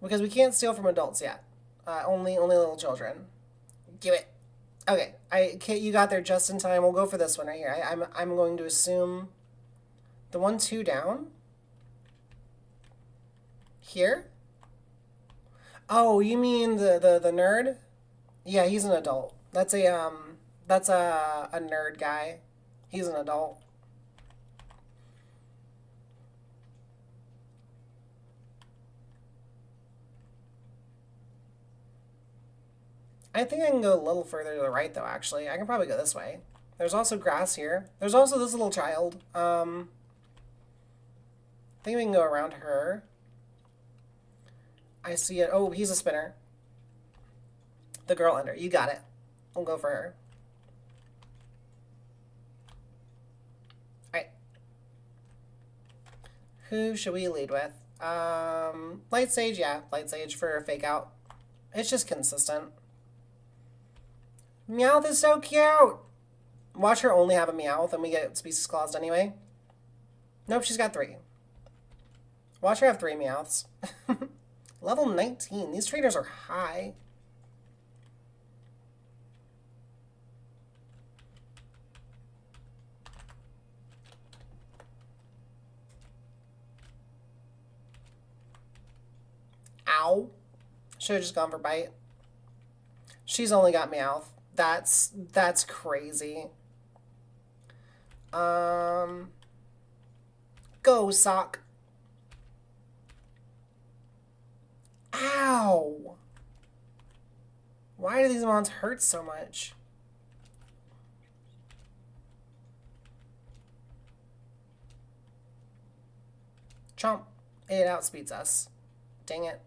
Because we can't steal from adults yet. Only little children. Give it. Okay, you got there just in time. We'll go for this one right here. I'm going to assume the 1, 2 down. Here. Oh, you mean the nerd? Yeah, he's an adult. That's a nerd guy. He's an adult. I think I can go a little further to the right, though, actually. I can probably go this way. There's also grass here. There's also this little child. I think we can go around her. I see it. Oh, he's a spinner. The girl under. You got it. We'll go for her. Alright. Who should we lead with? Light Sage, yeah. Light Sage for a fake out. It's just consistent. Meowth is so cute! Watch her only have a Meowth and we get species claused anyway. Nope, she's got 3. Watch her have 3 Meowths. Level 19. These trainers are high. Ow. Should have just gone for bite. She's only got Meowth. That's crazy. Go, Sock. Ow! Why do these mons hurt so much? Chomp. It outspeeds us. Dang it.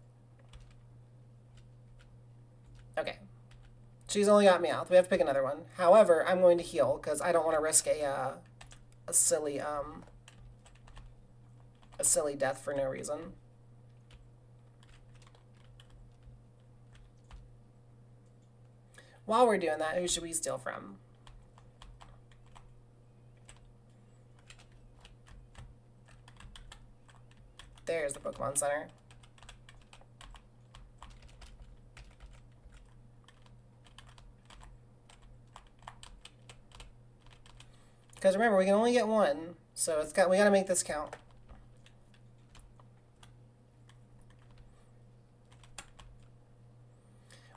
Okay. She's only got Meowth. We have to pick another one. However, I'm going to heal because I don't want to risk a silly death for no reason. While we're doing that, who should we steal from? There's the Pokemon Center. Because remember, we can only get one, so we gotta make this count.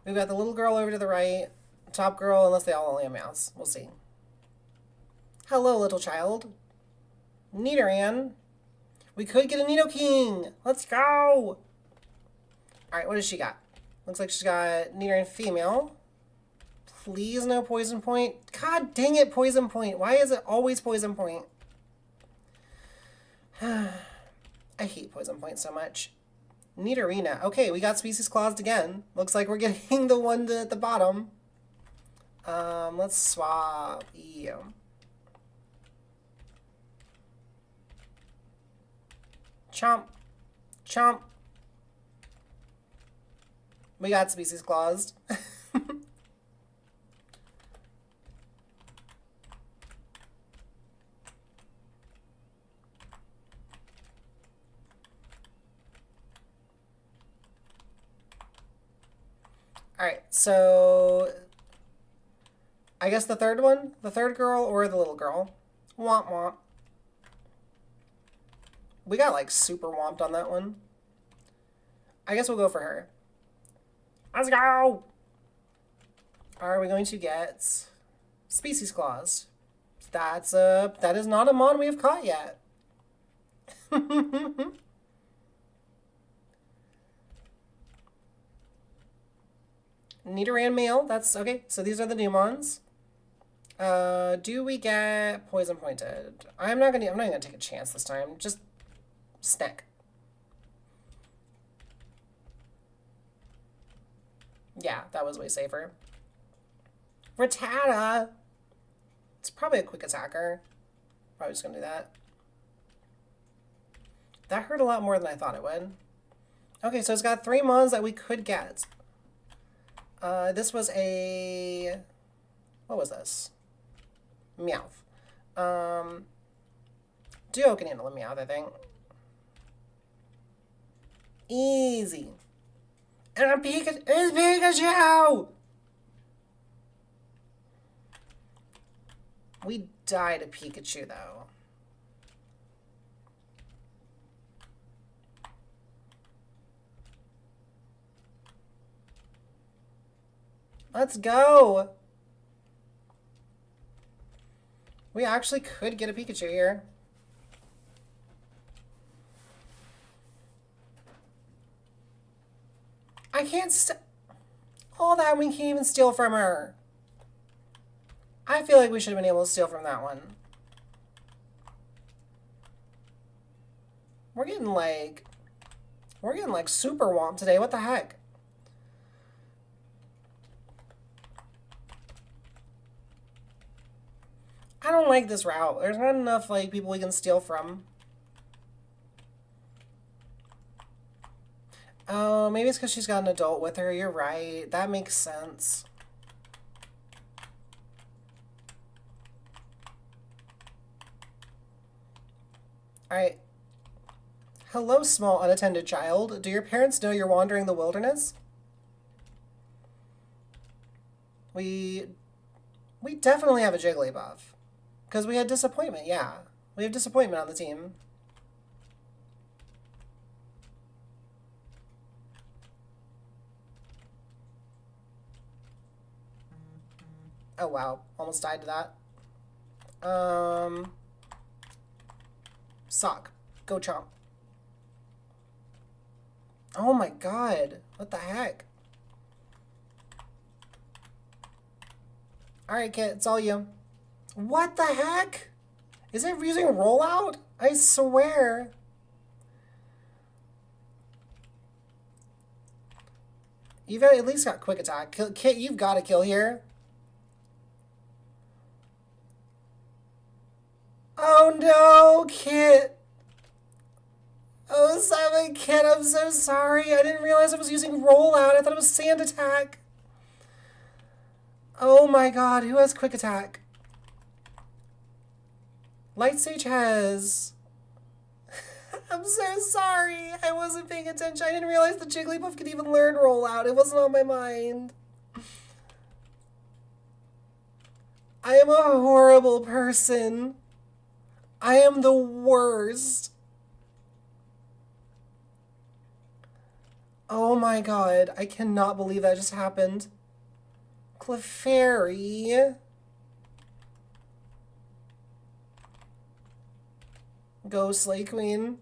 We've got the little girl over to the right, top girl, unless they all only have mouse. We'll see. Hello, little child. Nidoran. We could get a Nidoking. Let's go. All right, what does she got? Looks like she's got Nidoran female. Please no poison point. God dang it, poison point. Why is it always poison point? I hate poison point so much. Nidorina. Okay, we got species claused again. Looks like we're getting the one at the bottom. Let's swap you. Chomp. Chomp. We got species claused. Alright, so I guess the third one? The third girl or the little girl? Womp womp. We got like super womped on that one. I guess we'll go for her. Let's go! Are we going to get species clause? That is not a mon we have caught yet. Nidoran male, that's okay. So these are the new mons. Do we get poison pointed? I'm not gonna take a chance this time. Just snack. Yeah, that was way safer. Rattata! It's probably a quick attacker. Probably just gonna do that. That hurt a lot more than I thought it would. Okay, so it's got 3 mons that we could get. This was a... What was this? Meowth. Duo can handle a Meowth, I think. Easy. And a Pikachu. It's Pikachu! We died a Pikachu, though. Let's go! We actually could get a Pikachu here. I can't all that we can't even steal from her. I feel like we should have been able to steal from that one. We're getting like super womp today. What the heck? I don't like this route. There's not enough like people we can steal from. Oh, maybe it's because she's got an adult with her. You're right. That makes sense. Alright. Hello, small unattended child. Do your parents know you're wandering the wilderness? We definitely have a Jigglypuff. Because we had disappointment, yeah. We have disappointment on the team. Oh, wow. Almost died to that. Sock. Go chomp. Oh my god. What the heck? Alright, Kit. It's all you. What the heck? Is it using rollout? I swear. You've at least got quick attack. Kit, you've got to kill here. Oh no, Kit. Oh, 7, Kit, I'm so sorry. I didn't realize I was using rollout. I thought it was sand attack. Oh my god, who has quick attack? Light Sage has... I'm so sorry. I wasn't paying attention. I didn't realize the Jigglypuff could even learn rollout. It wasn't on my mind. I am a horrible person. I am the worst. Oh my god. I cannot believe that just happened. Clefairy. Go Slay Queen.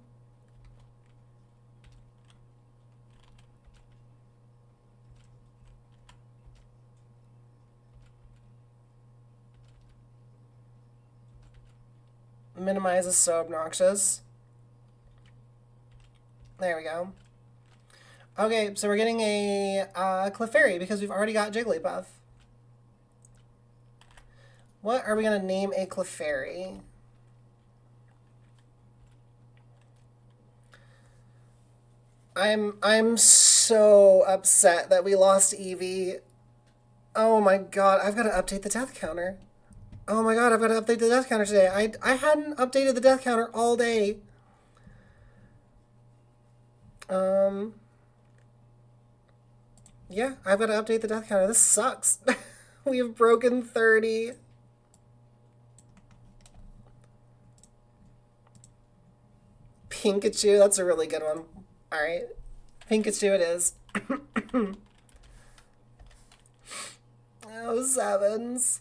Minimize is so obnoxious. There we go. Okay, so we're getting a Clefairy because we've already got Jigglypuff. What are we going to name a Clefairy? I'm so upset that we lost Eevee. Oh my god, I've got to update the death counter. Oh my god, I've got to update the death counter today. I hadn't updated the death counter all day. Yeah, I've got to update the death counter. This sucks. We have broken 30. Pikachu, that's a really good one. Alright. Pikachu it is. Oh, 7s.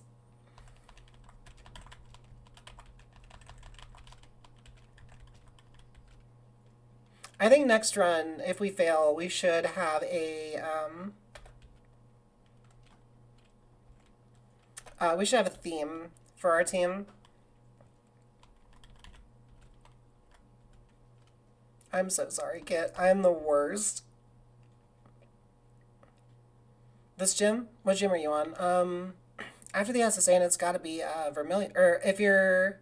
I think next run, if we fail, we should have a, we should have a theme for our team. I'm so sorry, Kit. I'm the worst. This gym? What gym are you on? After the SSA, it's gotta be, Vermilion. Or if you're...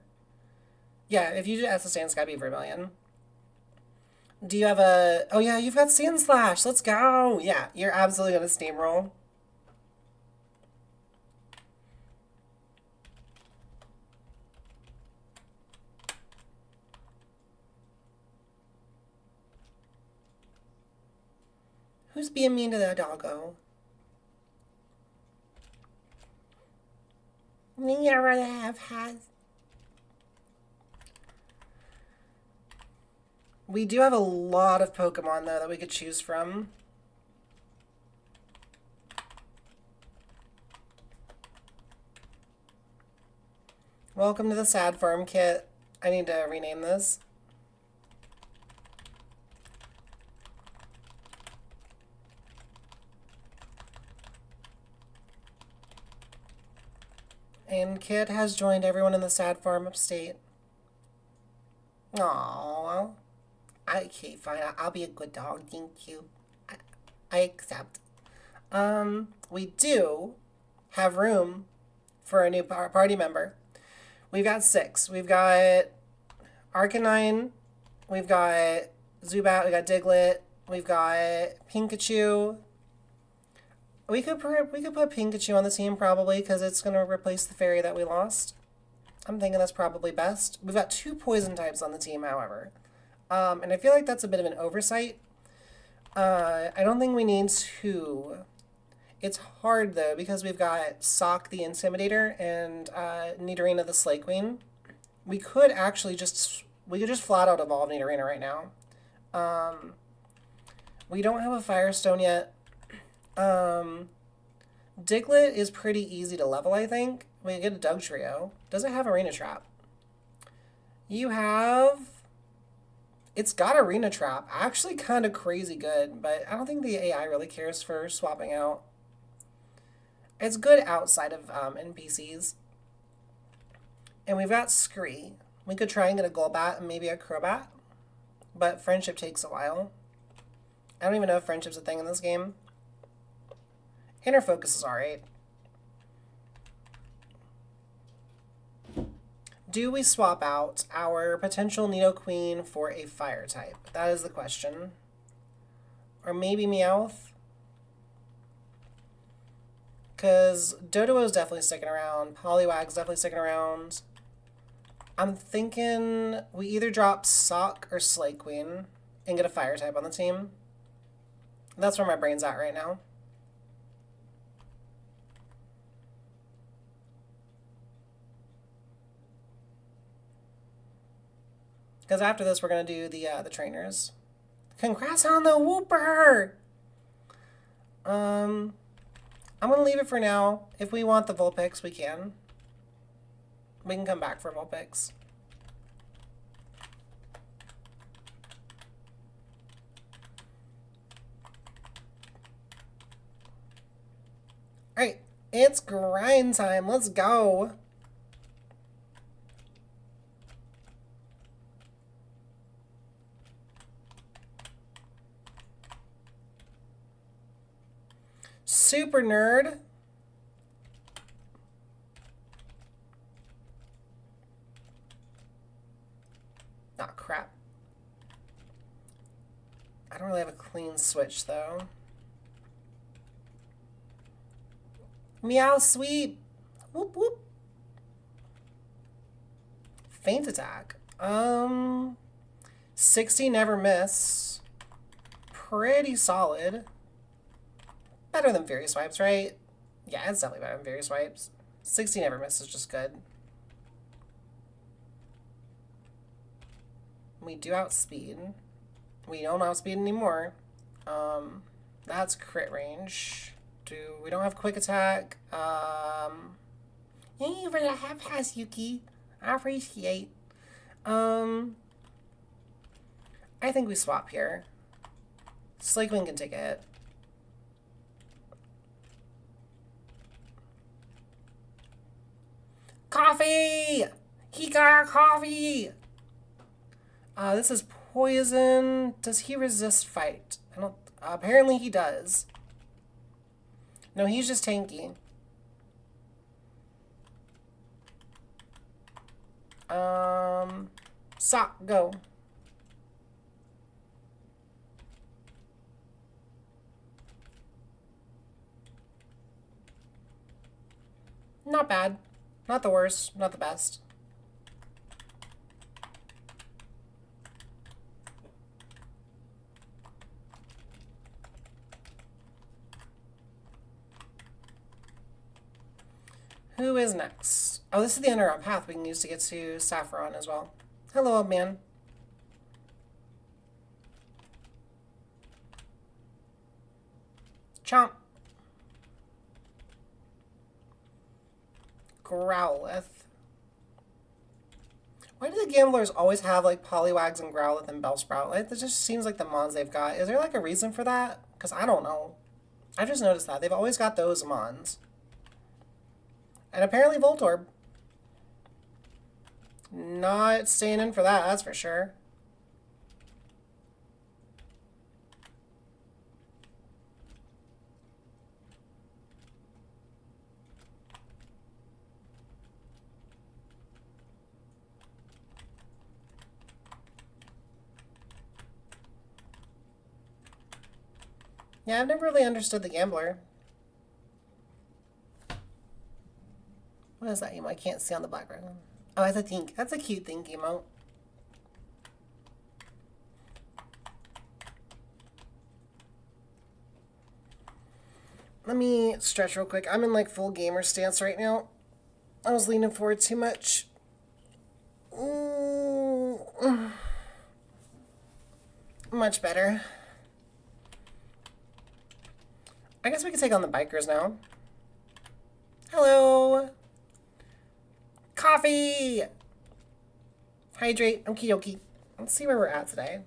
Yeah, if you do SSA, it's gotta be Vermilion. Do you have a... Oh yeah, you've got Sand Slash. Let's go. Yeah, you're absolutely gonna steamroll. Who's being mean to that doggo? Never have had. We do have a lot of Pokemon, though, that we could choose from. Welcome to the Sad Farm Kit. I need to rename this. And Kit has joined everyone in the Sad Farm upstate. Aww. Okay, fine. I'll be a good dog. Thank you. I accept. We do have room for a new party member. We've got 6. We've got Arcanine. We've got Zubat. We got Diglett. We've got Pikachu. We could put Pikachu on the team probably because it's going to replace the fairy that we lost. I'm thinking that's probably best. We've got 2 poison types on the team, however. And I feel like that's a bit of an oversight. I don't think we need 2. It's hard, though, because we've got Sock the Intimidator and Nidorina the Slay Queen. We could actually just flat out evolve Nidorina right now. We don't have a Firestone yet. Diglett is pretty easy to level, I think. We get a Dugtrio. Does it have Arena Trap? You have... It's got Arena Trap. Actually kind of crazy good, but I don't think the AI really cares for swapping out. It's good outside of NPCs. And we've got Scree. We could try and get a Golbat and maybe a Crobat, but Friendship takes a while. I don't even know if Friendship's a thing in this game. Inner Focus is alright. Do we swap out our potential Nidoqueen for a Fire type? That is the question. Or maybe Meowth? Because Doduo's definitely sticking around. Poliwag's definitely sticking around. I'm thinking we either drop Sock or Slay Queen and get a Fire type on the team. That's where my brain's at right now. Because after this, we're going to do the trainers. Congrats on the Wooper! I'm going to leave it for now. If we want the Vulpix, we can. We can come back for Vulpix. Alright, it's grind time. Let's go. Super nerd. Ah, crap. I don't really have a clean switch, though. Meow sweep. Whoop whoop. Feint attack. 60 never miss. Pretty solid. Better than Fairy Swipes, right? Yeah, it's definitely better than Fairy Swipes. 60 never miss is just good. We do outspeed. We don't outspeed anymore. That's crit range. We don't have quick attack. Thank you for the half pass, Yuki. I appreciate. I think we swap here. Slay Queen can take a hit. Coffee! He got coffee! This is poison. Does he resist fight? I don't. Apparently he does. No, he's just tanky. Sock, go. Not bad. Not the worst, not the best. Who is next? Oh, this is the underground path we can use to get to Saffron as well. Hello, old man. Chomp. Growlithe. Why do the gamblers always have like Poliwags and Growlithe and Bellsprout? Like, that just seems like the mons they've got. Is there like a reason for that? Because I don't know. I just noticed that. They've always got those mons. And apparently Voltorb. Not staying in for that, that's for sure. Yeah, I've never really understood the gambler. What is that emote? I can't see on the background. Oh, that's a think. That's a cute think emote. Let me stretch real quick. I'm in like full gamer stance right now. I was leaning forward too much. Much better. I guess we can take on the bikers now. Hello. Coffee. Hydrate. Okie dokie. Let's see where we're at today.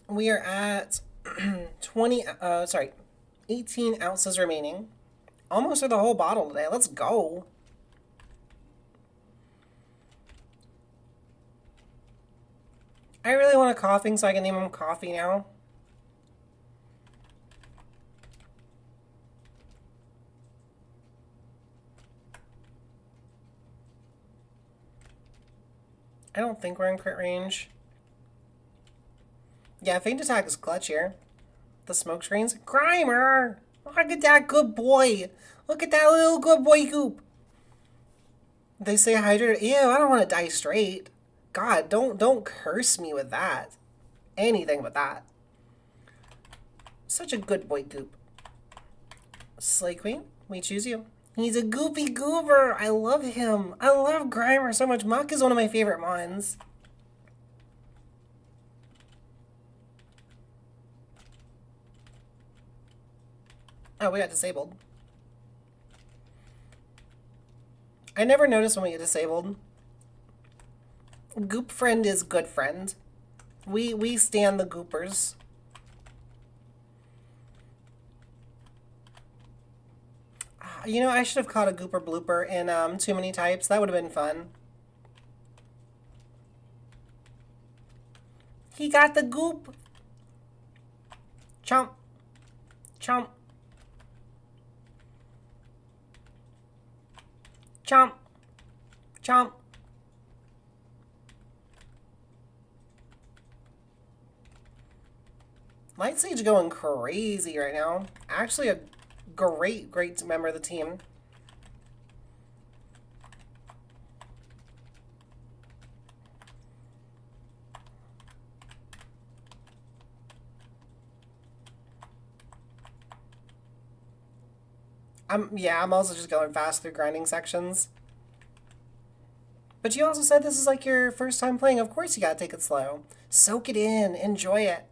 We are at 18 ounces remaining. Almost through the whole bottle today. Let's go. I really want a coughing, so I can name him Coffee now. I don't think we're in crit range. Yeah, Faint Attack is clutch here. The smoke screens. Grimer! Look at that good boy. Look at that little good boy goop. They say hydrate. Ew, I don't want to die straight. God, don't curse me with that. Anything but that. Such a good boy goop. Slay Queen, we choose you. He's a goopy goober. I love him. I love Grimer so much. Muck is one of my favorite mons. Oh, we got disabled. I never notice when we get disabled. Goop friend is good friend. We stand the goopers. You know, I should have caught a gooper blooper in Too Many Types. That would have been fun. He got the goop. Chomp. Chomp. Chomp. Chomp. Light Sage going crazy right now. Actually a great member of the team. I'm also just going fast through grinding sections. But you also said this is like your first time playing. Of course you gotta take it slow. Soak it in. Enjoy it.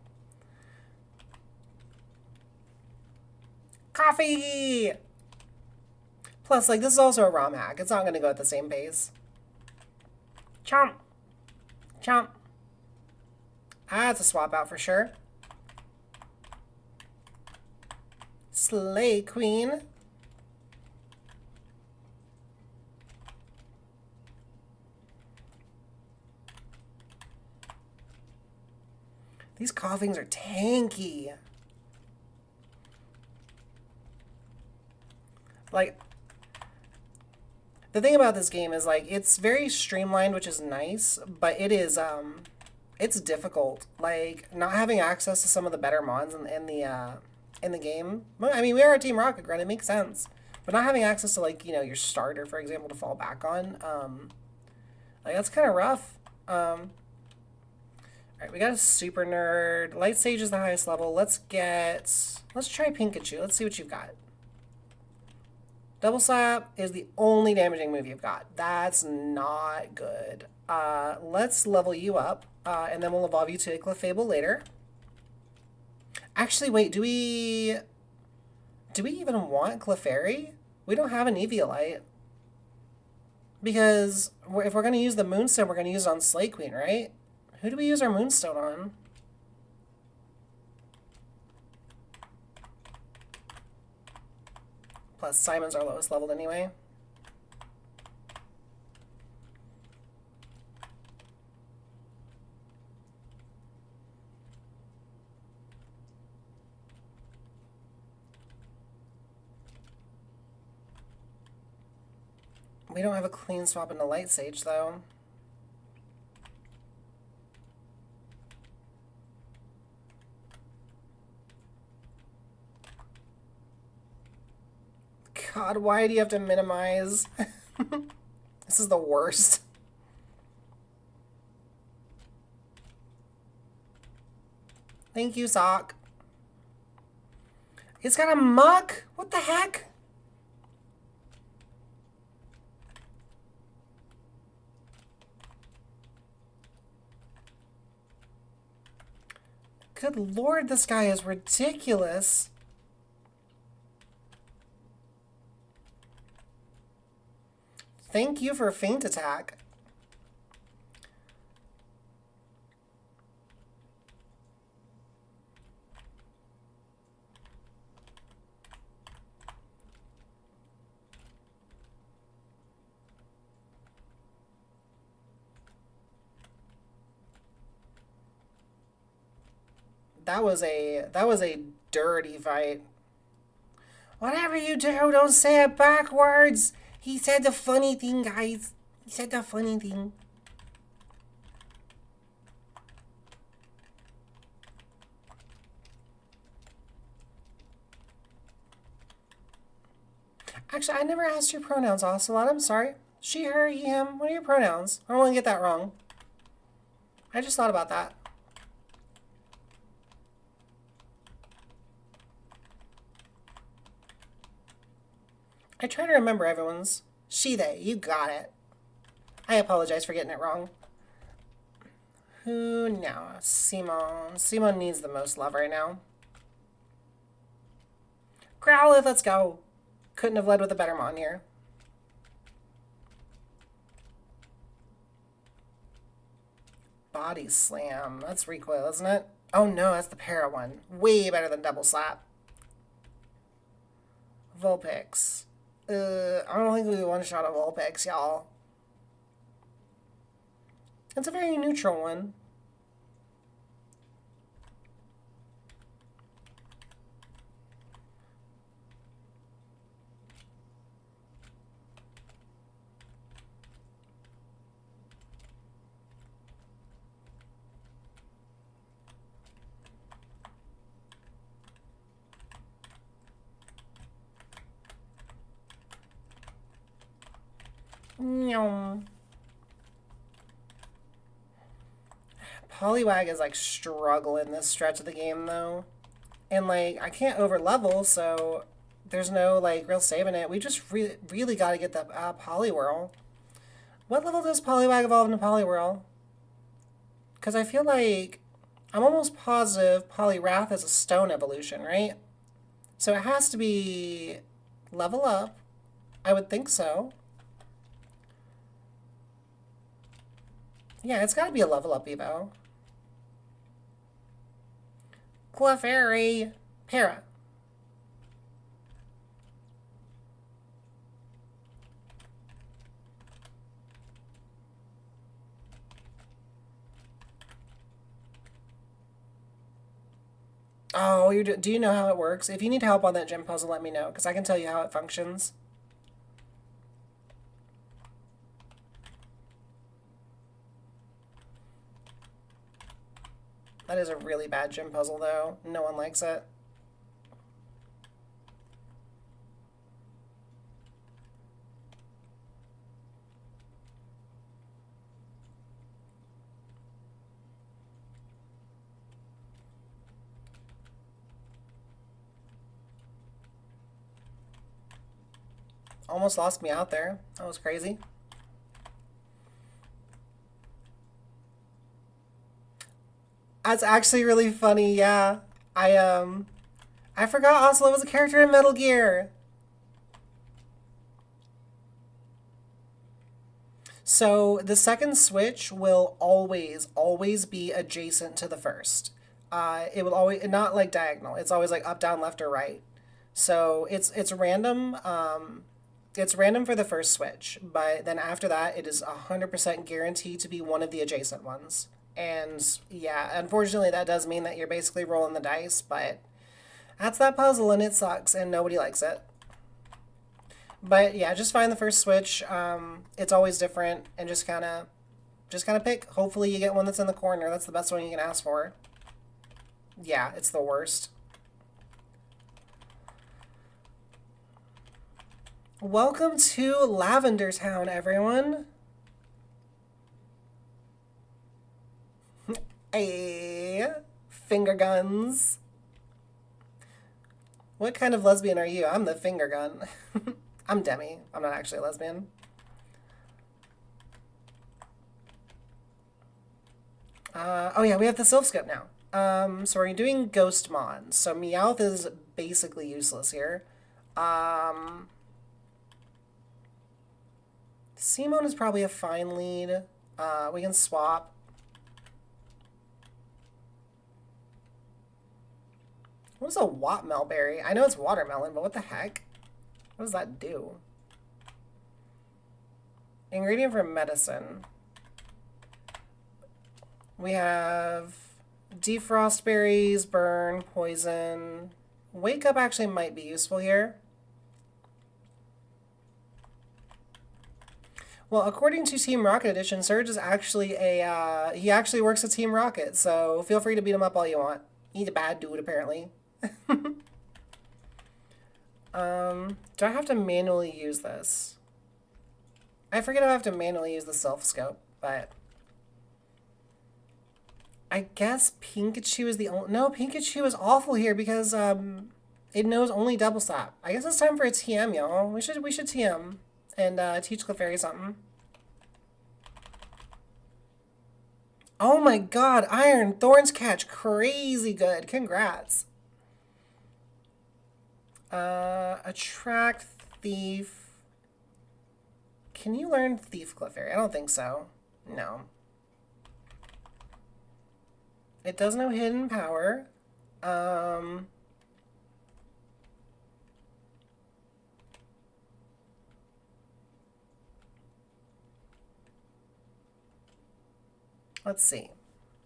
Coffee! Plus, like, this is also a ROM hack. It's not gonna go at the same pace. Chomp. Chomp. That's a swap out for sure. Slay Queen. These coughings are tanky. Like, the thing about this game is, like, it's very streamlined, which is nice, but it is, it's difficult. Like, not having access to some of the better mons in the game. I mean, we are a Team Rocket Grunt, it makes sense. But not having access to, like, you know, your starter, for example, to fall back on, like, that's kind of rough. Alright, we got a super nerd. Light Sage is the highest level. Let's try Pikachu. Let's see what you've got. Double Slap is the only damaging move you've got. That's not good. Let's level you up, and then we'll evolve you to a Clefable later. Actually, wait, do we even want Clefairy? We don't have an Eviolite. Because if we're going to use the Moonstone, we're going to use it on Slay Queen, right? Who do we use our Moonstone on? Plus, Simon's our lowest leveled anyway. We don't have a clean swap into Light Sage, though. God, why do you have to minimize? This is the worst. Thank you, Sock. It's got a muck? What the heck? Good lord, this guy is ridiculous. Thank you for a feint attack. That was a dirty fight. Whatever you do, don't say it backwards. He said the funny thing, guys. He said the funny thing. Actually, I never asked your pronouns, Ocelot. I'm sorry. She, her, he, him. What are your pronouns? I don't want to get that wrong. I just thought about that. I try to remember everyone's. She, they. You got it. I apologize for getting it wrong. Who now? Simon. Simon needs the most love right now. Growlithe, let's go. Couldn't have led with a better mon here. Body Slam. That's recoil, isn't it? Oh no, that's the para one. Way better than Double Slap. Vulpix. I don't think we one-shot a Vulpix, y'all. It's a very neutral one. Poliwag is like struggling this stretch of the game though. And like I can't over level, so there's no like real saving it. We just really got to get the Poliwhirl. What level does Poliwag evolve into Poliwhirl? Because I feel like I'm almost positive Poliwrath is a stone evolution, right? So it has to be level up. I would think so. Yeah, it's got to be a level up Evo. Clefairy. Para. Oh, do you know how it works? If you need help on that gym puzzle, let me know, because I can tell you how it functions. That is a really bad gym puzzle, though. No one likes it. almost lost me out there. That was crazy. That's actually really funny, yeah. I forgot Ocelot was a character in Metal Gear. So the second switch will always be adjacent to the first. It will always not like diagonal. It's always like up, down, left, or right. So it's random. It's random for the first switch, but then after that, it is 100% guaranteed to be one of the adjacent ones. And yeah, unfortunately, that does mean that you're basically rolling the dice, but that's that puzzle and it sucks and nobody likes it. But yeah, just find the first switch. It's always different, and just kind of pick. Hopefully, you get one that's in the corner. That's the best one you can ask for. Yeah, it's the worst. Welcome to Lavender Town, everyone. Hey, finger guns. What kind of lesbian are you? I'm the finger gun. I'm Demi. I'm not actually a lesbian. Oh yeah, we have the Sylph Scope now. So we're doing Ghost Mon. So Meowth is basically useless here. Simone is probably a fine lead. We can swap. What is a Wattmelberry? I know it's watermelon, but what the heck? What does that do? Ingredient for medicine. We have defrost berries, burn, poison. Wake up actually might be useful here. Well, according to Team Rocket Edition, Surge is actually he actually works at Team Rocket, so feel free to beat him up all you want. He's a bad dude, apparently. Do I have to manually use this? I forget I have to manually use the Sylph Scope, but I guess Pikachu is the only... No, Pikachu is awful here because it knows only double slap. I guess it's time for a TM, y'all. We should TM and teach Clefairy something. Oh my god, Iron Thorns catch crazy good. Congrats. Attract Thief. Can you learn Thief Clefairy? I don't think so. No. It does know Hidden Power. Let's see.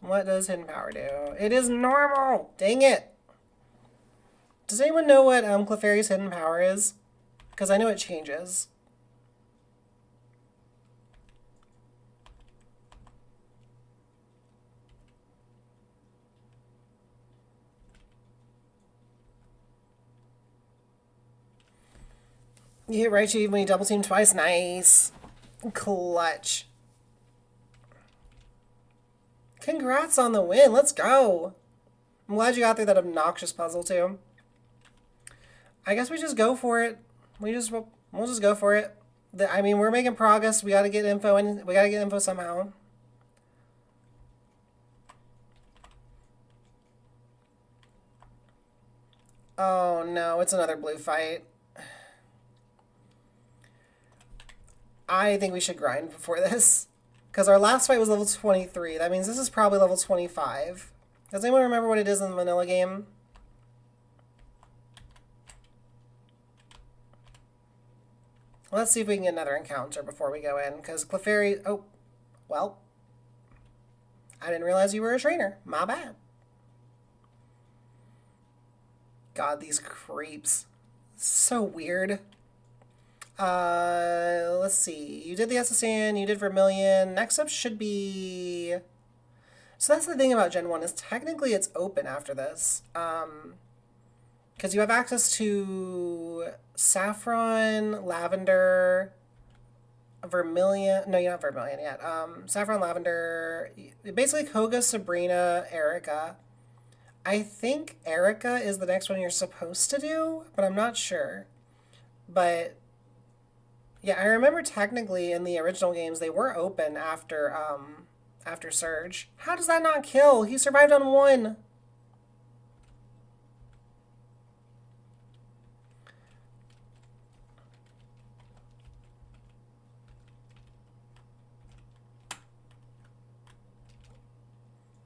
What does Hidden Power do? It is normal! Dang it! Does anyone know what Clefairy's Hidden Power is? Because I know it changes. You hit Raichu when you double team twice. Nice. Clutch. Congrats on the win. Let's go. I'm glad you got through that obnoxious puzzle too. I guess we just go for it. We'll just go for it. I mean, we're making progress. We gotta get info and we gotta get info somehow. Oh no, it's another blue fight. I think we should grind before this. Because our last fight was level 23. That means this is probably level 25. Does anyone remember what it is in the vanilla game? Let's see if we can get another encounter before we go in. Because Clefairy... Oh, well. I didn't realize you were a trainer. My bad. God, these creeps. So weird. Let's see. You did the SSN, you did Vermilion. Next up should be... So that's the thing about Gen 1 is technically it's open after this. Because you have access to Saffron, Lavender, Vermilion. No, you're not Vermilion yet. Saffron, Lavender, basically Koga, Sabrina, Erica. I think Erica is the next one you're supposed to do, but I'm not sure. But Yeah, I remember technically in the original games they were open after Surge. How does that not kill? He survived on one.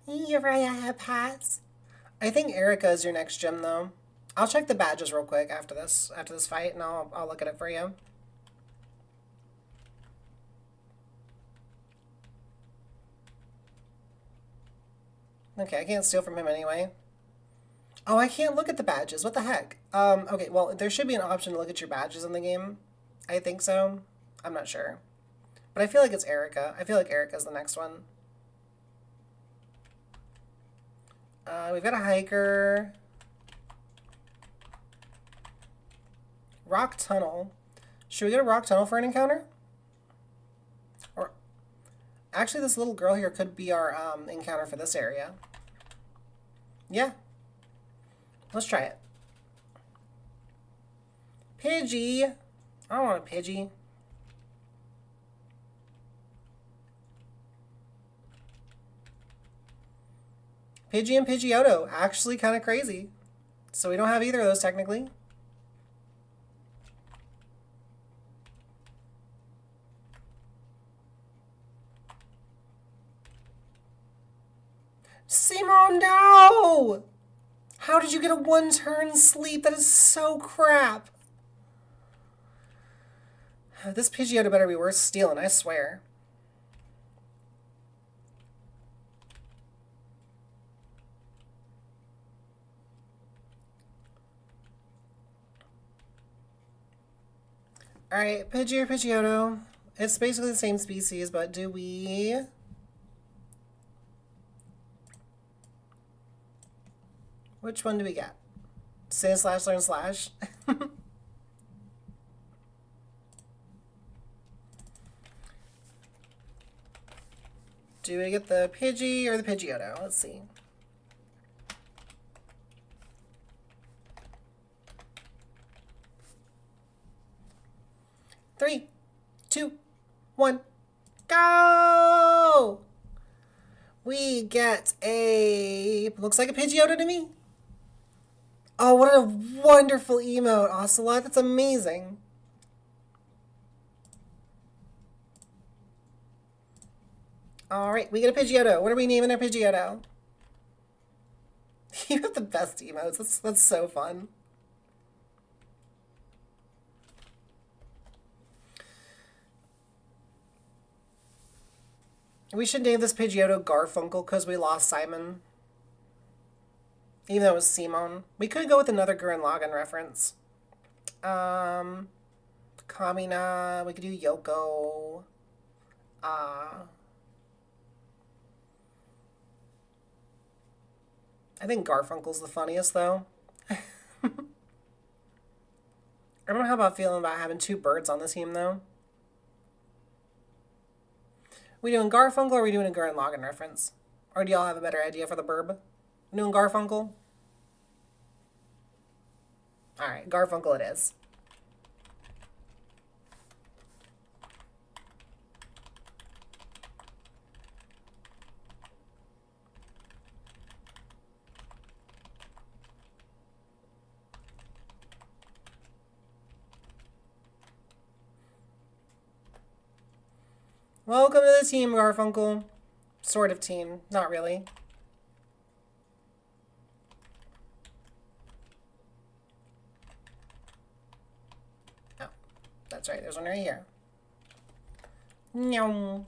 You're right, I have pass. I think Erica is your next gym though. I'll check the badges real quick after this fight, and I'll look at it for you. Okay, I can't steal from him anyway. Oh, I can't look at the badges. What the heck? Okay, well, there should be an option to look at your badges in the game. I think so. I'm not sure. But I feel like it's Erica. I feel like Erica's the next one. We've got a hiker. Rock tunnel. Should we get a rock tunnel for an encounter? Or actually, this little girl here could be our encounter for this area. Yeah. Let's try it. Pidgey. I don't want a Pidgey. Pidgey and Pidgeotto. Actually kind of crazy. So we don't have either of those technically. Simon, no! How did you get a one-turn sleep? That is so crap. This Pidgeotto better be worth stealing, I swear. Alright, Pidgey or Pidgeotto. It's basically the same species, but do we... Which one do we get? Sand slash, learn slash. Do we get the Pidgey or the Pidgeotto? Let's see. Three, two, one, go! We get a... Looks like a Pidgeotto to me. Oh, what a wonderful emote, Ocelot. That's amazing. Alright, we get a Pidgeotto. What are we naming our Pidgeotto? You have the best emotes. That's so fun. We should name this Pidgeotto Garfunkel because we lost Simon. Even though it was Simon. We could go with another Gurren Lagann reference. Kamina. We could do Yoko. I think Garfunkel's the funniest, though. I don't know how about feeling about having two birds on the team, though. We doing Garfunkel or are we doing a Gurren Lagann reference? Or do y'all have a better idea for the burb? Doing Garfunkel? Alright, Garfunkel it is. Welcome to the team, Garfunkel. Sort of team. Not really. Oh, that's right. There's one right here. Meow.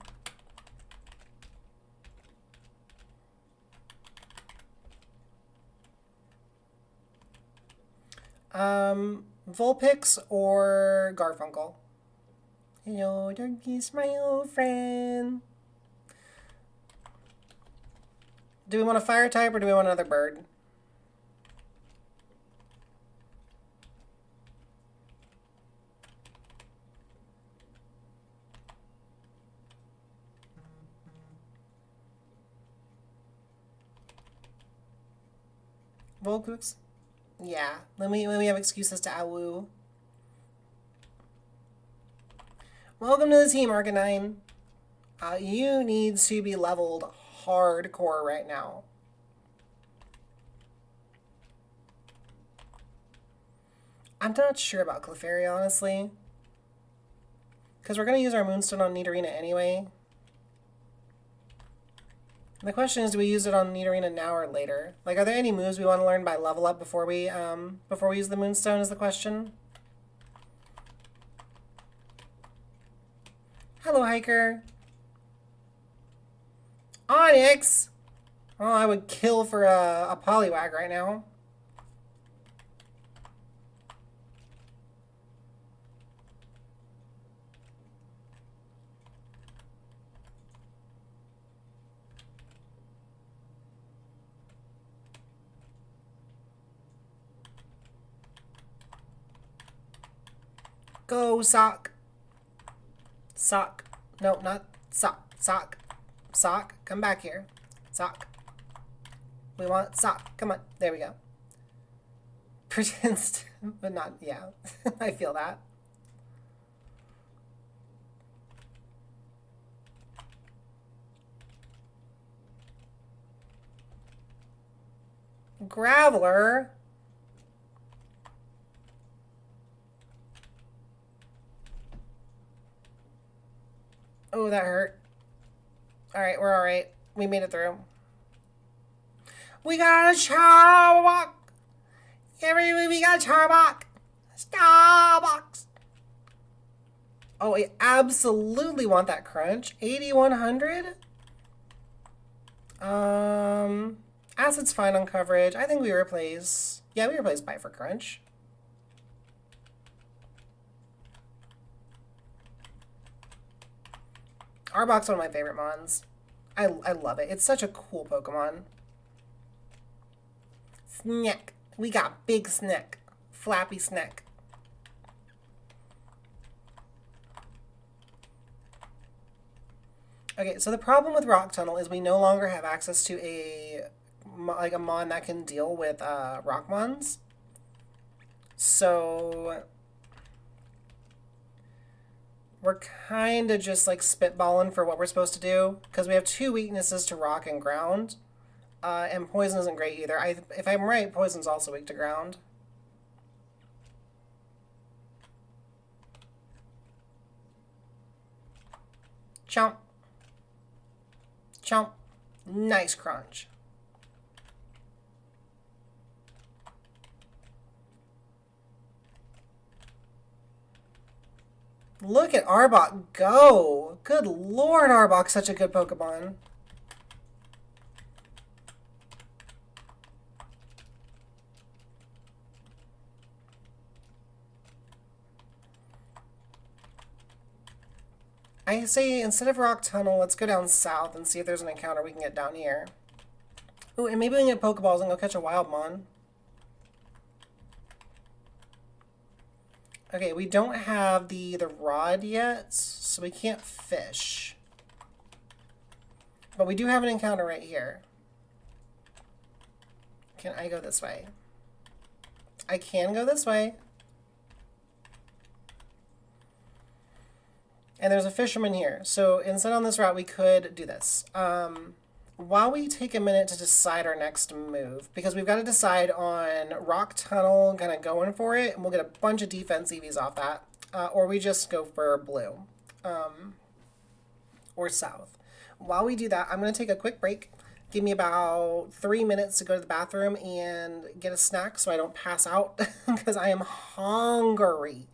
Vulpix or Garfunkel? Hello, darkies, my old friend. Do we want a fire type or do we want another bird? Vulpix? Yeah. Then we have excuses to Awu. Welcome to the team, Arcanine. You need to be leveled hardcore right now. I'm not sure about Clefairy, honestly. Because we're going to use our Moonstone on Nidorina anyway. And the question is, do we use it on Nidorina now or later? Like, are there any moves we want to learn by level up before we use the Moonstone is the question? Hello, Hiker. Onyx! Oh, I would kill for a Poliwag right now. Go, Sock. Sock. No, not Sock. Sock. Sock. Come back here. Sock. We want Sock. Come on. There we go. Pretends, but not, yeah. I feel that. Graveler. Oh, that hurt. Alright, we're alright. We made it through. We got a Charbok! We got a Charbok! Starbucks! Oh, we absolutely want that crunch. 8,100? Acid's fine on coverage. I think we replace... Yeah, we replace Bite for crunch. Arbok's one of my favorite mons. I love it. It's such a cool Pokemon. Snack. We got Big Snack. Flappy Snack. Okay, so the problem with Rock Tunnel is we no longer have access to a mon that can deal with rock mons. So we're kind of just like spitballing for what we're supposed to do because we have two weaknesses to rock and ground. And poison isn't great either. If I'm right, poison's also weak to ground. Chomp. Chomp. Nice crunch. Look at Arbok go. Good lord, Arbok's such a good Pokemon. I say instead of Rock Tunnel, let's go down south and see if there's an encounter we can get down here. Ooh, and maybe we can get Pokeballs and go catch a Wildmon. Okay, we don't have the rod yet, so we can't fish. But we do have an encounter right here. Can I go this way? I can go this way. And there's a fisherman here. So instead on this route, we could do this. While we take a minute to decide our next move, because we've got to decide on Rock Tunnel, kind of going for it, and we'll get a bunch of defense EVs off that. Or we just go for blue. Or south. While we do that, I'm going to take a quick break. Give me about 3 minutes to go to the bathroom and get a snack so I don't pass out, because I am hungry.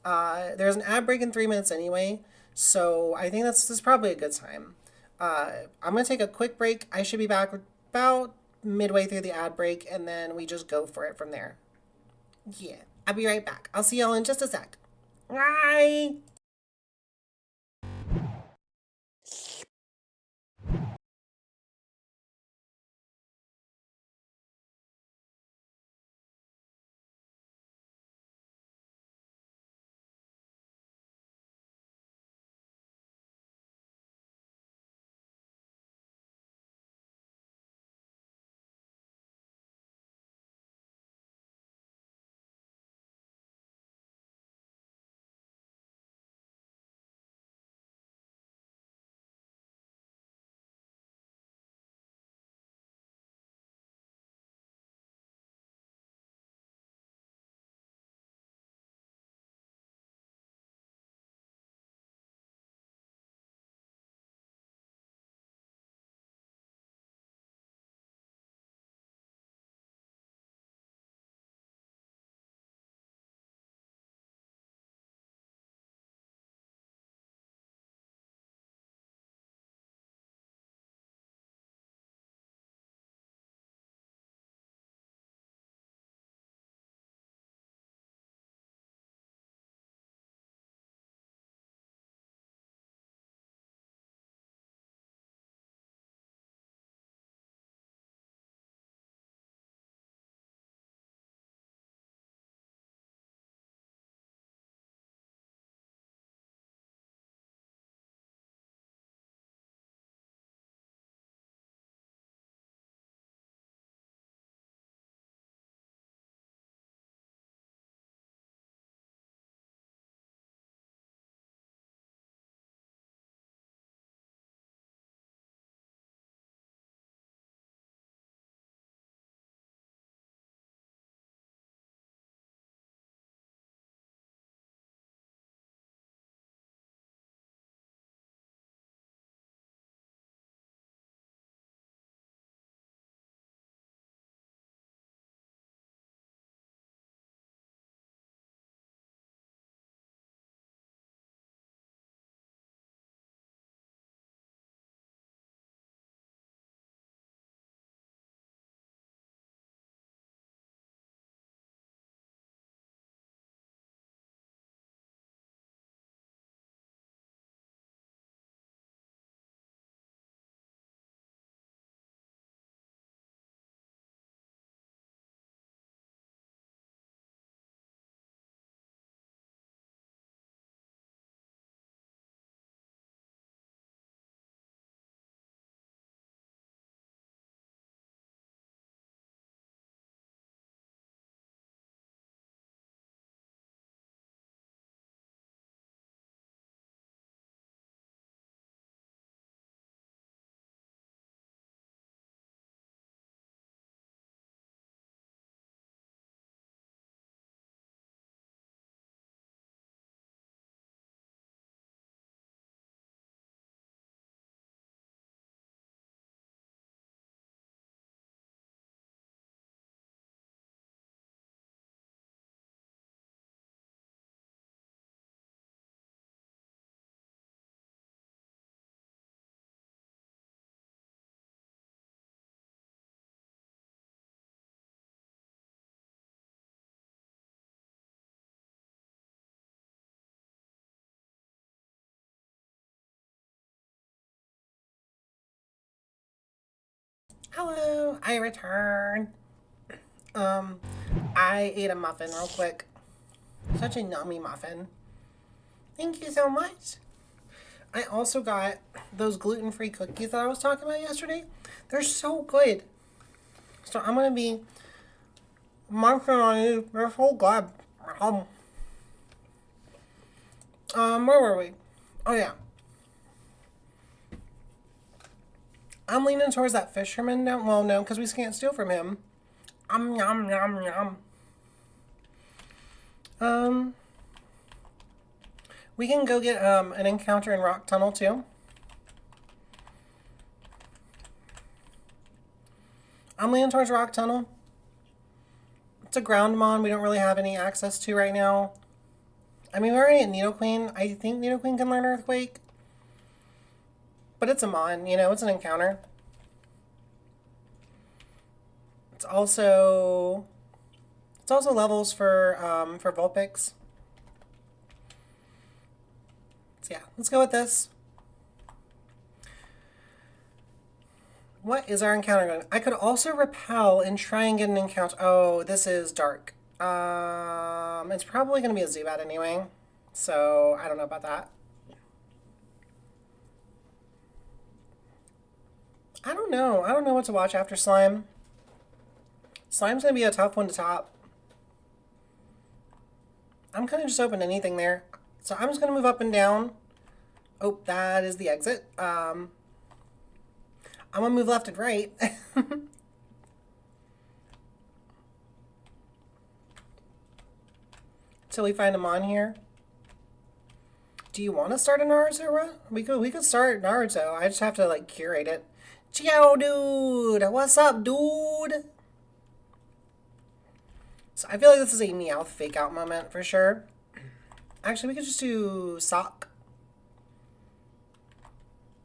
There's an ad break in 3 minutes anyway, so I think this is probably a good time. I'm going to take a quick break. I should be back about midway through the ad break, and then we just go for it from there. Yeah, I'll be right back. I'll see y'all in just a sec. Bye! Hello, I returned. I ate a muffin real quick. Such a yummy muffin. Thank you so much. I also got those gluten-free cookies that I was talking about yesterday. They're so good. So I'm gonna be munching on these. They're so good. Where were we? Oh yeah. I'm leaning towards that fisherman now. Well, no, because we can't steal from him. Yum, yum, yum. We can go get an encounter in Rock Tunnel too. I'm leaning towards Rock Tunnel. It's a ground mon we don't really have any access to right now. I mean, we're already at Nidoqueen. I think Nidoqueen can learn Earthquake. But it's a mon, you know, it's an encounter. It's also levels for Vulpix. So yeah, let's go with this. What is our encounter going? I could also repel and try and get an encounter. Oh, this is dark. It's probably going to be a Zubat anyway. So I don't know about that. I don't know. I don't know what to watch after Slime. Slime's going to be a tough one to top. I'm kind of just open to anything there. So I'm just going to move up and down. Oh, that is the exit. I'm going to move left and right. Till we find him on here. Do you want to start a Naruto run? We could start Naruto. I just have to like curate it. Geodude! What's up, dude? So I feel like this is a Meowth fake out moment for sure. Actually, we could just do Sock.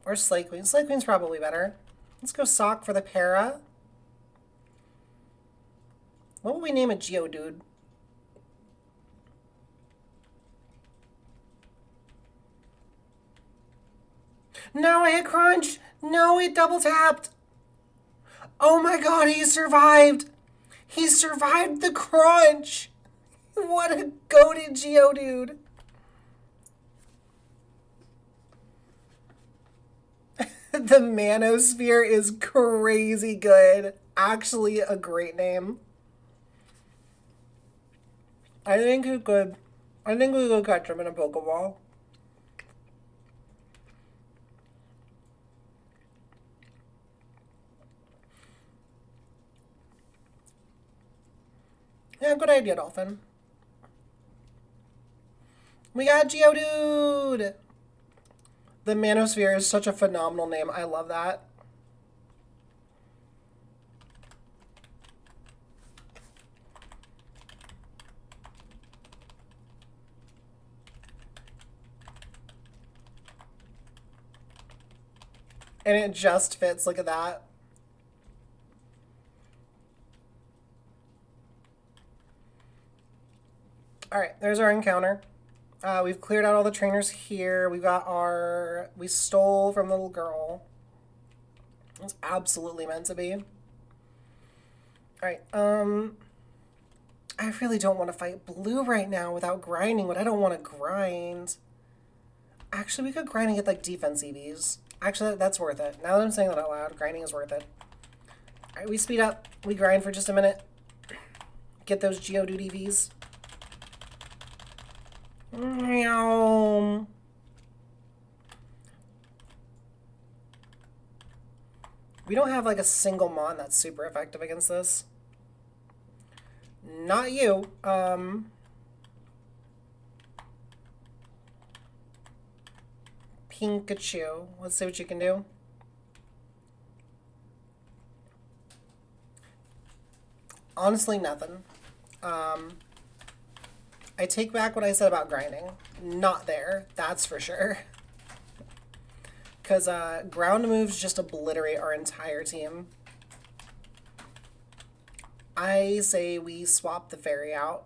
Or Slakequeen. Slakequeen's probably better. Let's go Sock for the para. What will we name a Geodude? No, I hit Crunch! No, it double tapped! Oh my god, he survived! He survived the crunch! What a goated Geodude! The Manosphere is crazy good. Actually, a great name. I think we could catch him in a Pokeball. Yeah, good idea, Dolphin. We got Geodude! The Manosphere is such a phenomenal name. I love that. And it just fits. Look at that. Alright, there's our encounter. We've cleared out all the trainers here. We stole from the little girl. It's absolutely meant to be. Alright, I really don't want to fight blue right now without grinding, but I don't want to grind. Actually, we could grind and get, like, defense EVs. Actually, that's worth it. Now that I'm saying that out loud, grinding is worth it. Alright, we speed up. We grind for just a minute. Get those Geodude EVs. Meow. We don't have like a single mon that's super effective against this. Not you. Pikachu. Let's see what you can do. Honestly, nothing. I take back what I said about grinding. Not there, that's for sure. Because ground moves just obliterate our entire team. I say we swap the fairy out.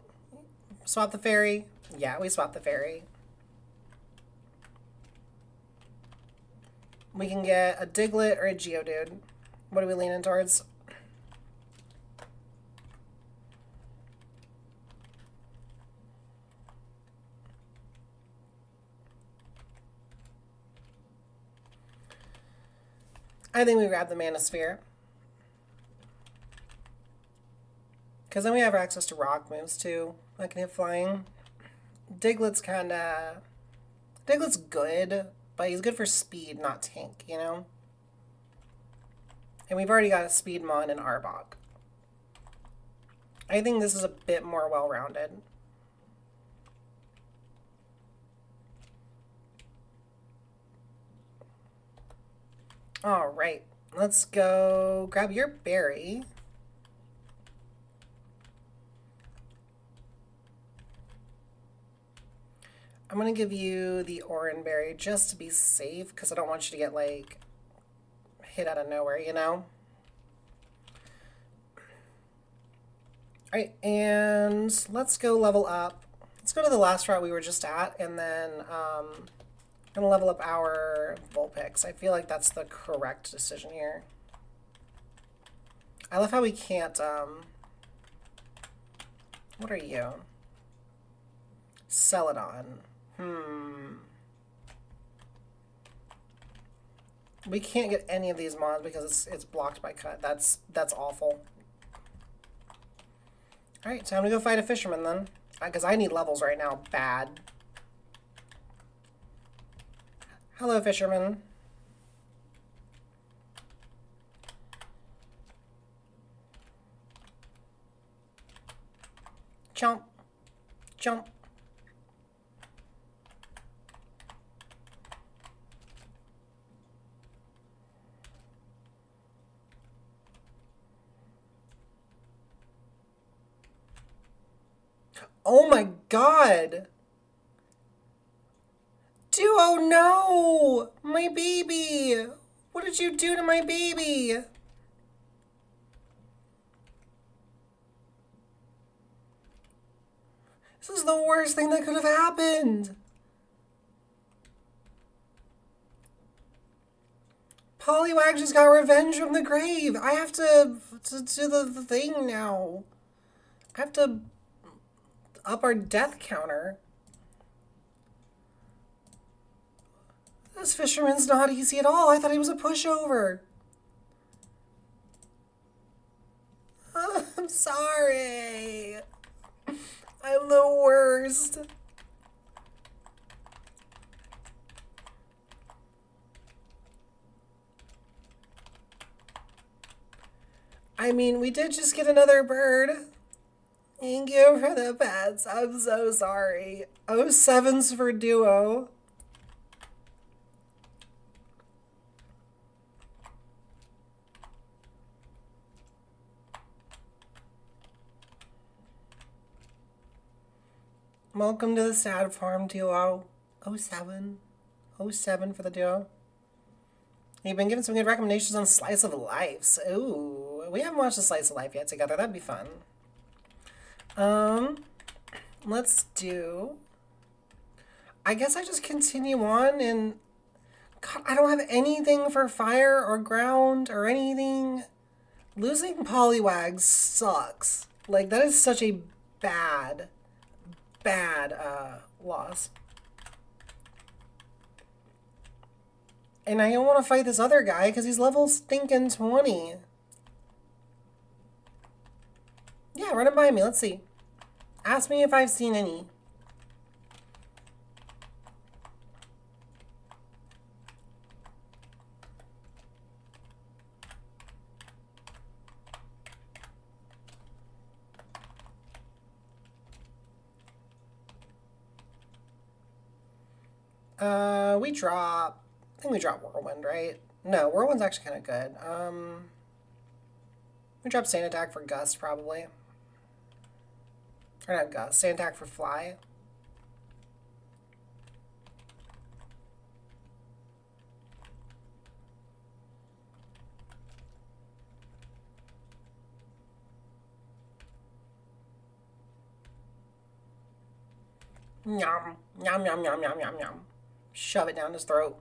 Swap the fairy? Yeah, we swap the fairy. We can get a Diglett or a Geodude. What are we leaning towards? I think we grab the Manosphere. Because then we have access to rock moves too. I can hit flying. Diglett's good, but he's good for speed, not tank, you know? And we've already got a Speedmon and Arbok. I think this is a bit more well-rounded. All right, let's go grab your berry. I'm gonna give you the Oran berry just to be safe, because I don't want you to get, like, hit out of nowhere, you know? Alright, and let's go level up. Let's go to the last route we were just at, and then I'm gonna level up our Vulpix. I feel like that's the correct decision here. I love how we can't, what are you? Celadon. We can't get any of these mons because it's blocked by cut. That's awful. Alright, time to go fight a fisherman then. Because I need levels right now. Bad. Hello, fisherman. Chomp. Chomp. Oh my god! Duo, no! My baby! What did you do to my baby? This is the worst thing that could have happened! Poliwag just got revenge from the grave! I have to do the thing now. I have to up our death counter. This fisherman's not easy at all. I thought he was a pushover. Oh, I'm sorry. I'm the worst. I mean, we did just get another bird. Thank you for the pets. I'm so sorry. 07's for duo. Welcome to the sad farm, duo. 07. 07 for the duo. You've been given some good recommendations on Slice of Life. Ooh, we haven't watched a Slice of Life yet together. That'd be fun. Let's do... I guess I just continue on and... God, I don't have anything for fire or ground or anything. Losing Poliwag sucks. Like, that is such a bad loss. And I don't want to fight this other guy because he's level stinking 20. Yeah, run it by me. Let's see. Ask me if I've seen any. I think we drop Whirlwind, right? No, Whirlwind's actually kind of good. We drop Sand Attack for Gust, probably. Or not Gust, Sand Attack for Fly. Yum, yum, yum, yum, yum, yum, yum. Shove it down his throat.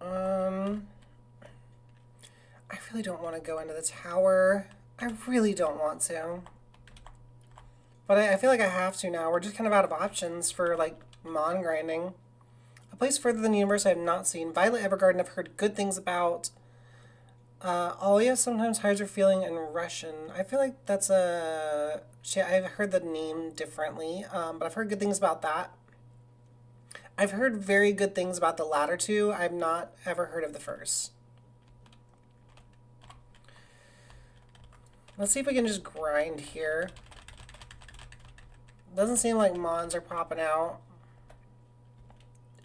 Um, I really don't want to go into the tower. I really don't want to. But I feel like I have to now. We're just kind of out of options for, like, mon grinding. A place further than the universe I have not seen. Violet Evergarden I've heard good things about. Alia sometimes hides her feeling in Russian. I feel like that's a... I've heard the name differently, but I've heard good things about that. I've heard very good things about the latter two. I've not ever heard of the first. Let's see if we can just grind here. Doesn't seem like mons are popping out.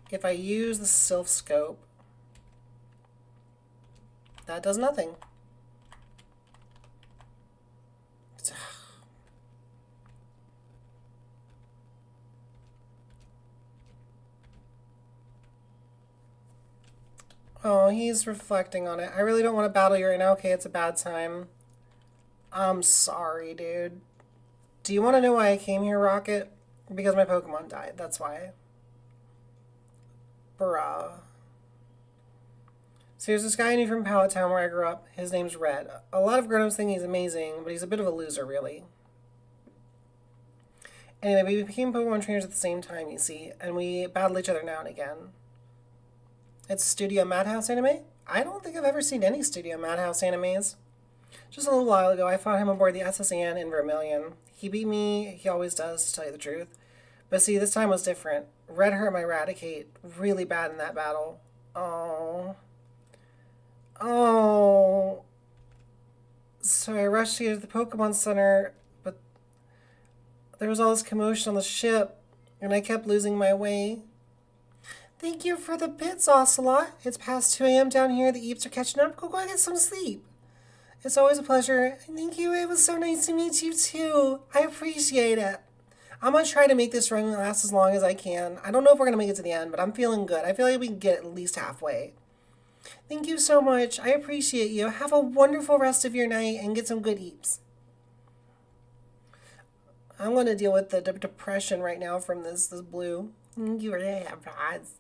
If I use the Sylph Scope, that does nothing. Oh, he's reflecting on it. I really don't want to battle you right now. Okay, it's a bad time. I'm sorry, dude. Do you want to know why I came here, Rocket? Because my Pokemon died. That's why. Bruh. So there's this guy I knew from Pallet Town where I grew up. His name's Red. A lot of grown-ups think he's amazing, but he's a bit of a loser, really. Anyway, we became Pokemon trainers at the same time, you see, and we battle each other now and again. It's Studio Madhouse anime? I don't think I've ever seen any Studio Madhouse animes. Just a little while ago, I fought him aboard the SS Anne in Vermilion. He beat me, he always does, to tell you the truth. But see, this time was different. Red hurt my Raticate really bad in that battle. Oh. Oh. So I rushed to get to the Pokemon Center, but there was all this commotion on the ship, and I kept losing my way. Thank you for the bits, Ocelot. It's past 2 a.m. down here. The Eeps are catching up. Go get some sleep. It's always a pleasure. Thank you. It was so nice to meet you, too. I appreciate it. I'm going to try to make this run last as long as I can. I don't know if we're going to make it to the end, but I'm feeling good. I feel like we can get at least halfway. Thank you so much. I appreciate you. Have a wonderful rest of your night and get some good Eeps. I'm going to deal with the depression right now from this blue. Thank you for that, guys.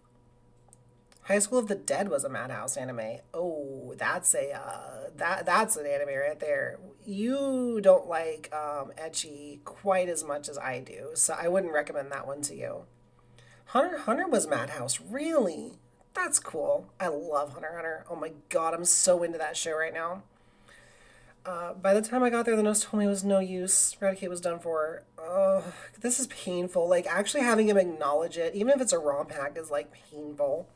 High School of the Dead was a Madhouse anime. Oh, that's that's an anime right there. You don't like ecchi quite as much as I do, so I wouldn't recommend that one to you. Hunter x Hunter was Madhouse, really? That's cool. I love Hunter x Hunter. Oh my god, I'm so into that show right now. By the time I got there, the nurse told me it was no use. Raticate was done for. This is painful. Like, actually having him acknowledge it, even if it's a ROM hack, is, like, painful.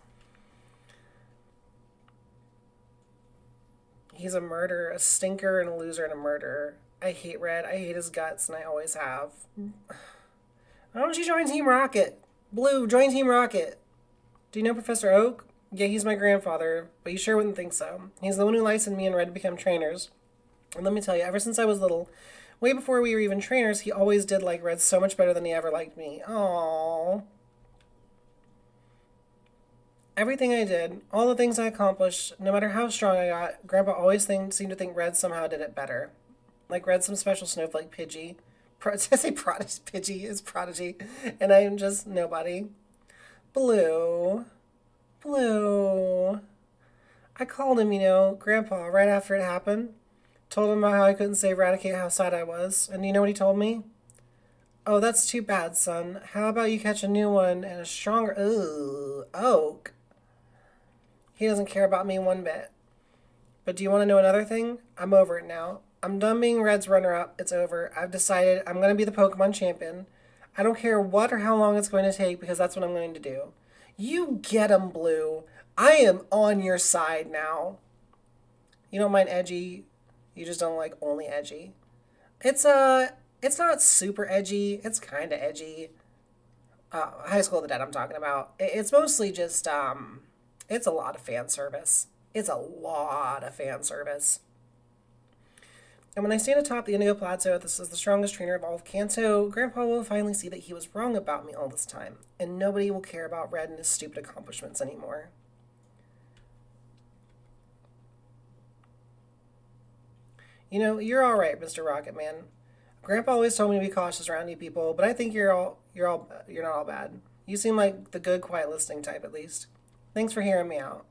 He's a murderer, a stinker, and a loser, and a murderer. I hate Red. I hate his guts, and I always have. Why don't you join Team Rocket? Blue, join Team Rocket. Do you know Professor Oak? Yeah, he's my grandfather, but you sure wouldn't think so. He's the one who licensed me and Red to become trainers. And let me tell you, ever since I was little, way before we were even trainers, he always did like Red so much better than he ever liked me. Aww. Everything I did, all the things I accomplished, no matter how strong I got, Grandpa always seemed to think Red somehow did it better. Like Red's some special snowflake Pidgey. I say Prodigy, Pidgey is Prodigy, and I'm just nobody. Blue. Blue. I called him, Grandpa, right after it happened. Told him about how I couldn't save Raticate, how sad I was. And you know what he told me? Oh, that's too bad, son. How about you catch a new one and a stronger... Ooh, Oak. He doesn't care about me one bit. But do you want to know another thing? I'm over it now. I'm done being Red's runner-up. It's over. I've decided I'm going to be the Pokemon champion. I don't care what or how long it's going to take because that's what I'm going to do. You get 'em, Blue. I am on your side now. You don't mind edgy. You just don't like only edgy. It's not super edgy. It's kind of edgy. High School of the Dead I'm talking about. It's mostly just, it's a lot of fan service. It's a lot of fan service. And when I stand atop the Indigo Plateau, this is the strongest trainer of all of Kanto, Grandpa will finally see that he was wrong about me all this time. And nobody will care about Red and his stupid accomplishments anymore. You're all right, Mr. Rocket Man. Grandpa always told me to be cautious around you people, but I think you're not all bad. You seem like the good, quiet listening type, at least. Thanks for hearing me out.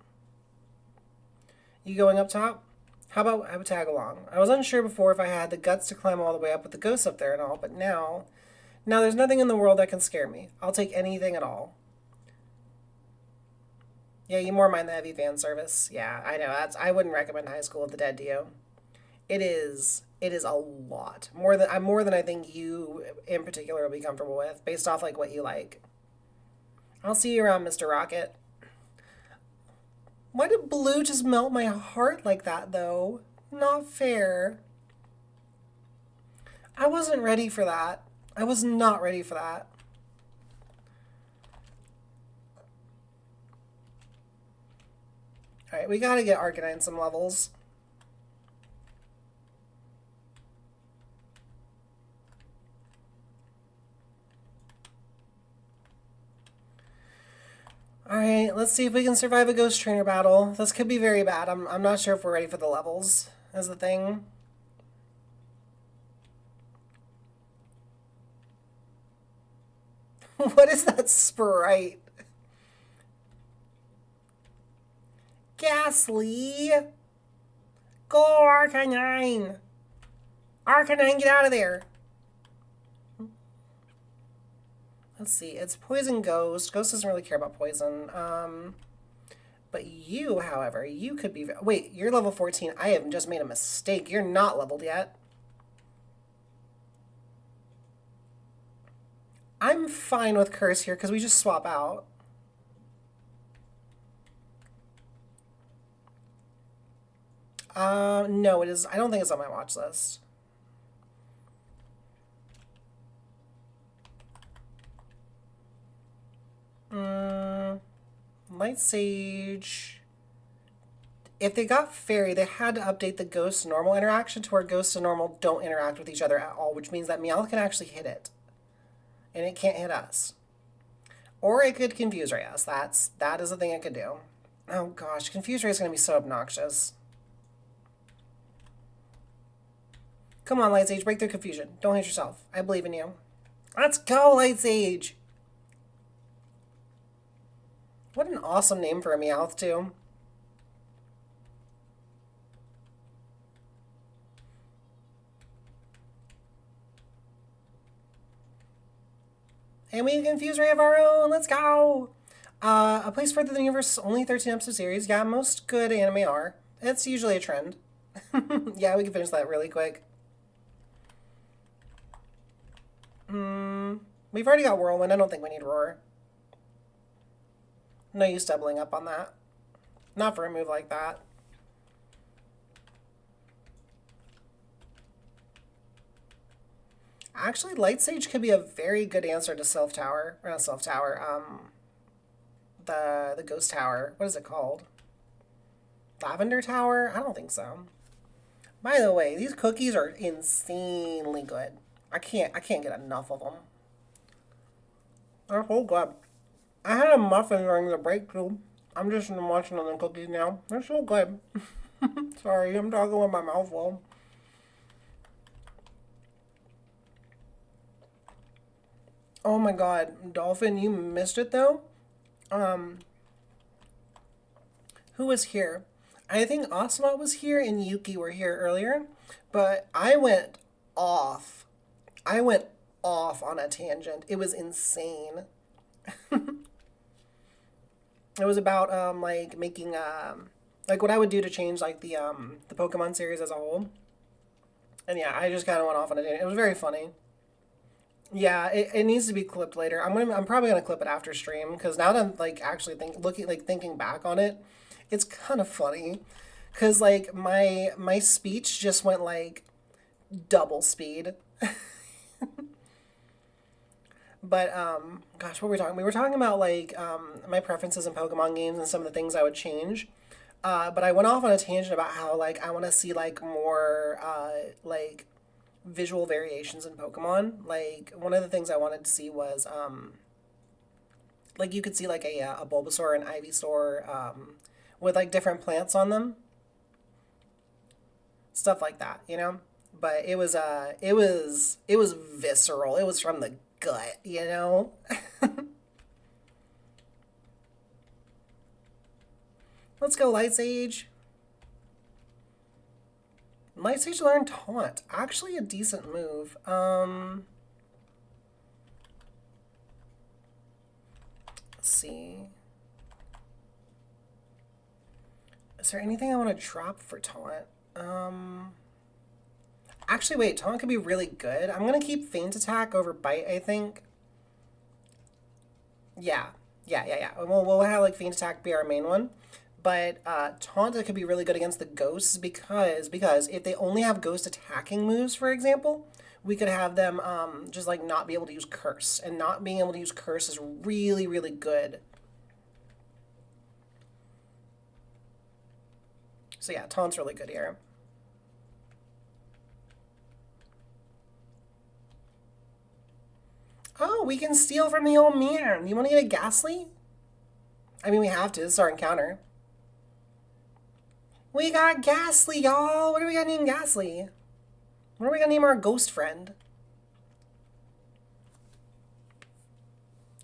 You going up top? How about I would tag along? I was unsure before if I had the guts to climb all the way up with the ghosts up there and all, but now there's nothing in the world that can scare me. I'll take anything at all. Yeah, you more mind the heavy fan service. Yeah, I know. I wouldn't recommend High School of the Dead to you. It is. It is a lot more than I think you in particular will be comfortable with, based off like what you like. I'll see you around, Mr. Rocket. Why did blue just melt my heart like that, though? Not fair. I wasn't ready for that. I was not ready for that. Alright, we gotta get Arcanine some levels. Alright, let's see if we can survive a Ghost Trainer battle. This could be very bad. I'm not sure if we're ready for the levels, as the thing. What is that sprite? Ghastly! Go, Arcanine! Arcanine, get out of there! Let's see, it's Poison Ghost. Ghost doesn't really care about poison. But you, however, you could be... Wait, you're level 14. I have just made a mistake. You're not leveled yet. I'm fine with Curse here because we just swap out. No, it is. I don't think it's on my watch list. Light Sage. If they got Fairy, they had to update the Ghost Normal interaction to where Ghost and Normal don't interact with each other at all, which means that Meowth can actually hit it. And it can't hit us. Or it could Confuse Ray us. That is a thing it could do. Oh gosh, Confuse Ray is going to be so obnoxious. Come on, Light Sage, break through confusion. Don't hit yourself. I believe in you. Let's go, Light Sage! What an awesome name for a Meowth, too. And we can Confuse Ray of our own. Let's go! A Place Further Than the Universe is only 13 episode series. Yeah, most good anime are. It's usually a trend. Yeah, we can finish that really quick. We've already got Whirlwind. I don't think we need Roar. No use doubling up on that. Not for a move like that. Actually, Light Sage could be a very good answer to Self Tower. Or not Self Tower. The Ghost Tower. What is it called? Lavender Tower? I don't think so. By the way, these cookies are insanely good. I can't get enough of them. They're so good. I had a muffin during the break too. I'm just watching on the cookies now. They're so good. Sorry, I'm talking with my mouth full. Oh my god, Dolphin, you missed it though? Who was here? I think Ocelot was here and Yuki were here earlier, but I went off. I went off on a tangent. It was insane. It was about like making like what I would do to change like the Pokemon series as a whole. And yeah, I just kind of went off on a tangent. It was very funny. Yeah, it needs to be clipped later. I'm probably gonna clip it after stream because now that I'm like actually thinking back on it, it's kind of funny because like my speech just went like double speed. But gosh, what were we talking? We were talking about like my preferences in Pokemon games and some of the things I would change. But I went off on a tangent about how like I want to see like more like visual variations in Pokemon. Like one of the things I wanted to see was like you could see like a Bulbasaur and Ivysaur with like different plants on them, stuff like that, you know. But it was visceral. It was from the gut, you know. Let's go, Light Sage. Might Sage learn Taunt. Actually a decent move. Let's see. Is there anything I want to drop for Taunt? Actually, wait, Taunt could be really good. I'm going to keep Feint Attack over Bite, I think. Yeah. We'll have like Feint Attack be our main one. But Taunt could be really good against the ghosts because if they only have ghost attacking moves, for example, we could have them just like not be able to use Curse. And not being able to use Curse is really, really good. So yeah, Taunt's really good here. Oh, we can steal from the old man. You want to get a Ghastly? I mean, we have to. This is our encounter. We got Ghastly, y'all. What are we gonna name Ghastly? What are we gonna name our ghost friend?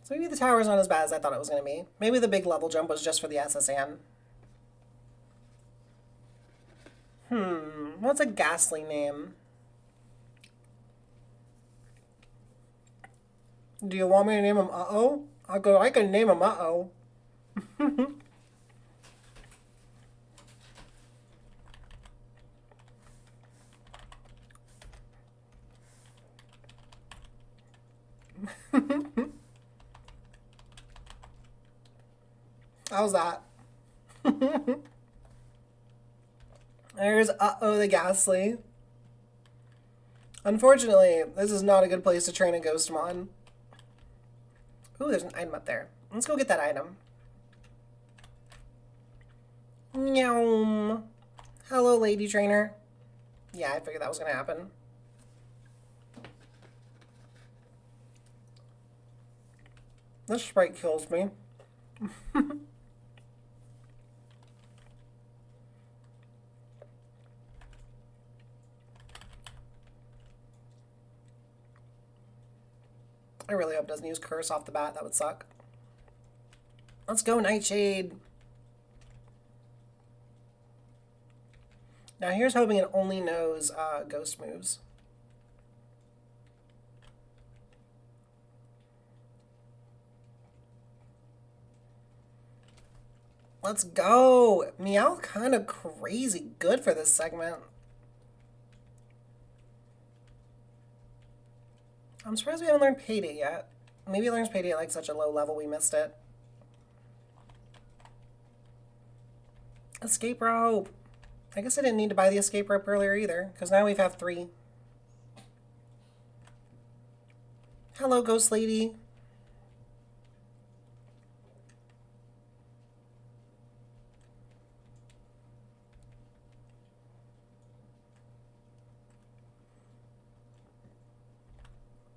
So maybe the tower's not as bad as I thought it was gonna be. Maybe the big level jump was just for the SSN. What's a Ghastly name? Do you want me to name him Uh-Oh? I can name him Uh-Oh. How's that? There's Uh-Oh the Ghastly. Unfortunately, this is not a good place to train a Ghostmon. Ooh, there's an item up there. Let's go get that item. Meow. Hello, lady trainer. Yeah, I figured that was going to happen. This sprite kills me. I really hope it doesn't use Curse off the bat. That would suck. Let's go, Nightshade. Now here's hoping it only knows ghost moves. Let's go. Meow kind of crazy good for this segment. I'm surprised we haven't learned Payday yet. Maybe it learns Payday at like such a low level we missed it. Escape rope. I guess I didn't need to buy the escape rope earlier either, because now we have 3. Hello, ghost lady.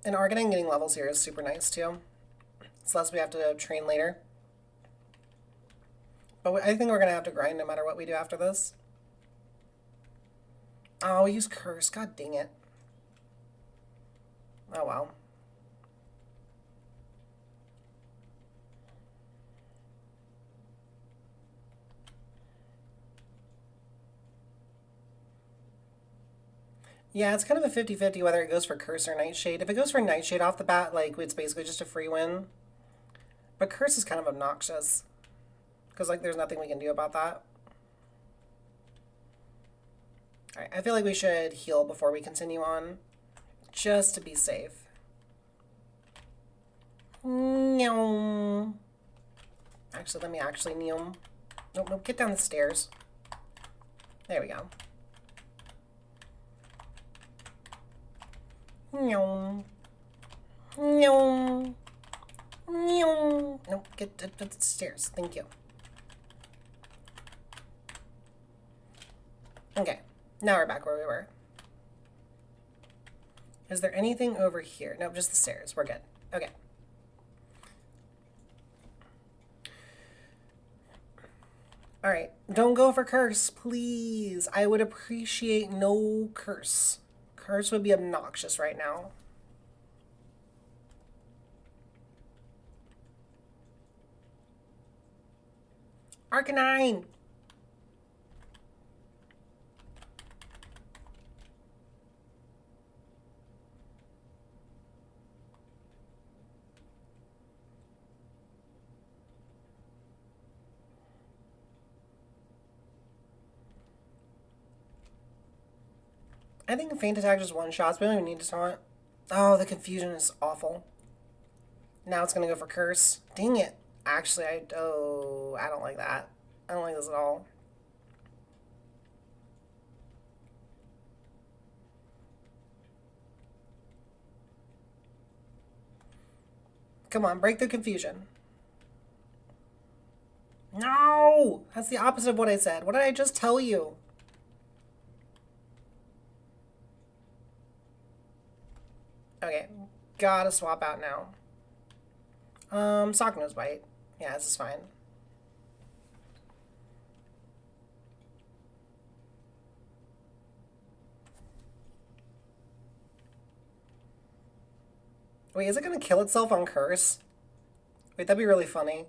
And Argon getting levels here is super nice too. It's less we have to train later. But I think we're going to have to grind no matter what we do after this. Oh, we use Curse. God dang it. Oh, well. Yeah, it's kind of a 50-50 whether it goes for Curse or Nightshade. If it goes for Nightshade off the bat, like, it's basically just a free win. But Curse is kind of obnoxious. Because, like, there's nothing we can do about that. Alright, I feel like we should heal before we continue on. Just to be safe. Meow. Actually, let me actually kneel. Nope, get down the stairs. There we go. Meow. Meow. Meow. Nope, get the stairs. Thank you. Okay, now we're back where we were. Is there anything over here? Nope, just the stairs. We're good. Okay. Alright, don't go for Curse, please. I would appreciate no Curse. Curse would be obnoxious right now. Arcanine! I think Feint Attack just one shots. We don't even need to taunt. Oh, the confusion is awful. Now it's gonna go for Curse. Dang it. Actually, I don't like that. I don't like this at all. Come on, break the confusion. No! That's the opposite of what I said. What did I just tell you? Okay, gotta swap out now. Sock Nose Bite. Yeah, this is fine. Wait, is it gonna kill itself on Curse? Wait, that'd be really funny.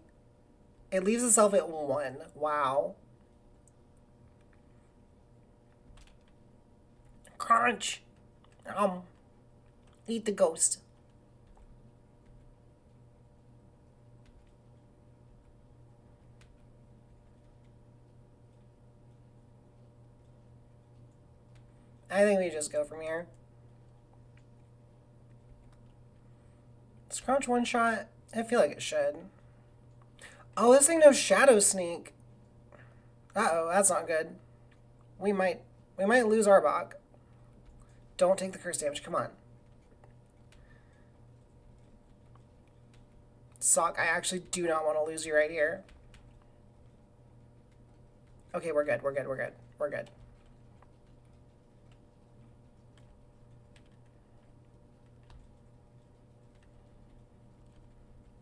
It leaves itself at 1. Wow. Crunch. Eat the ghost. I think we just go from here. Does Crunch one shot? I feel like it should. Oh, this thing knows Shadow Sneak. Uh-oh, that's not good. We might lose Arbok. Don't take the curse damage, come on. Sock, I actually do not want to lose you right here. Okay, we're good, we're good, we're good, we're good.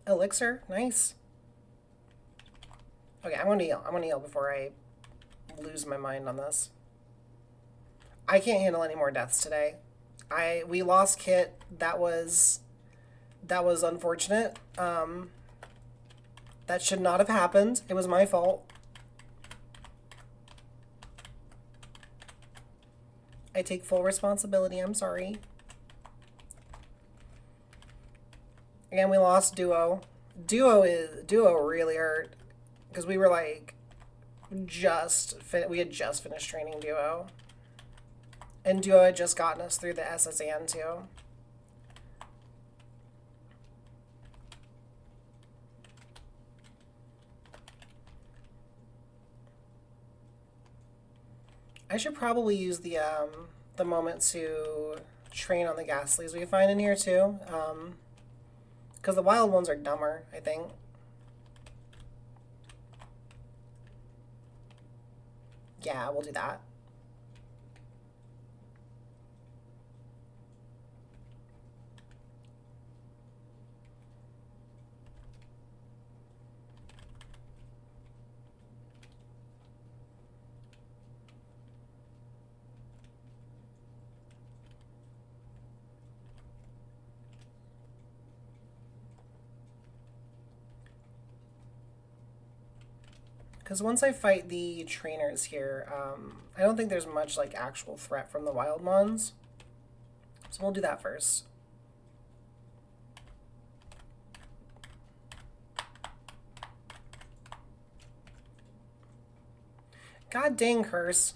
Elixir, nice. Okay, I'm gonna heal before I lose my mind on this. I can't handle any more deaths today. We lost Kit. That was unfortunate. That should not have happened. It was my fault. I take full responsibility. I'm sorry. And we lost Duo. Duo really hurt because we were like we had just finished training Duo. And Duo had just gotten us through the SSN too. I should probably use the moment to train on the Ghastlies we find in here too. Because the wild ones are dumber, I think. Yeah, we'll do that. Because once I fight the trainers here, I don't think there's much like actual threat from the wild ones. So we'll do that first. God dang curse.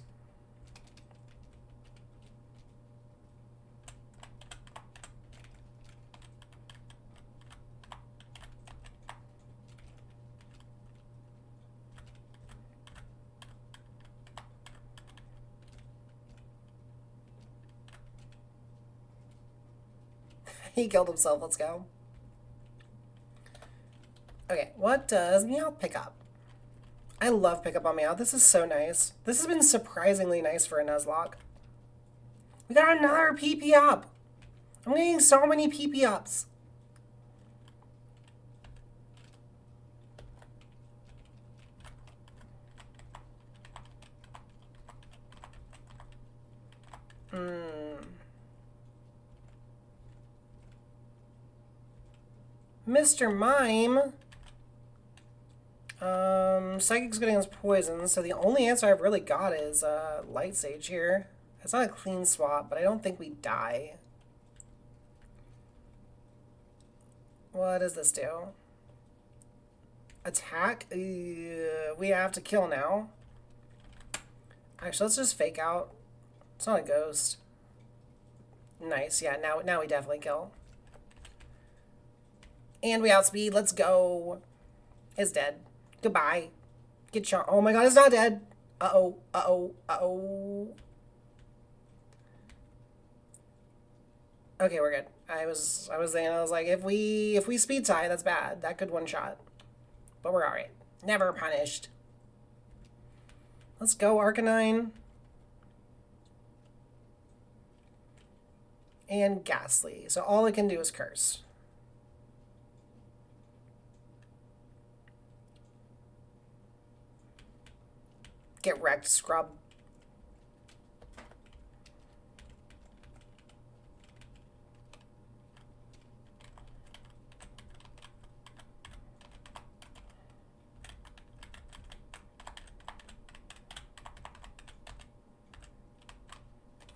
He killed himself. Let's go. Okay, what does Meowth pick up? I love pick up on Meowth. This is so nice. This has been surprisingly nice for a Nuzlocke. We got another PP up. I'm getting so many PP ups. Mr. Mime. Psychic's getting us poison, so the only answer I've really got is Light Sage here. It's not a clean swap, but I don't think we die. What does this do? Attack? We have to kill now. Actually, let's just fake out. It's not a ghost. Nice. Yeah, now we definitely kill. And we outspeed. Let's go. It's dead. Goodbye. Get shot. Oh my god, it's not dead. Uh-oh. Uh-oh. Uh-oh. Okay, we're good. I was saying, I was like, if we speed tie, that's bad. That could one shot. But we're alright. Never punished. Let's go, Arcanine. And Ghastly. So all it can do is curse. Get wrecked, scrub.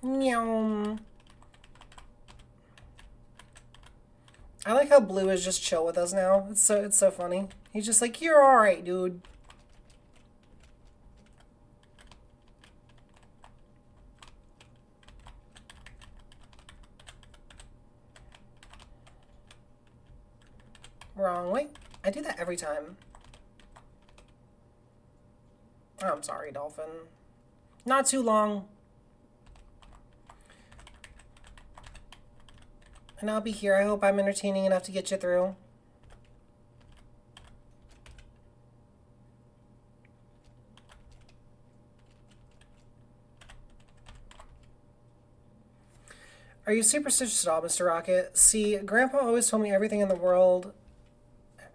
Meow. I like how Blue is just chill with us now. It's so funny. He's just like, you're alright, dude. Wrong way. I do that every time. Oh, I'm sorry, Dolphin. Not too long. And I'll be here. I hope I'm entertaining enough to get you through. Are you superstitious at all, Mr. Rocket? See, Grandpa always told me everything in the world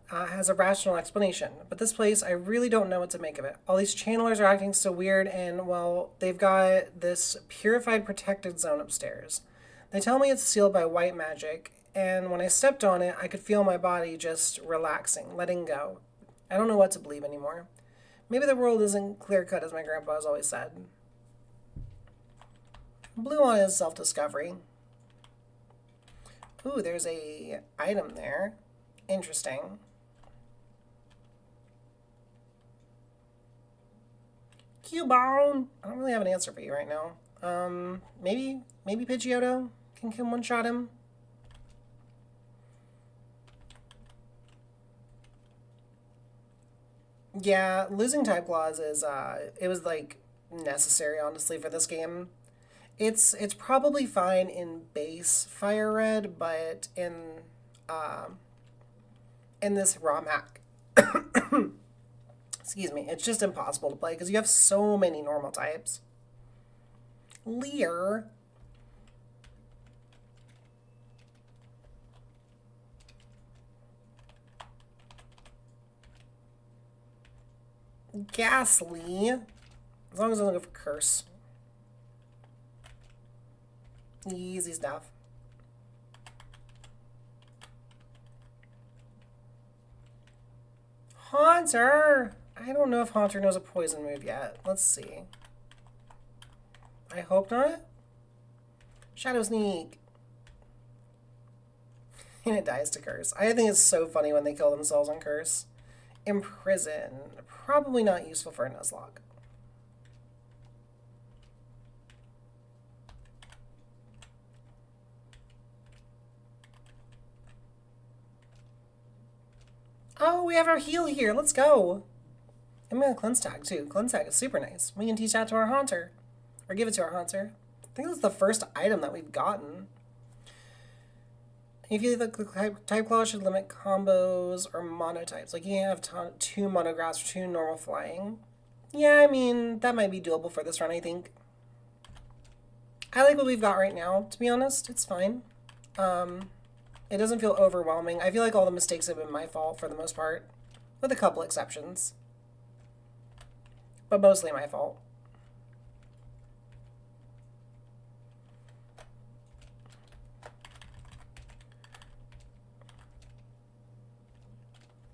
has a rational explanation. But this place, I really don't know what to make of it. All these channelers are acting so weird, and, well, they've got this purified protected zone upstairs. They tell me it's sealed by white magic, and when I stepped on it, I could feel my body just relaxing, letting go. I don't know what to believe anymore. Maybe the world isn't clear-cut as my grandpa has always said. Blue on his self-discovery. Ooh, there's a item there. Interesting. Cubone! I don't really have an answer for you right now. Maybe Pidgeotto can one-shot him. Yeah, losing type claws is it was like necessary honestly for this game. It's probably fine in base Fire Red, but in this ROM hack, excuse me, it's just impossible to play because you have so many normal types. Leer. Ghastly. As long as I don't go for curse. Easy stuff. Haunter! I don't know if Haunter knows a poison move yet. Let's see. I hope not. Shadow Sneak. And it dies to curse. I think it's so funny when they kill themselves on curse. Imprison. Probably not useful for a Nuzlocke. Oh, we have our heal here. Let's go. I'm going to cleanse tag too. Cleanse tag is super nice. We can teach that to our Haunter. Or give it to our Haunter. I think that's the first item that we've gotten. If you look, the type clause should limit combos or monotypes. Like you can have two monographs or two normal flying. Yeah, I mean, that might be doable for this run, I think. I like what we've got right now, to be honest. It's fine. It doesn't feel overwhelming. I feel like all the mistakes have been my fault for the most part, with a couple exceptions. But mostly my fault.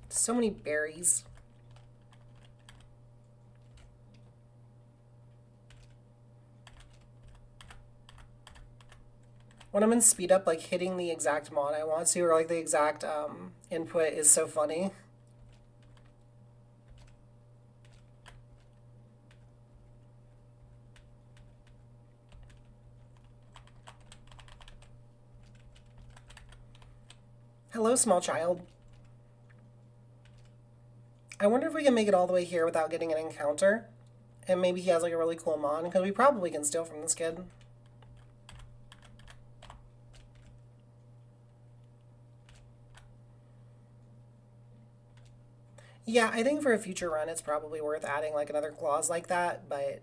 So many berries. When I'm in speed up, like hitting the exact mod I want to, or like the exact input is so funny. Hello, small child. I wonder if we can make it all the way here without getting an encounter. And maybe he has like a really cool mon, because we probably can steal from this kid. Yeah, I think for a future run it's probably worth adding like another clause like that, but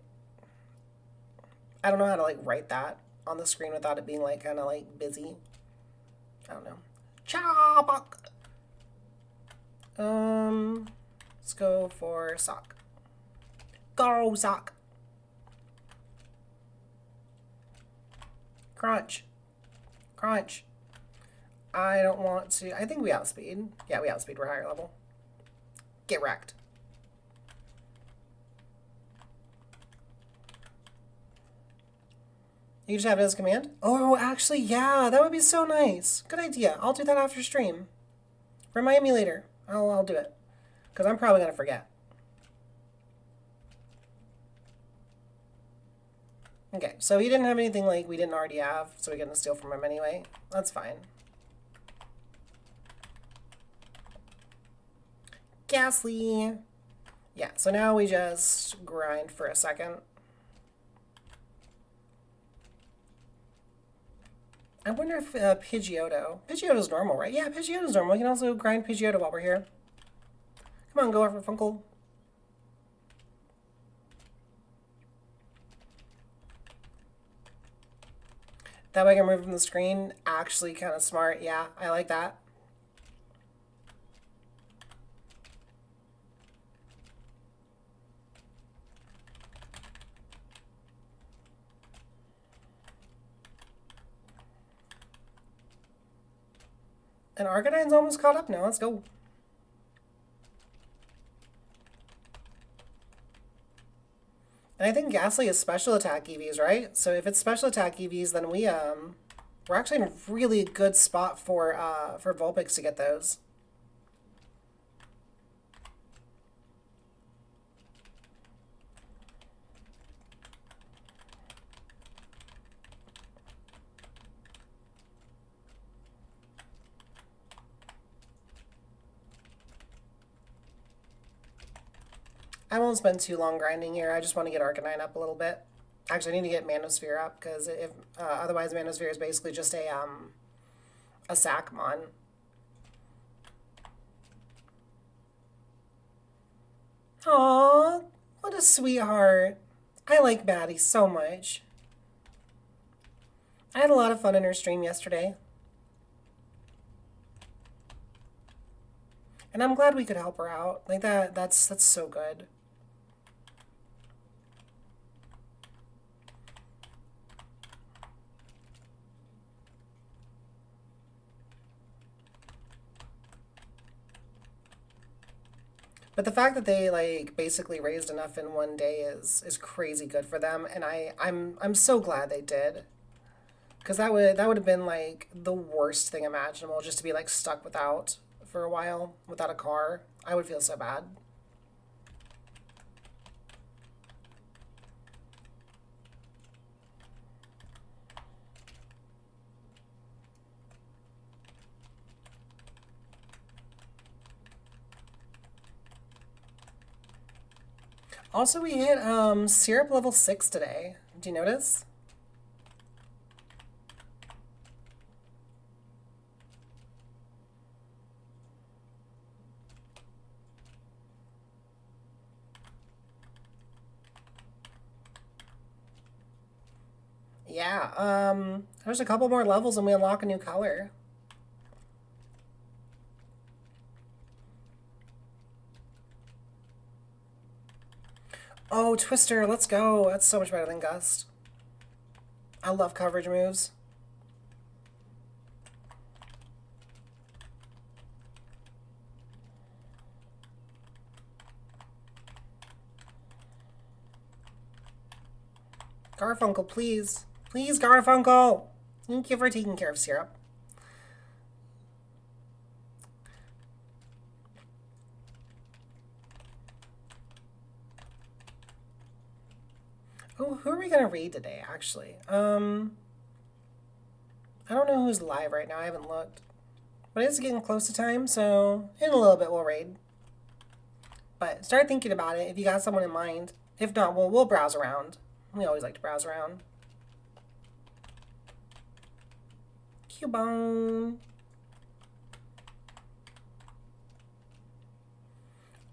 I don't know how to like write that on the screen without it being like kind of like busy. I don't know. Chop. Let's go for sock. Go sock. Crunch. Crunch. I don't want to. I think we outspeed. Yeah, we outspeed. We're higher level. Get wrecked. You just have it as a command? Oh, actually, yeah, that would be so nice. Good idea. I'll do that after stream. Remind me later. I'll do it. Because I'm probably going to forget. Okay, so he didn't have anything like we didn't already have, so we're going to steal from him anyway. That's fine. Ghastly. Yeah, so now we just grind for a second. I wonder if Pidgeotto... Pidgeotto's normal, right? Yeah, Pidgeotto's normal. We can also grind Pidgeotto while we're here. Come on, go over Funkle. That way I can remove from the screen. Actually kind of smart. Yeah, I like that. And Arcanine's almost caught up now. Let's go. And I think Ghastly is special attack EVs, right? So if it's special attack EVs, then we're actually in a really good spot for Vulpix to get those. I won't spend too long grinding here. I just want to get Arcanine up a little bit. Actually, I need to get Manosphere up because if otherwise Manosphere is basically just a Sackmon. Aww, what a sweetheart. I like Maddie so much. I had a lot of fun in her stream yesterday. And I'm glad we could help her out. Like that's so good. But the fact that they like basically raised enough in one day is crazy good for them, and I'm so glad they did. Because that would have been like the worst thing imaginable, just to be like stuck without for a while without a car. I would feel so bad. Also, we hit syrup level 6 today. Do you notice? Yeah, there's a couple more levels and we unlock a new color. Oh, Twister, let's go. That's so much better than Gust. I love coverage moves. Garfunkel, please. Please, Garfunkel. Thank you for taking care of Syrup. Oh, who are we going to read today, actually? I don't know who's live right now. I haven't looked. But it's getting close to time, so in a little bit we'll raid. But start thinking about it if you got someone in mind. If not, we'll browse around. We always like to browse around. Cubone.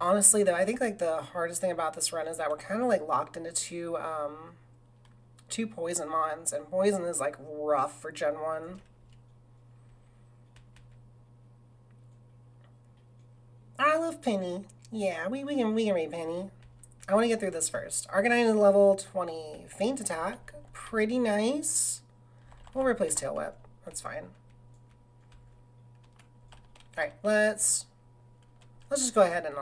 Honestly, though, I think like the hardest thing about this run is that we're kind of like locked into two poison mons, and poison is like rough for Gen 1. I love Penny. Yeah, we can read Penny. I want to get through this first. Arcanine is level 20. Feint attack. Pretty nice. We'll replace Tail Whip. That's fine. Alright, let's just go ahead and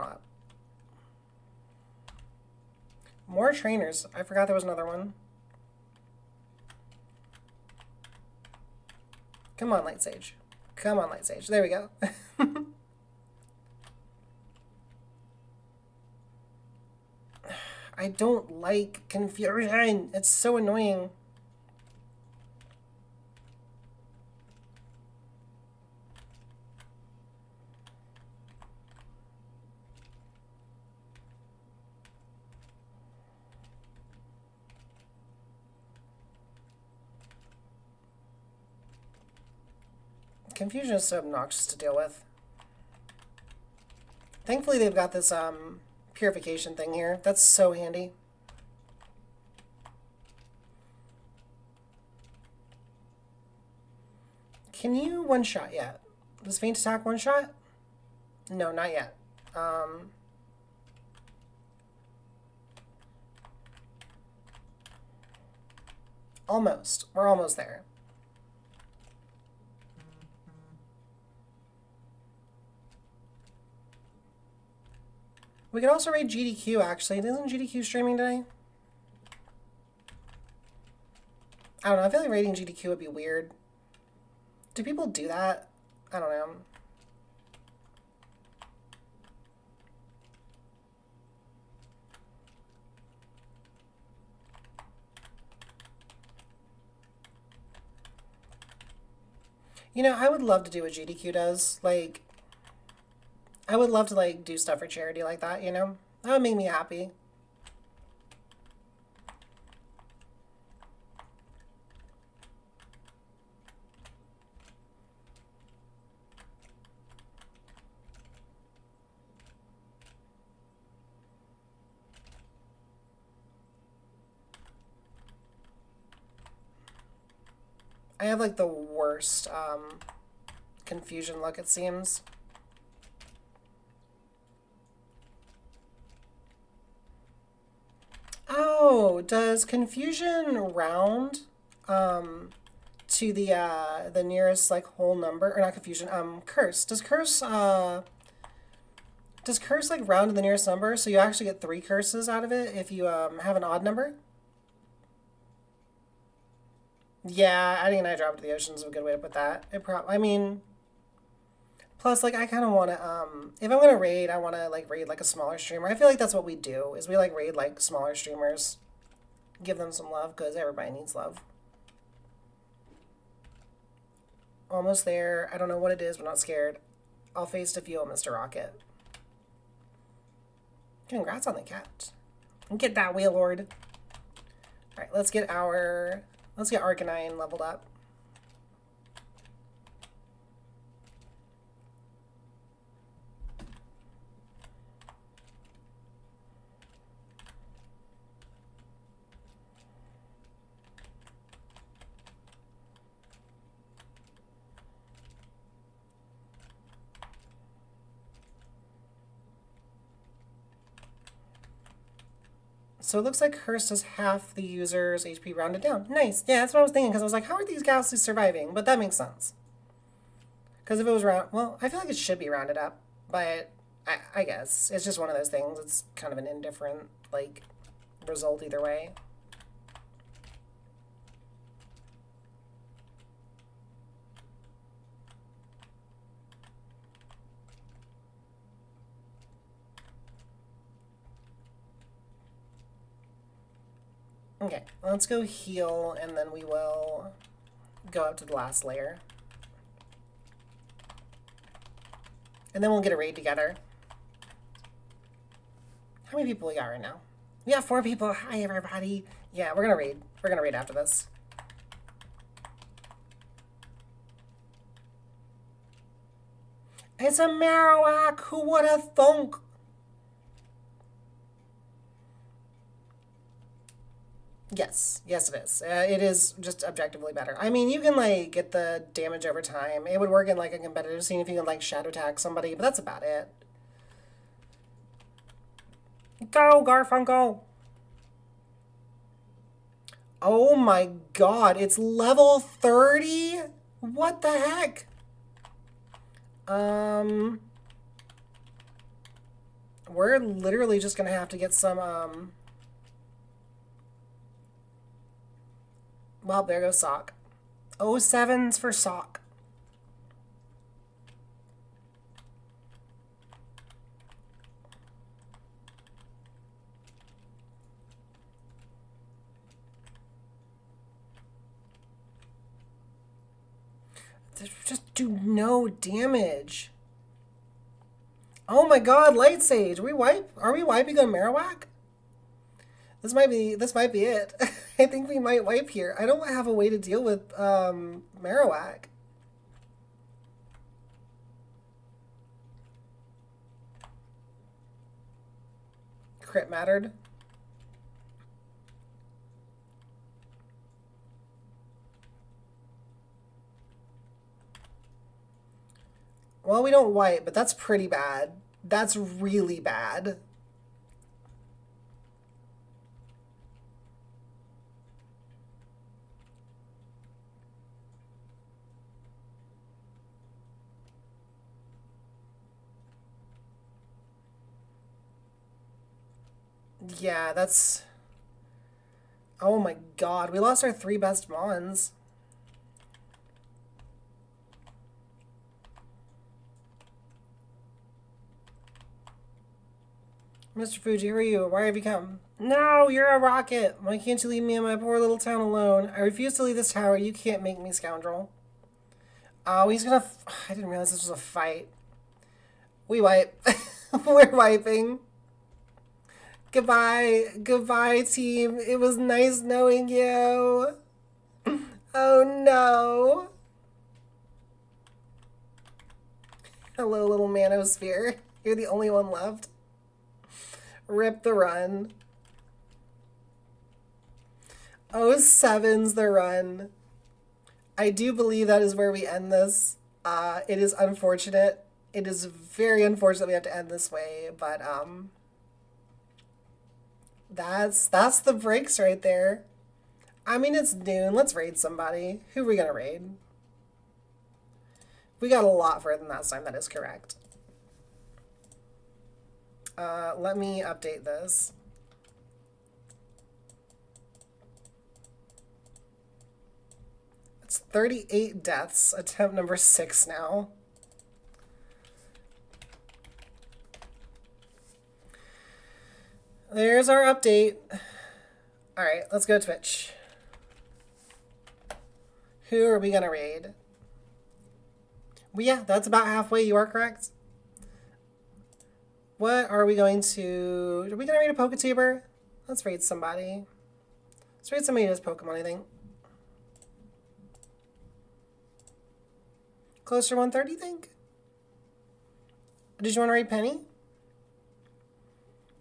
more trainers. I forgot there was another one. Come on, Light Sage. Come on, Light Sage. There we go. I don't like confusion. It's so annoying. Confusion is so obnoxious to deal with. Thankfully, they've got this purification thing here. That's so handy. Can you one-shot yet? Does Feint attack one-shot? No, not yet. Almost. We're almost there. We could also raid GDQ, actually. Isn't GDQ streaming today? I don't know. I feel like raiding GDQ would be weird. Do people do that? I don't know. You know, I would love to do what GDQ does. Like, I would love to, like, do stuff for charity like that, you know? That would make me happy. I have, like, the worst confusion luck, it seems. Oh, does confusion round to the nearest like whole number, or not confusion, curse. Does curse like round to the nearest number, so you actually get 3 curses out of it if you have an odd number? Yeah, adding an eye drop to the ocean is a good way to put that. I mean, plus, like, I kind of want to, if I'm going to raid, I want to, like, raid, like, a smaller streamer. I feel like that's what we do, is we, like, raid, like, smaller streamers. Give them some love, because everybody needs love. Almost there. I don't know what it is, but not scared. I'll face defeat Mr. Rocket. Congrats on the cat. Get that, Wailord. Alright, let's get Arcanine leveled up. So it looks like Curse does half the user's HP rounded down. Nice. Yeah, that's what I was thinking, because I was like, how are these galaxies surviving? But that makes sense. Because if it was well, I feel like it should be rounded up, but I guess. It's just one of those things. It's kind of an indifferent, like, result either way. Okay, let's go heal, and then we will go up to the last layer. And then we'll get a raid together. How many people we got right now? We got 4 people. Hi, everybody. Yeah, we're gonna raid. We're gonna raid after this. It's a Marowak. Who would have thunk? Yes, yes it is. It is just objectively better. I mean, you can like get the damage over time. It would work in like a competitive scene if you can like shadow tag somebody, but that's about it. Go, Garfunkel! Oh my god, it's level 30? What the heck? We're literally just gonna have to get some, well, there goes Sock. 07's for Sock. They just do no damage. Oh my god, Light Sage. Are we wiping on Marowak? This might be it. I think we might wipe here. I don't have a way to deal with Marowak. Crit mattered. Well, we don't wipe, but that's pretty bad. That's really bad. Yeah, that's... Oh my god, we lost our 3 best Mons. Mr. Fuji, who are you? Why have you come? No, you're a rocket. Why can't you leave me in my poor little town alone? I refuse to leave this tower. You can't make me, scoundrel. Oh, he's gonna... I didn't realize this was a fight. We wipe. We're wiping. Goodbye. Goodbye, team. It was nice knowing you. Oh, no. Hello, little manosphere. You're the only one left. Rip the run. 07's the run. I do believe that is where we end this. It is unfortunate. It is very unfortunate we have to end this way, but that's the breaks right there. I mean, it's noon. Let's raid somebody. Who are we gonna raid? We got a lot further than last time. That is correct. Let me update this. It's 38 deaths. Attempt number 6 now. There's our update. All right, let's go to Twitch. Who are we gonna raid? Well, yeah, that's about halfway. You are correct. What are we going to... Are we going to raid a Poketuber? Let's raid somebody. Let's raid somebody who does Pokemon, I think. Closer 130, think? Did you want to raid Penny?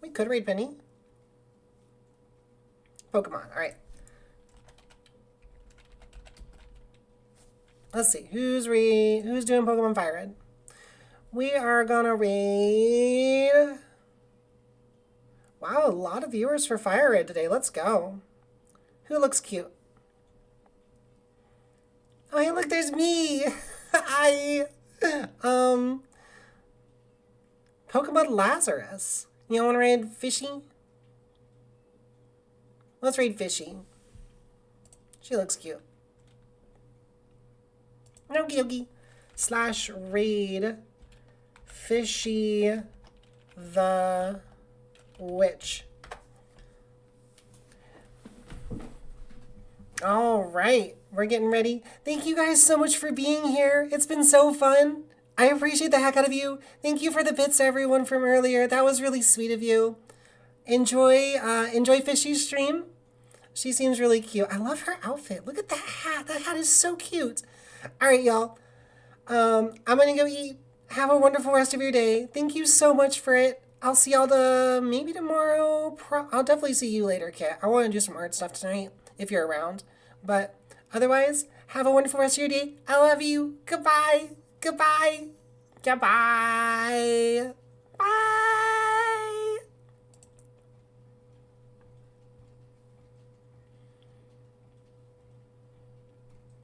We could raid Penny. Pokemon, alright. Let's see. Who's doing Pokemon Fire Red? We are gonna raid... Wow, a lot of viewers for Fire Red today. Let's go. Who looks cute? Oh, hey, look, there's me! Hi! Pokemon Lazarus. You wanna raid Fishy? Let's raid Fishy. She looks cute. Okie dokie. / raid Fishy the Witch. All right, we're getting ready. Thank you guys so much for being here. It's been so fun. I appreciate the heck out of you. Thank you for the bits, everyone, from earlier. That was really sweet of you. Enjoy Fishy's stream. She seems really cute. I love her outfit. Look at that hat. That hat is so cute. All right, y'all. I'm gonna go eat. Have a wonderful rest of your day. Thank you so much for it. I'll see y'all maybe tomorrow. I'll definitely see you later, Kit. I want to do some art stuff tonight if you're around. But otherwise, have a wonderful rest of your day. I love you. Goodbye. Goodbye. Goodbye. Bye.